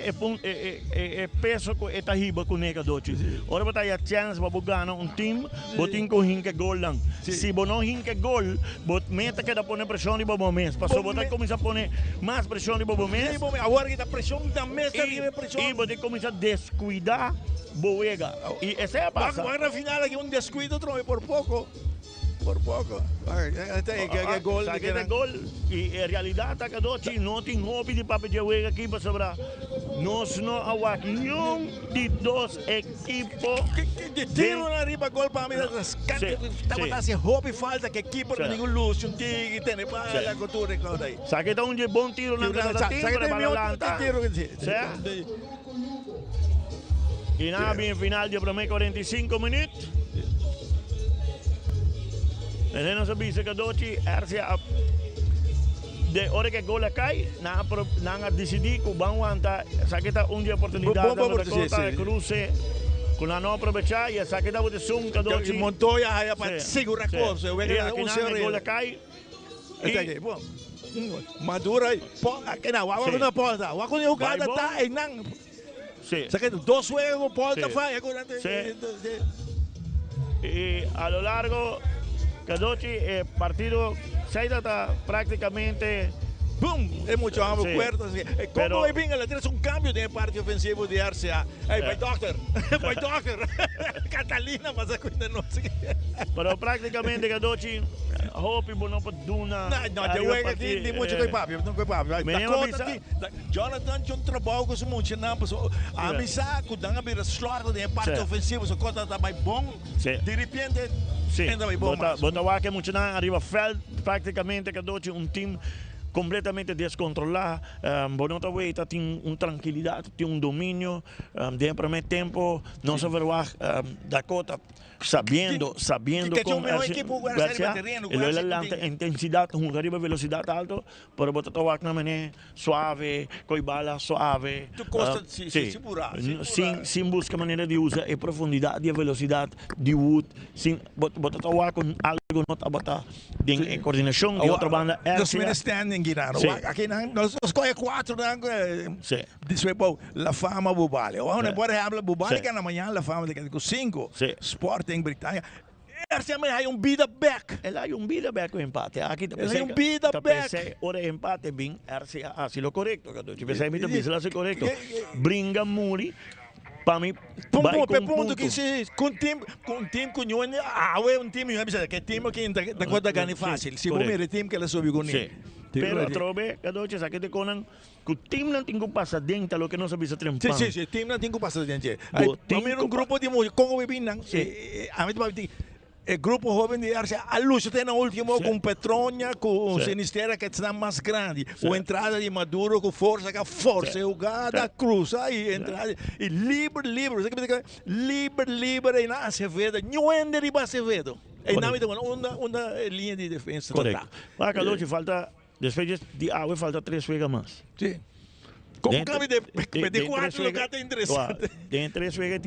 é peso com esta riba com nega doce. Ora botar a chance para ganhar time, botin com hinke gol lang. Se bono hinke gol, bot meta que da pone pressão de bobo mês. Passou botar começa a poner mais pressão de bobo mês. Agora que tá pressão da mesa vive pressão. E botar começa a descuidar Boega. E essa é a passa. Agora na final aqui descuido outro por pouco. Por pouco. Que gol. Saque de gol. E em realidade, a Kadochi não tem hobby de papel de Boega aqui para sobrar. Nós não há nenhum de 2 equipos. Tiro na riba, gol para mim. Estava assim, hobby falta que equipo não tem luz, um tigre, tem para a cultura e coisa aí. Saque de um bom tiro na casa time para balançar. Certo? E na bem final de primeiro 45 minutos. E não sabia se Kadochi Arcia de hora que gol cai, não decidir que vão aguentar, saqueta dia oportunidade da Dakota cruce, com não aproveitar e saqueta o de sum Kadochi Montoya aí para segurar coisa, o gol cai. Madura aí, aqui não, agora na porta, agora quando jogada tá aí não. Saqueta 2 juegos porta faz, e a lo largo Kadochi, partido se está prácticamente. ¡Bum! Es mucho más fuerte. ¿Cómo va bien? Es un cambio de parte ofensivo de Arcia. ¡Hey, by doctor! ¡By doctor! Catalina, mas a cuida no sé. Pero prácticamente Kadochi, hope no por duna. No, yo juego aquí de mucho con papi, no con papi. Jonathan tinha trabalho com os multinampos. A missa, que dá a Slaughter de parte ofensiva, so conta tá mais bom. De repente, ainda vai bom. Bota que muito na arriba feld, praticamente Kadochi time completamente descontrolado. Bonota Weita tem tranquilidade, tem domínio. De primeiro tempo, não se verá Dakota sabendo como a intensidade, uma velocidade alta, para botar o na maneira suave, com bala suave. Tu gosta de se segurar. Sem buscar maneira de usar a profundidade e a velocidade de wood, sem botar o com algo não botar em coordenação de outra banda. Nós standing girando. Aqui nós escolhe 4 después la fama Bubale. Ahora puede hablar Bubale que na manhã la fama de 5. Sporting Britânia. Arcia hay un vida back. Ele hay un vida back o empate. Aqui hay un vida back. Ora empate bem Arcia assim lo correcto. Ci pensei muito bem, se correcto. Bringa muri. Para mim, ponto que se com time com um time que time que da conta ganha fácil. Se bom mere time que ela sobe com ele. Pero trobe Kadochi saque de conan que o time não tem que passar dentro lo que não sabe se trempar. Sim, o time não tem que passar dentro. Aí, um grupo de mulher com o bebê não. A mim vai il gruppo joven di Arce a luce tem ultimo con Petronia con Sinisterra che sono mais grandi o entrada di Maduro con forza jogada cruza e entrada e libre in Acevedo niente di Acevedo e in ambito una linea di difesa corretto ma che oggi falta después di agua falta 3 vegas más sì. Como cabe de 4 lugares interessantes. Tem 3 vegas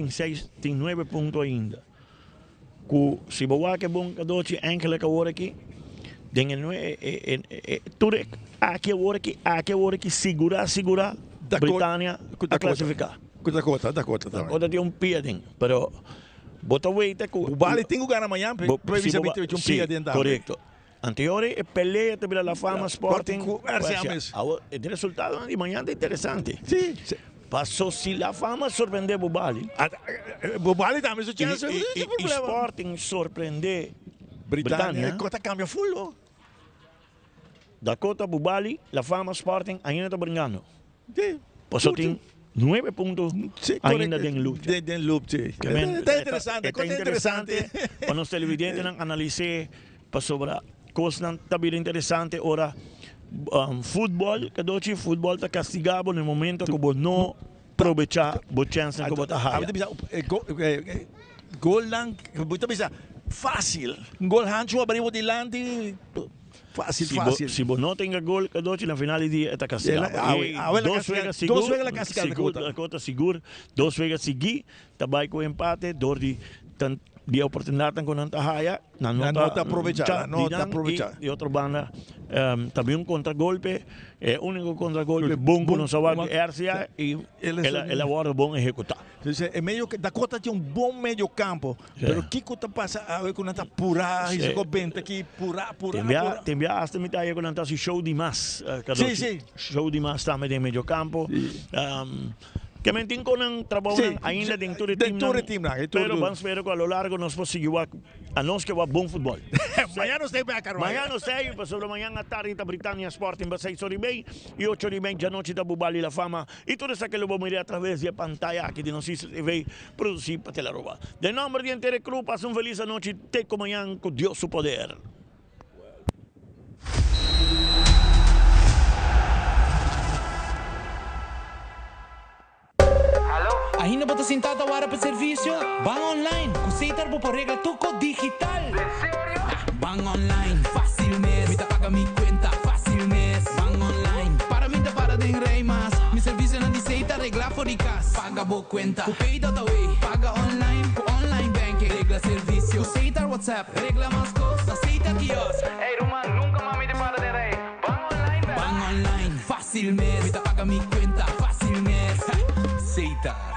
tem 9 pontos ainda. Se você quer bom cadoci enkele ka word aqui, tem tudo aqui word aqui segura Britânia a classificar. Dakota tem piadinho, pero bota wait o Bali tem lugar amanhã, previsamente piadinho. Correto. Anteriore peleia também la fama Sporting. O resultado de manhã é interessante. Sim. Passou se la fama surpreender Bubali. Bubali também isso tinha e Sporting surpreender Britânia. Cota cambia full. Dakota Bubali, la fama Sporting ainda está brincando. Sim. Passou tem 9 pontos ainda em luta. Em luta. Está interessante. Para os televidentes analisar para sobre coisas também interessante ora futebol que futebol está castigado no momento que você não aproveitar a chance que você tem. Gol lang, fácil. Gol hancho abriu de lante fácil. Se você não tem gol que na final do dia está castigado. Duas vezes seguro, 2 vezes seguir, também com empate, dor de a oportunidade com a Haya, não está aproveitada. E outra banda, também um contra-golpe, o único contra-golpe bom que não sabe que RCA e ela agora bom executar. É meio que Dakota tinha bom meio campo, mas o que está passando agora quando está pura, e se bem aqui pura. Tem hasta metade quando está show demais, sim. Show demais também em meio campo. Que mentin ko ng trabaho ainda dentro do time pero vamos ver que a lo largo nos conseguiu a nós que é bom futebol. Amanhã nós temos a Carvalho. Amanhã nós temos, sobre amanhã à tarde da Britânia Sporting, 6h30 e 8h30 da noite da Bubali La Fama. E tudo isso que eu vou mirar através da pantalla aqui de notícias TV produzir para Teleroba. De nome de Inter Club, passa feliz noite, te com amanhã com Deus o poder. Ainda bota sentado agora para serviço? Van online, aceitar por regra tuco digital. Van online, fácil mês. Me paga mi cuenta, fácil mês. Van online, para mim te para de rei mas. Mi serviço não aceita regla for de casa. Paga boa cuenta, o pay.away. Paga online, com online banking. Regla serviço, aceitar WhatsApp. Regla mais coisas, aceita quiosque. Ei, Roman, nunca mais me te para de rei. Van online, fácil mês. Me paga mi cuenta, fácil mês. Aceitar.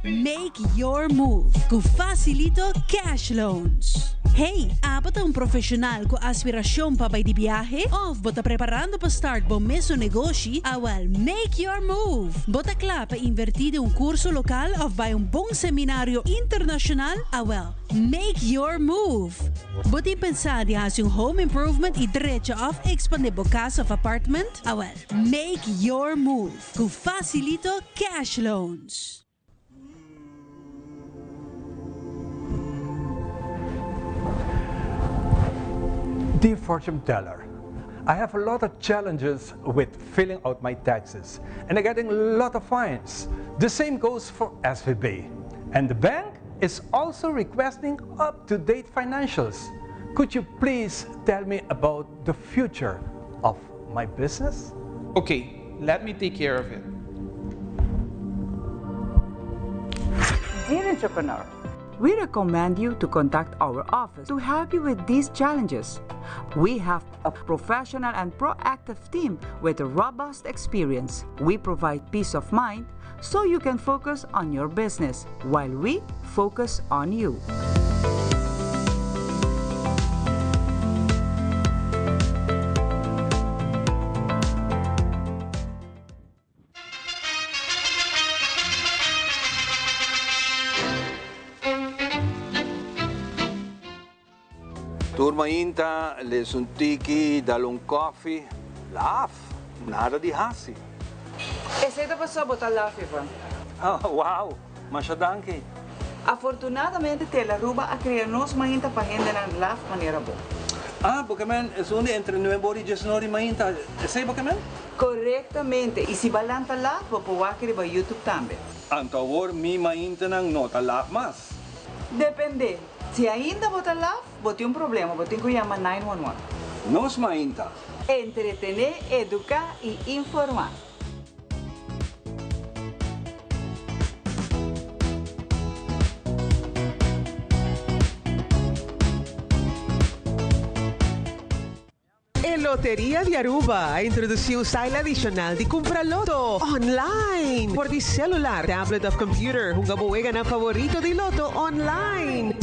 Make your move com Facilito Cash Loans. Hey, bota profissional com aspiração para ir de viagem ou bota preparando para start bom mesmo negócio? Make your move. Bota claro para invertir em curso local ou vai bom seminário internacional? Make your move. Bota pensar de fazer home improvement e direito of expandir casa of apartment? Make your move com Facilito Cash Loans. Dear fortune teller, I have a lot of challenges with filling out my taxes and I'm getting a lot of fines. The same goes for SVB. And the bank is also requesting up-to-date financials. Could you please tell me about the future of my business? Okay, let me take care of it. Dear entrepreneur, we recommend you to contact our office to help you with these challenges. We have a professional and proactive team with a robust experience. We provide peace of mind so you can focus on your business while we focus on you. Turma Inta, les un tiki, dale un coffee. Laugh, nada de hasi. Esse aí da pessoa botar lá, Fivan. Oh, wow. Masha danke. Afortunadamente, Telaruba ha creado nos mainta para gente na la manera boa. Porque man, é onde entre nuevo e 19 mainta. É sei porque man? Corretamente. E se balanta lá, vou pôr aqui no YouTube também. Antawor, mi mainta nang nota lá mas. Depende. Se ainda botar lá, vou ter problema. Vou ter que chamar 911. Nos mainta. Entretener, educar e informar. Loteria de Aruba introduziu um style adicional de comprar loto online por de celular, tablet of computer. Kung gabuega na favorito de loto online.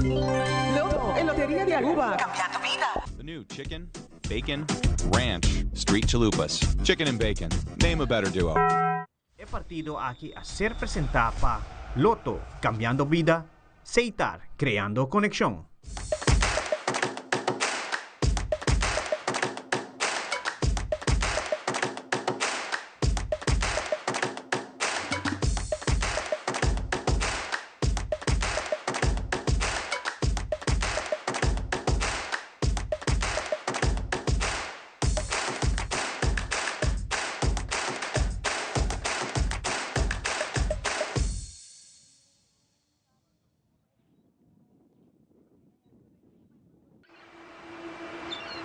Loto en Loteria de Aruba. Cambiando vida. The new chicken, bacon, ranch, street chalupas. Chicken and bacon. Name a better duo. He partido aquí a ser presentada para Loto, cambiando vida, Seitar, creando conexión.